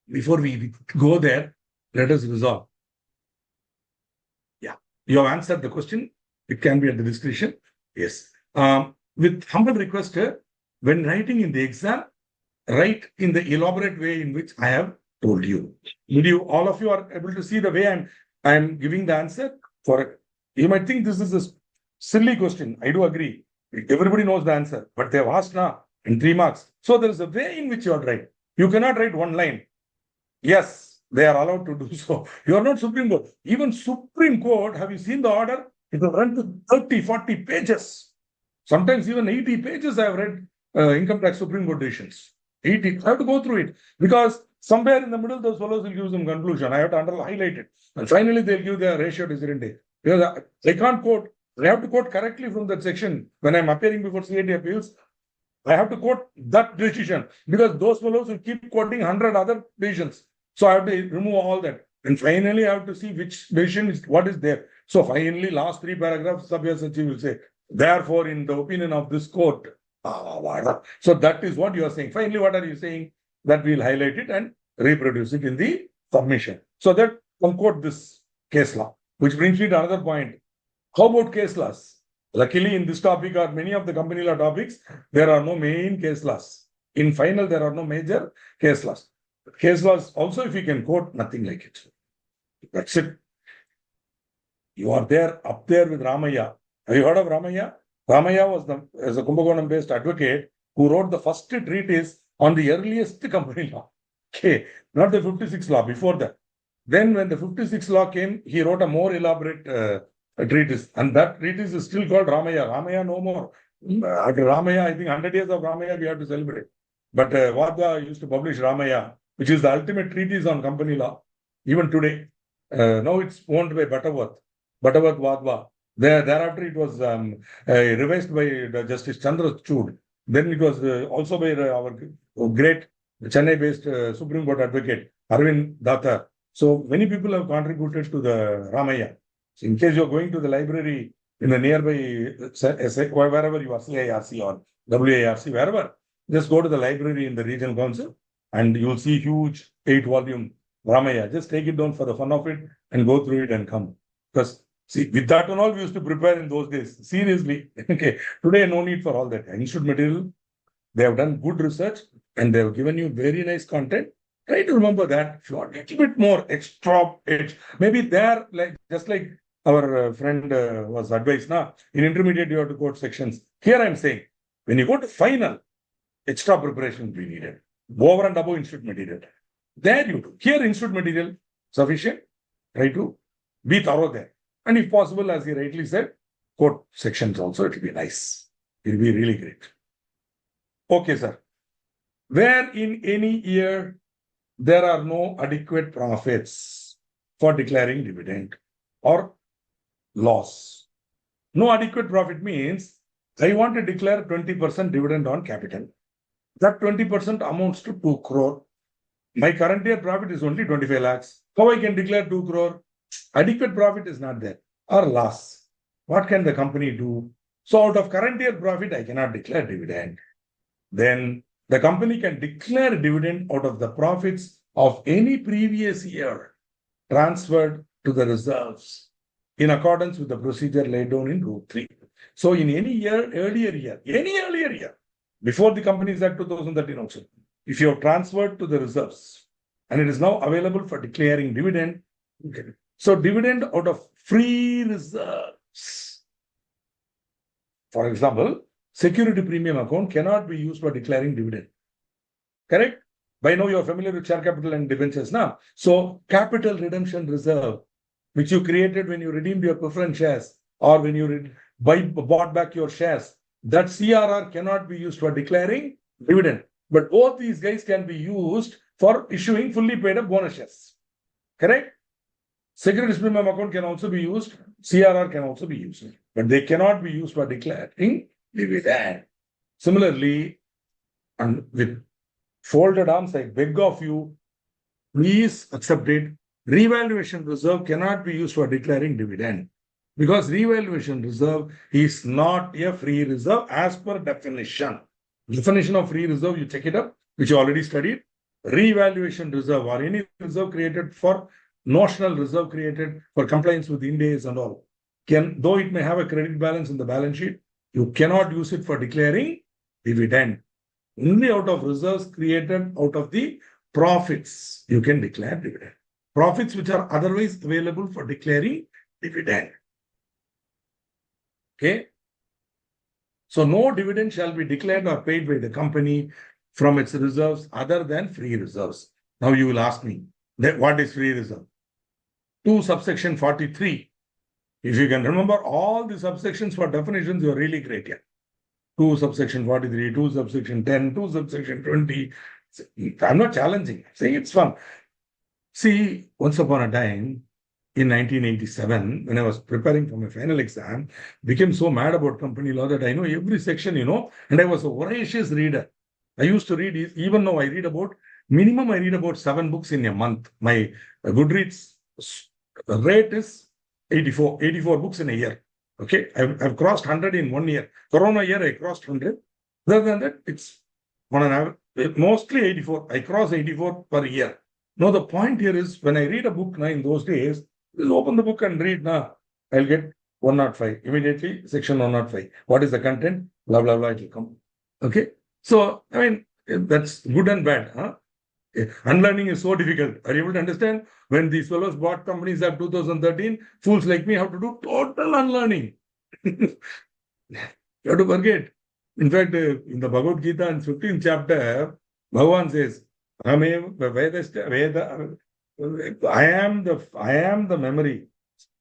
Before we go there, let us resolve. Yeah, you have answered the question. It can be at the discretion. Yes. With humble request, when writing in the exam, write in the elaborate way in which I have told you. All of you are able to see the way I'm giving the answer for it. You might think this is a silly question. I do agree. Everybody knows the answer, but they have asked now in 3 marks. So there is a way in which you are write. You cannot write one line. Yes, they are allowed to do so. You are not Supreme Court. Even Supreme Court, have you seen the order? It will run to 30, 40 pages. Sometimes even 80 pages I have read income tax Supreme Court decisions. 80. I have to go through it because somewhere in the middle, those fellows will give some conclusion. I have to highlight it. And finally, they'll give the ratio decision. Because I can't quote. I have to quote correctly from that section. When I'm appearing before CAT appeals, I have to quote that decision because those fellows will keep quoting 100 other decisions. So I have to remove all that. And finally, I have to see which decision is what is there. So finally, last 3 paragraphs, Sabya Sachi will say, therefore, in the opinion of this court, so that is what you are saying. Finally, what are you saying? That we will highlight it and reproduce it in the submission. So that quote this case law, which brings me to another point. How about case laws? Luckily, in this topic or many of the company law topics, there are no main case laws. In final, there are no major case laws. Case laws also, if you can quote, nothing like it. That's it. You are there, up there with Ramaya. Have you heard of Ramaya? Ramaya was as a Kumbakonam-based advocate who wrote the first treatise on the earliest company law. Okay, not the 56 law, before that. Then when the 56 law came, he wrote a more elaborate treatise. And that treatise is still called Ramaya. Ramaya no more. After Ramaya, I think 100 years of Ramaya we have to celebrate. But Vadva used to publish Ramaya, which is the ultimate treatise on company law. Even today. Now it's owned by Butterworth Vadva. Thereafter, it was revised by Justice Chandrachud. Then it was also by our great Chennai-based Supreme Court advocate, Arvind Datta. So many people have contributed to the Ramaya. So in case you're going to the library in the nearby, wherever you are, CIRC or WARC, wherever, just go to the library in the regional council and you'll see huge 8-volume Ramaya. Just take it down for the fun of it and go through it and come. Because see, with that and all, we used to prepare in those days. Seriously. Okay. Today, no need for all that. Institute material, they have done good research and they have given you very nice content. Try to remember that. If you want a little bit more extra edge, maybe there, like just like our friend was advised now, in intermediate, you have to quote sections. Here I'm saying, when you go to final, extra preparation will be needed. Over and above institute material. There you do. Here, institute material sufficient. Try to be thorough there. And if possible, as he rightly said, quote sections also, it will be nice. It will be really great. Okay, sir. Where in any year there are no adequate profits for declaring dividend, or loss. No adequate profit means I want to declare 20% dividend on capital. That 20% amounts to 2 crore. My current year profit is only 25 lakhs. How I can declare 2 crore? Adequate profit is not there or loss. What can the company do? So out of current year profit, I cannot declare dividend. Then the company can declare dividend out of the profits of any previous year transferred to the reserves in accordance with the procedure laid down in Rule 3. So in any earlier year, before the Companies Act 2013 also, if you have transferred to the reserves and it is now available for declaring dividend, okay. So dividend out of free reserves. For example, security premium account cannot be used for declaring dividend. Correct? By now you are familiar with share capital and debentures now. So capital redemption reserve, which you created when you redeemed your preference shares or when you bought back your shares, that CRR cannot be used for declaring dividend. But both these guys can be used for issuing fully paid up bonus shares. Correct? Securities premium account can also be used. CRR can also be used. But they cannot be used for declaring dividend. Similarly, and with folded arms, I beg of you, please accept it. Revaluation reserve cannot be used for declaring dividend because revaluation reserve is not a free reserve as per definition. Definition of free reserve, you check it up, which you already studied. Revaluation reserve or any reserve created for notional reserve created for compliance with Ind AS and all, though it may have a credit balance in the balance sheet, you cannot use it for declaring dividend. Only out of reserves created out of the profits, you can declare dividend. Profits which are otherwise available for declaring dividend. Okay. So no dividend shall be declared or paid by the company from its reserves other than free reserves. Now you will ask me, what is free reserve? 2 subsection 43. If you can remember all the subsections for definitions, you are really great here. 2 subsection 43, 2 subsection 10, 2 subsection 20. I'm not challenging, I'm saying it's fun. See, once upon a time, in 1987, when I was preparing for my final exam, became so mad about company law that I know every section, and I was a voracious reader. I used to read, even now I read minimum I read about 7 books in a month. My Goodreads rate is 84 books in a year. Okay, I've crossed 100 in 1 year. Corona year, I crossed 100. Other than that, it's on an average, mostly 84. I cross 84 per year. Now, the point here is when I read a book now in those days, just open the book and read now. I'll get 105. Immediately, section 105. What is the content? Blah, blah, blah, it will come. Okay. So, I mean, that's good and bad. Huh? Unlearning is so difficult. Are you able to understand? When these fellows bought Companies Act 2013, fools like me have to do total unlearning. You have to forget. In fact, in the Bhagavad Gita, in 15th chapter, Bhagavan says, I am the memory,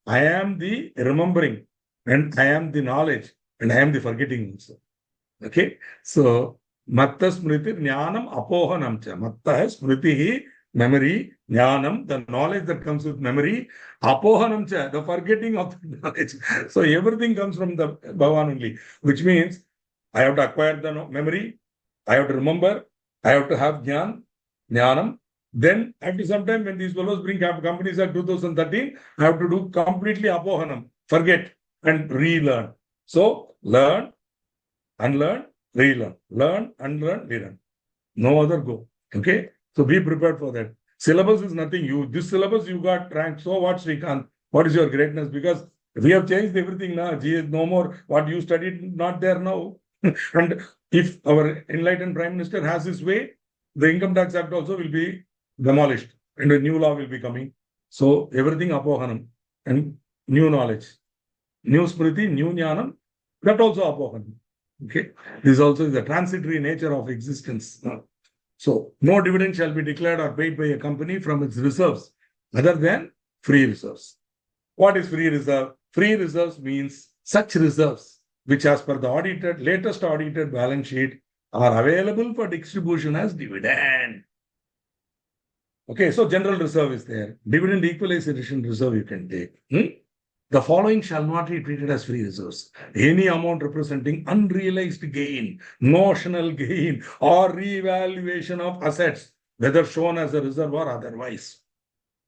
I am the remembering, and I am the knowledge, and I am the forgetting also. Okay, so Matta Smriti Jnanam Apohanam cha. Matta Smriti memory, Jnanam, the knowledge that comes with memory, Apohanam cha, the forgetting of the knowledge. So everything comes from the Bhagavan only, which means I have to acquire the memory, I have to remember, I have to have Jnanam. Then after some time when these fellows bring Companies Act 2013, I have to do completely Apohanam, forget and relearn. So learn, unlearn, relearn. Learn, unlearn, relearn. No other go. Okay? So be prepared for that. Syllabus is nothing. This syllabus you got ranked. So what, Srikanth? What is your greatness? Because we have changed everything now. GS no more. What you studied, not there now. And if our enlightened Prime Minister has his way, the Income Tax Act also will be demolished and a new law will be coming. So everything apohanam and new knowledge. New smriti, new jnanam, that also apohanam. Okay. This also is the transitory nature of existence. So no dividend shall be declared or paid by a company from its reserves other than free reserves. What is free reserve? Free reserves means such reserves which as per the latest audited balance sheet are available for distribution as dividend. Okay, so general reserve is there. Dividend equalization reserve you can take. The following shall not be treated as free reserves. Any amount representing unrealized gain, notional gain, or revaluation of assets, whether shown as a reserve or otherwise.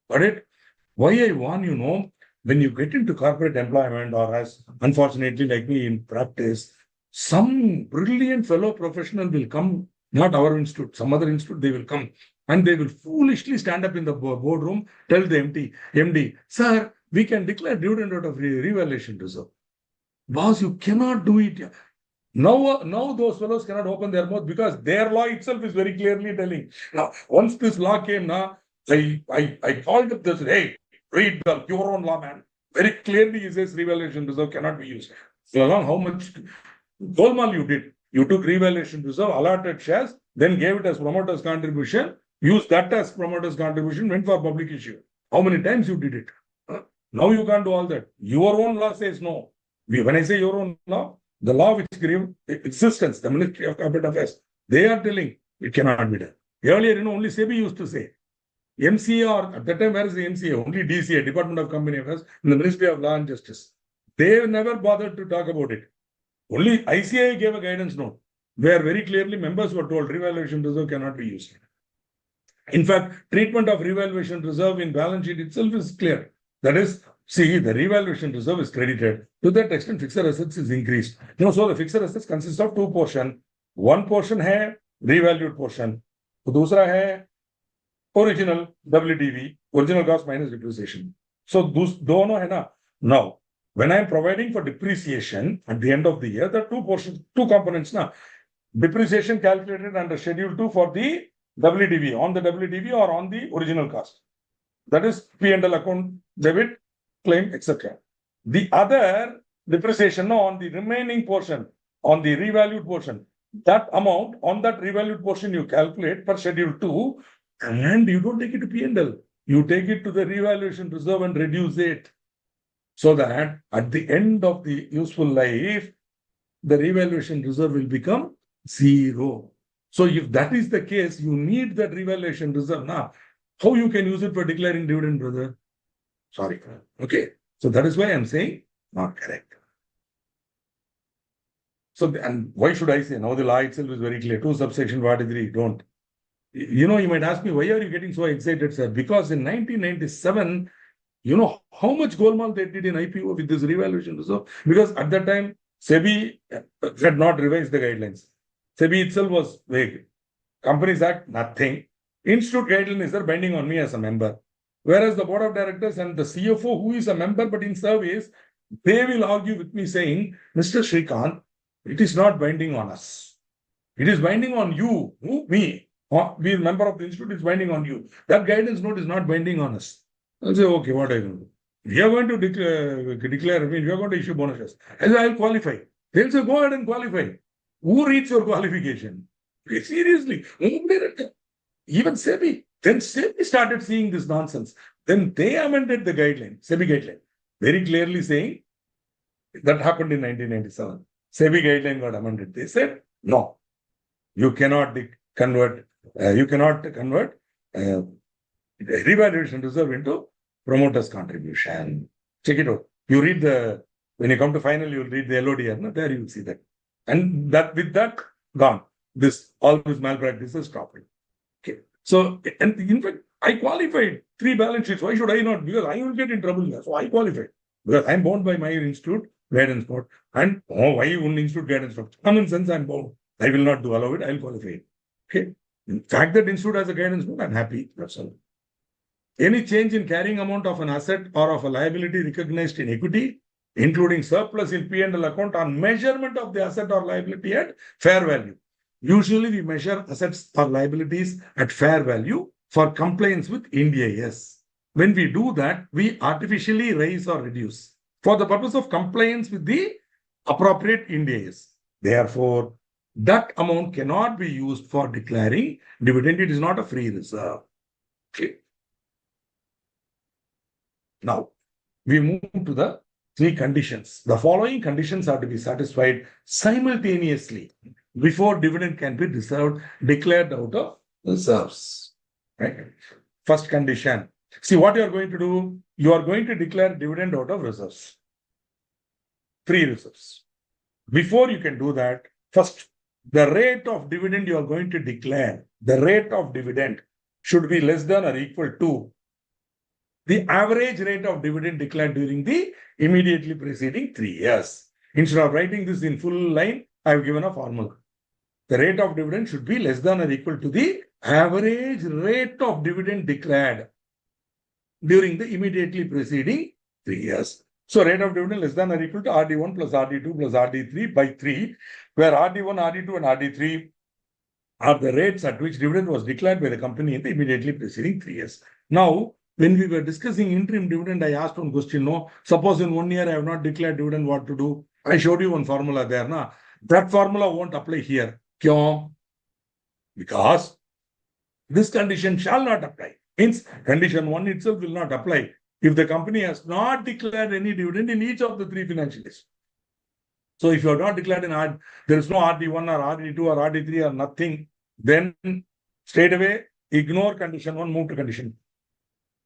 Got it? Why I warn you know, when you get into corporate employment, or as unfortunately like me in practice, some brilliant fellow professional will come, not our institute, some other institute, they will come and they will foolishly stand up in the boardroom, tell the MD, sir, we can declare dividend out of revaluation reserve. Boss, you cannot do it. Now those fellows cannot open their mouth because their law itself is very clearly telling. Now, once this law came, now I called up this, hey, read your own law, man. Very clearly, he says revaluation reserve cannot be used. So along how much Golmaal you did? You took revaluation reserve, allotted shares, then gave it as promoter's contribution, used that as promoter's contribution, went for public issue. How many times you did it? Now you can't do all that. Your own law says no. When I say your own law, the law which gave existence, the Ministry of Corporate Affairs, they are telling it cannot be done. Earlier, only SEBI used to say. MCA, or at that time, where is the MCA? Only DCA, Department of Company Affairs, in the Ministry of Law and Justice. They never bothered to talk about it. Only ICAI gave a guidance note where very clearly members were told revaluation reserve cannot be used. In fact, treatment of revaluation reserve in balance sheet itself is clear. That is, see, the revaluation reserve is credited. To that extent, fixed assets is increased. So the fixed assets consist of two portions. One portion है revalued portion. दूसरा है original WDV, original cost minus depreciation. So दोनों है ना. Now, when I am providing for depreciation at the end of the year, there are two portions, two components now. Depreciation calculated under Schedule 2 for the WDV, on the WDV or on the original cost. That is P&L account, debit, claim, etc. The other depreciation on the remaining portion, on the revalued portion, that amount on that revalued portion you calculate per Schedule 2, and you don't take it to P&L. You take it to the revaluation reserve and reduce it. So that at the end of the useful life, the revaluation reserve will become zero. So if that is the case, you need that revaluation reserve. Now, how you can use it for declaring dividend, brother? Sorry. Okay. So that is why I'm saying not correct. So, and why should I say? Now the law itself is very clear. 2 subsection 43, don't. You might ask me, why are you getting so excited, sir? Because in 1997, how much Golmaal they did in IPO with this revaluation reserve? Because at that time, SEBI had not revised the guidelines. SEBI itself was vague. Companies Act, nothing. Institute guidelines are binding on me as a member. Whereas the board of directors and the CFO, who is a member but in service, they will argue with me saying, Mr. Srikanth, it is not binding on us. It is binding on you, me. We, member of the institute, is binding on you. That guidance note is not binding on us. I'll say, okay, what are you going to do? We are going to declare, we are going to issue bonuses. I'll qualify. They'll say, go ahead and qualify. Who reads your qualification? Seriously. Even SEBI. Then SEBI started seeing this nonsense. Then they amended the guideline, SEBI guideline, very clearly saying that happened in 1997. SEBI guideline got amended. They said, no, you cannot convert revaluation reserve into promoter's contribution. Check it out. You read when you come to final, you'll read the LODR. No? There you will see that. And that with that, gone. All this malpractices stopped. Okay. So, and in fact, I qualified 3 balance sheets. Why should I not? Because I will get in trouble here. So I qualified. Because I'm bound by my institute guidance board. And why one institute guidance board? Common sense, I'm bound. I will not allow it. I'll qualify it. Okay. In fact that institute has a guidance board, I'm happy. That's all. Any change in carrying amount of an asset or of a liability recognized in equity, including surplus in P&L account on measurement of the asset or liability at fair value. Usually we measure assets or liabilities at fair value for compliance with Ind AS. When we do that, we artificially raise or reduce for the purpose of compliance with the appropriate Ind AS. Therefore, that amount cannot be used for declaring dividend. It is not a free reserve. Okay. Now, we move to the 3 conditions. The following conditions are to be satisfied simultaneously before dividend can be declared out of reserves. Right? First condition, See what you are going to do. You are going to declare dividend out of reserves, free reserves. Before you can do that, first, the rate of dividend you are going to declare, the rate of dividend should be less than or equal to the average rate of dividend declared during the immediately preceding 3 years. Instead of writing this in full line, I have given a formula. The rate of dividend should be less than or equal to the average rate of dividend declared during the immediately preceding 3 years. So rate of dividend less than or equal to RD1 plus RD2 plus RD3 by 3, where RD1, RD2 and RD3 are the rates at which dividend was declared by the company in the immediately preceding 3 years. Now, when we were discussing interim dividend, I asked one question, no, suppose in 1 year I have not declared dividend, what to do? I showed you one formula there. Na? That formula won't apply here. Kyun? Because this condition shall not apply. Means condition 1 itself will not apply if the company has not declared any dividend in each of the 3 financial years. So if you have not declared there is no RD1 or RD2 or RD3 or nothing, then straight away ignore condition 1, move to condition.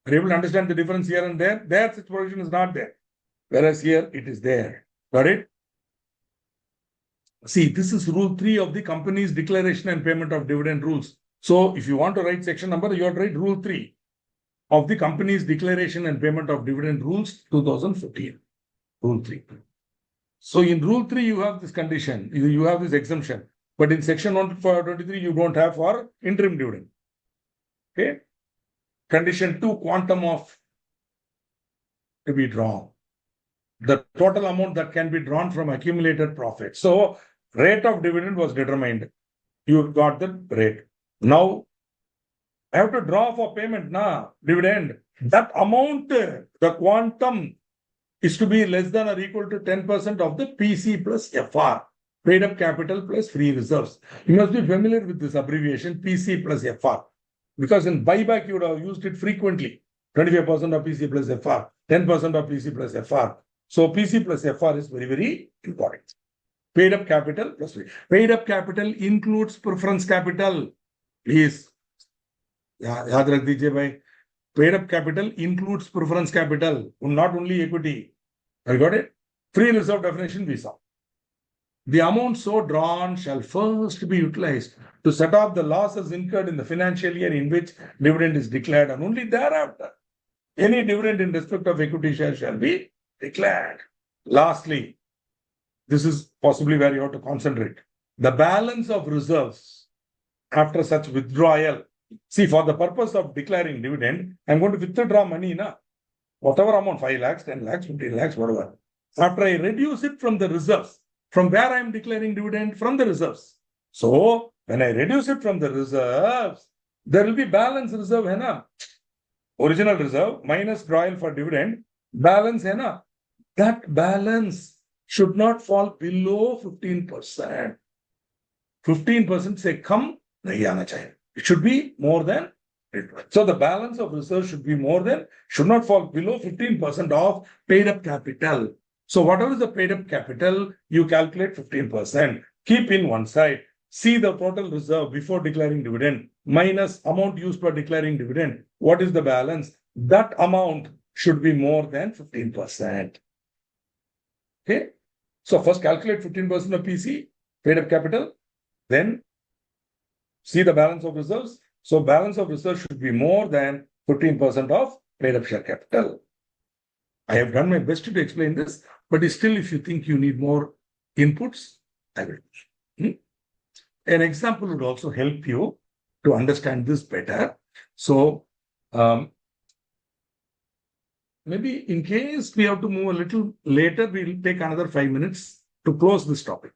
Are you able to understand the difference here and there? Their situation is not there. Whereas here it is there. Got it? See, this is rule 3 of the company's declaration and payment of dividend rules. So if you want to write section number, you have to write rule 3 of the company's declaration and payment of dividend rules 2015. Rule 3. So in rule 3, you have this condition, you have this exemption. But in section 123, you don't have for interim dividend. Okay. Condition 2, quantum of to be drawn. The total amount that can be drawn from accumulated profit. So rate of dividend was determined. You got the rate. Now, I have to draw for payment, dividend. That amount, the quantum is to be less than or equal to 10% of the PC plus FR, paid up capital plus free reserves. You must be familiar with this abbreviation, PC plus FR. Because in buyback, you would have used it frequently. 25% of PC plus FR, 10% of PC plus FR. So PC plus FR is very, very important. Paid up capital plus free. Paid up capital includes preference capital. Please, yaad rakh dijiye bhai. Paid up capital includes preference capital, not only equity. I got it? Free reserve definition we saw. The amount so drawn shall first be utilized to set off the losses incurred in the financial year in which dividend is declared, and only thereafter any dividend in respect of equity share shall be declared. Lastly, this is possibly where you have to concentrate. The balance of reserves after such withdrawal. See, for the purpose of declaring dividend, I'm going to withdraw money, whatever amount, 5 lakhs, 10 lakhs, 15 lakhs, whatever. After I reduce it from the reserves, from where I am declaring dividend? From the reserves. So, when I reduce it from the reserves, there will be balance reserve, original reserve minus drawal for dividend, balance, that balance should not fall below 15%. 15% say come, nahi aana chahiye. It should be more than. So the balance of reserve should not fall below 15% of paid up capital. So whatever is the paid up capital, you calculate 15%. Keep in one side. See the total reserve before declaring dividend minus amount used for declaring dividend. What is the balance? That amount should be more than 15%. Okay. So first calculate 15% of PC, paid up capital. Then see the balance of reserves. So balance of reserves should be more than 15% of paid up share capital. I have done my best to explain this, but still, if you think you need more inputs, I will. An example would also help you to understand this better. So, maybe in case we have to move a little later, we'll take another 5 minutes to close this topic.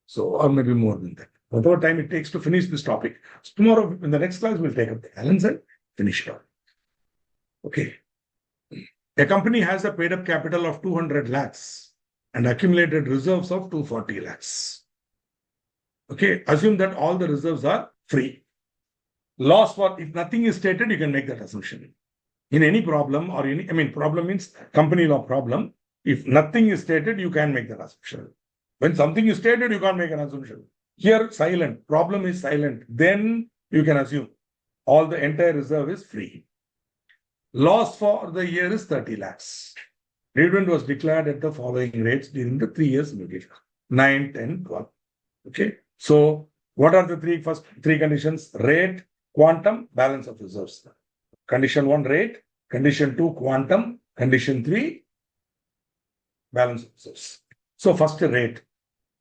So, or maybe more than that. Whatever time it takes to finish this topic. So tomorrow, in the next class, we'll take up the balance and finish it off. Okay. A company has a paid up capital of 200 lakhs and accumulated reserves of 240 lakhs. Okay. Assume that all the reserves are free. Loss for, if nothing is stated, you can make that assumption. In any problem or problem means company law problem. If nothing is stated, you can make that assumption. When something is stated, you can't make an assumption. Here, silent. Problem is silent. Then you can assume all the entire reserve is free. Loss for the year is 30 lakhs. Dividend was declared at the following rates during the 3 years immediately. 9, 10, 12. Okay. So what are the first three conditions? Rate, quantum, balance of reserves. Condition 1, rate. Condition 2, quantum. Condition 3, balance of reserves. So first rate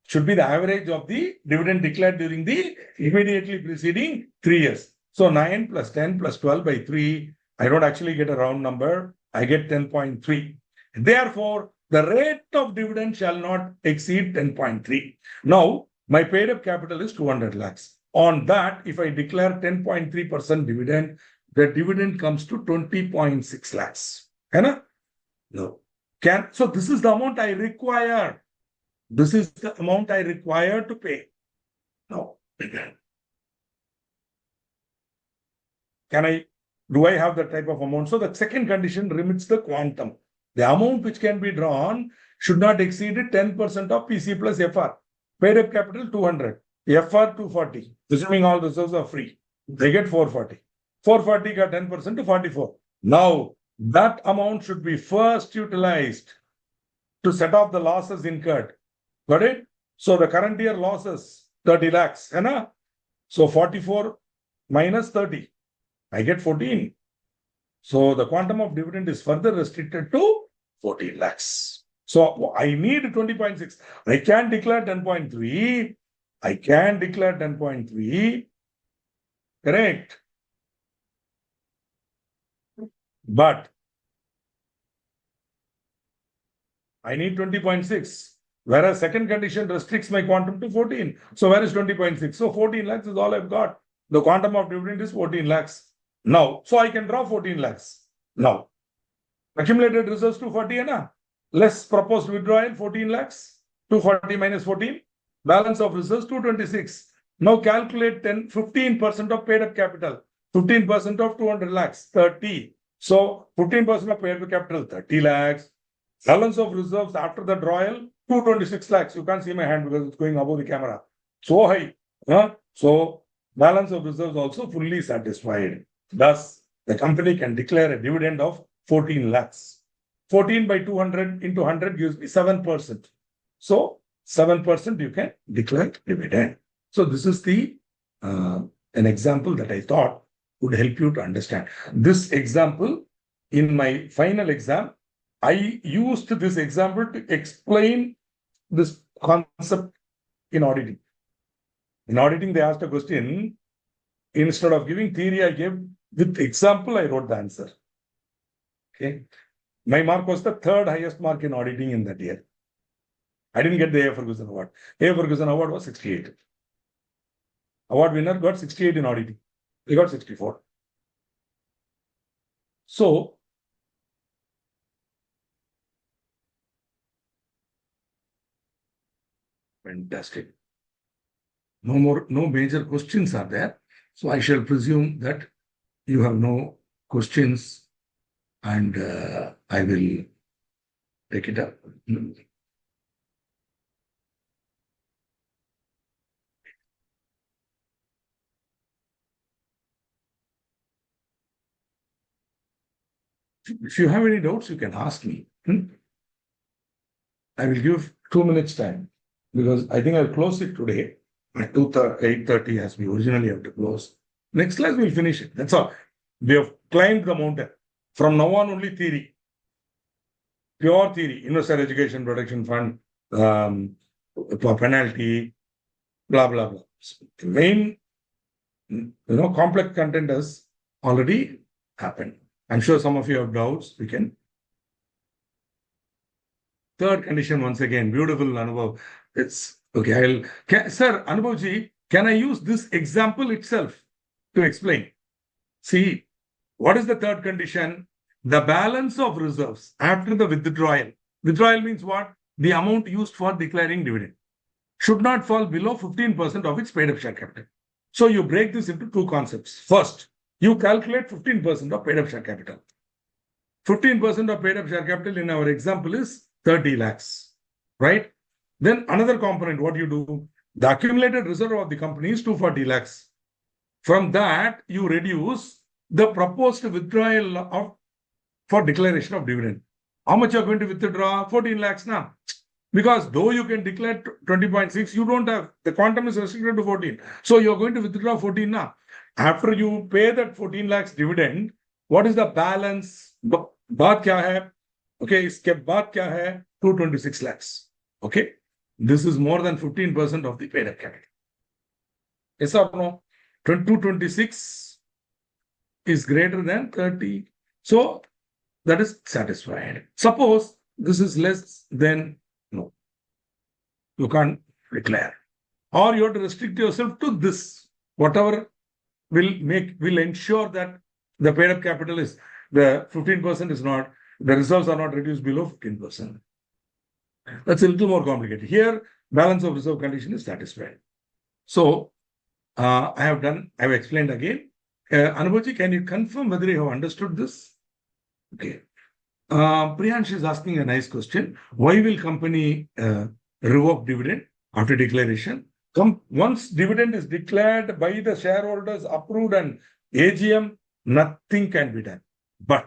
should be the average of the dividend declared during the immediately preceding 3 years. So 9 plus 10 plus 12 by 3. I don't actually get a round number. I get 10.3. Therefore, the rate of dividend shall not exceed 10.3. Now, my paid up capital is 200 lakhs. On that, if I declare 10.3% dividend, the dividend comes to 20.6 lakhs. No. So this is the amount I require. This is the amount I require to pay. Now, do I have that type of amount? So the second condition remits the quantum. The amount which can be drawn should not exceed 10% of PC plus FR. Paid up capital 200, FR 240. Assuming all reserves are free, they get 440. 440 got 10% to 44. Now, that amount should be first utilized to set off the losses incurred. Got it? So the current year losses 30 lakhs. So 44 minus 30. I get 14. So the quantum of dividend is further restricted to 14 lakhs. So I need 20.6. I can declare 10.3. I can declare 10.3. Correct. But I need 20.6. Whereas second condition restricts my quantum to 14. So where is 20.6? So 14 lakhs is all I've got. The quantum of dividend is 14 lakhs. Now, so I can draw 14 lakhs. Now, accumulated reserves 240, less proposed withdrawal 14 lakhs. 240 minus 14. Balance of reserves 226. Now calculate 15% of paid up capital. 15% of 200 lakhs, 30. So 15% of paid up capital, 30 lakhs. Balance of reserves after the drawal, 226 lakhs. You can't see my hand because it's going above the camera. So high. So balance of reserves also fully satisfied. Thus, the company can declare a dividend of 14 lakhs. 14 by 200 into 100 gives me 7%. So 7% you can declare dividend. So this is an example that I thought would help you to understand. This example, in my final exam, I used this example to explain this concept in auditing. In auditing, they asked a question. Instead of giving theory, I gave with example, I wrote the answer. Okay. My mark was the third highest mark in auditing in that year. I didn't get the A. Ferguson Award. A. Ferguson Award was 68. Award winner got 68 in auditing. They got 64. So, fantastic. No major questions are there. So I shall presume that you have no questions and I will take it up. If you have any doubts, you can ask me. I will give 2 minutes time because I think I'll close it today at 8:30 as we originally have to close. Next class, we'll finish it. That's all. We have climbed the mountain. From now on, only theory. Pure theory. Investor Education Protection Fund, penalty, blah, blah, blah. The main, complex content has already happened. I'm sure some of you have doubts. We can. Third condition, once again, beautiful, Anubhav. It's okay. Sir, Anubhavji, can I use this example itself to explain? See, what is the third condition? The balance of reserves after the withdrawal. Withdrawal means what? The amount used for declaring dividend should not fall below 15% of its paid up share capital. So you break this into two concepts. First, you calculate 15% of paid up share capital. 15% of paid up share capital in our example is 30 lakhs, right? Then another component, what you do, the accumulated reserve of the company is 240 lakhs. From that, you reduce the proposed withdrawal of for declaration of dividend. How much you're going to withdraw? 14 lakhs now. Because though you can declare 20.6, you don't have, the quantum is restricted to 14. So you're going to withdraw 14 now. After you pay that 14 lakhs dividend, what is the balance? Baat kya hai? Okay, iske baad kya hai? 226 lakhs. Okay. This is more than 15% of the paid up capital. Yes or no? 226 is greater than 30. So that is satisfied. Suppose this is less than, no, you can't declare. Or you have to restrict yourself to this. Whatever will ensure that the paid up capital is, the 15% is not, the reserves are not reduced below 15%. That's a little more complicated. Here, balance of reserve condition is satisfied. So, I have explained again. Anubhaji, can you confirm whether you have understood this? Okay. Priyansh is asking a nice question. Why will company revoke dividend after declaration? Once dividend is declared by the shareholders, approved and AGM, nothing can be done. But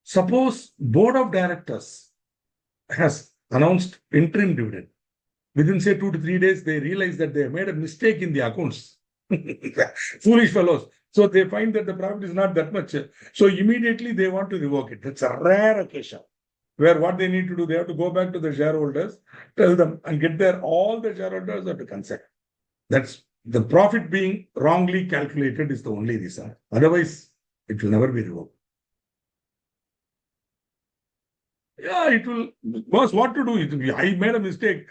suppose board of directors has announced interim dividend. Within say 2 to 3 days, they realize that they have made a mistake in the accounts. Foolish fellows. So they find that the profit is not that much. So immediately they want to revoke it. That's a rare occasion where what they need to do, they have to go back to the shareholders, tell them and get there. All the shareholders have to consent. That's the profit being wrongly calculated is the only reason. Otherwise, it will never be revoked. Yeah, it will. Boss, what to do? I made a mistake.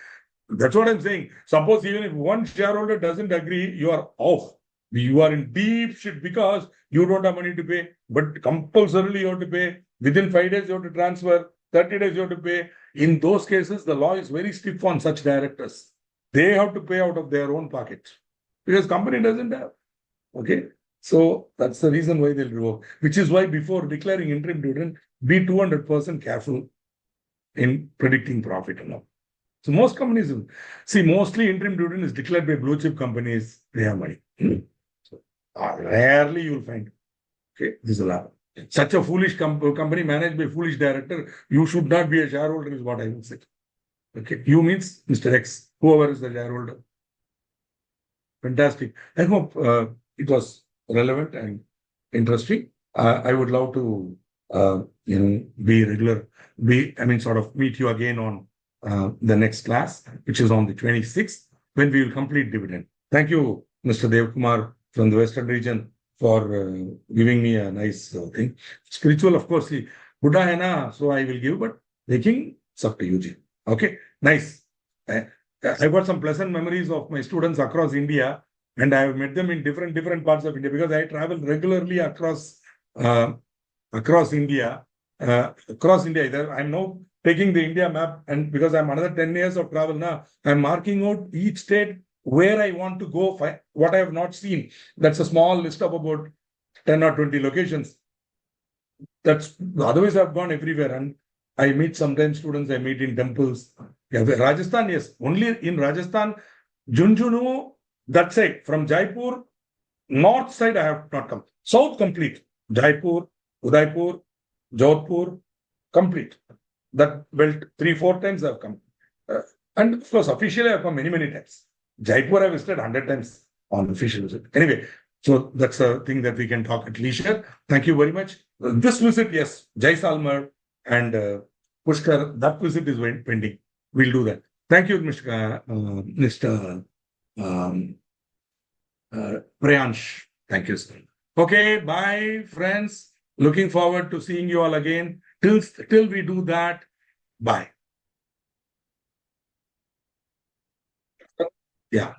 That's what I'm saying. Suppose even if one shareholder doesn't agree, you are off. You are in deep shit because you don't have money to pay. But compulsorily you have to pay. Within 5 days you have to transfer. 30 days you have to pay. In those cases, the law is very stiff on such directors. They have to pay out of their own pocket because company doesn't have. Okay. So that's the reason why they'll revoke. Which is why before declaring interim dividend, be 200% careful in predicting profit and all. So most companies, see, mostly interim dividend is declared by blue chip companies. They have money. So rarely you will find. Okay, this is a lot. Such a foolish company managed by foolish director, you should not be a shareholder, is what I will say. Okay, you means Mr. X, whoever is the shareholder. Fantastic. I hope it was relevant and interesting. I would love to, be regular. Sort of meet you again on the next class, which is on the 26th, when we will complete dividend. Thank you, Mr. Dev Kumar from the Western region, for giving me a nice thing. Spiritual, of course, Buddha hai na, so I will give, but making it's up to you, Ji. Okay, nice. I got some pleasant memories of my students across India, and I have met them in different parts of India because I travel regularly across India. I'm now taking the India map, and because I'm another 10 years of travel now, I'm marking out each state where I want to go, what I have not seen. That's a small list of about 10 or 20 locations. That's otherwise I've gone everywhere, and I meet sometimes students I meet in temples. Yeah, Rajasthan, yes. Only in Rajasthan, Junjunu, that side, from Jaipur, north side I have not come. South complete. Jaipur, Udaipur, Jodhpur, complete. That belt 3-4 times I've come. And of course, officially I've come many times. Jaipur I visited 100 times on official visit. Anyway, so that's a thing that we can talk at leisure. Thank you very much. This visit, yes, Jaisalmer and Pushkar, that visit is pending. We'll do that. Thank you, Mr. Priyansh. Thank you, sir. Okay, bye, friends. Looking forward to seeing you all again. Till we do that, bye. Yeah.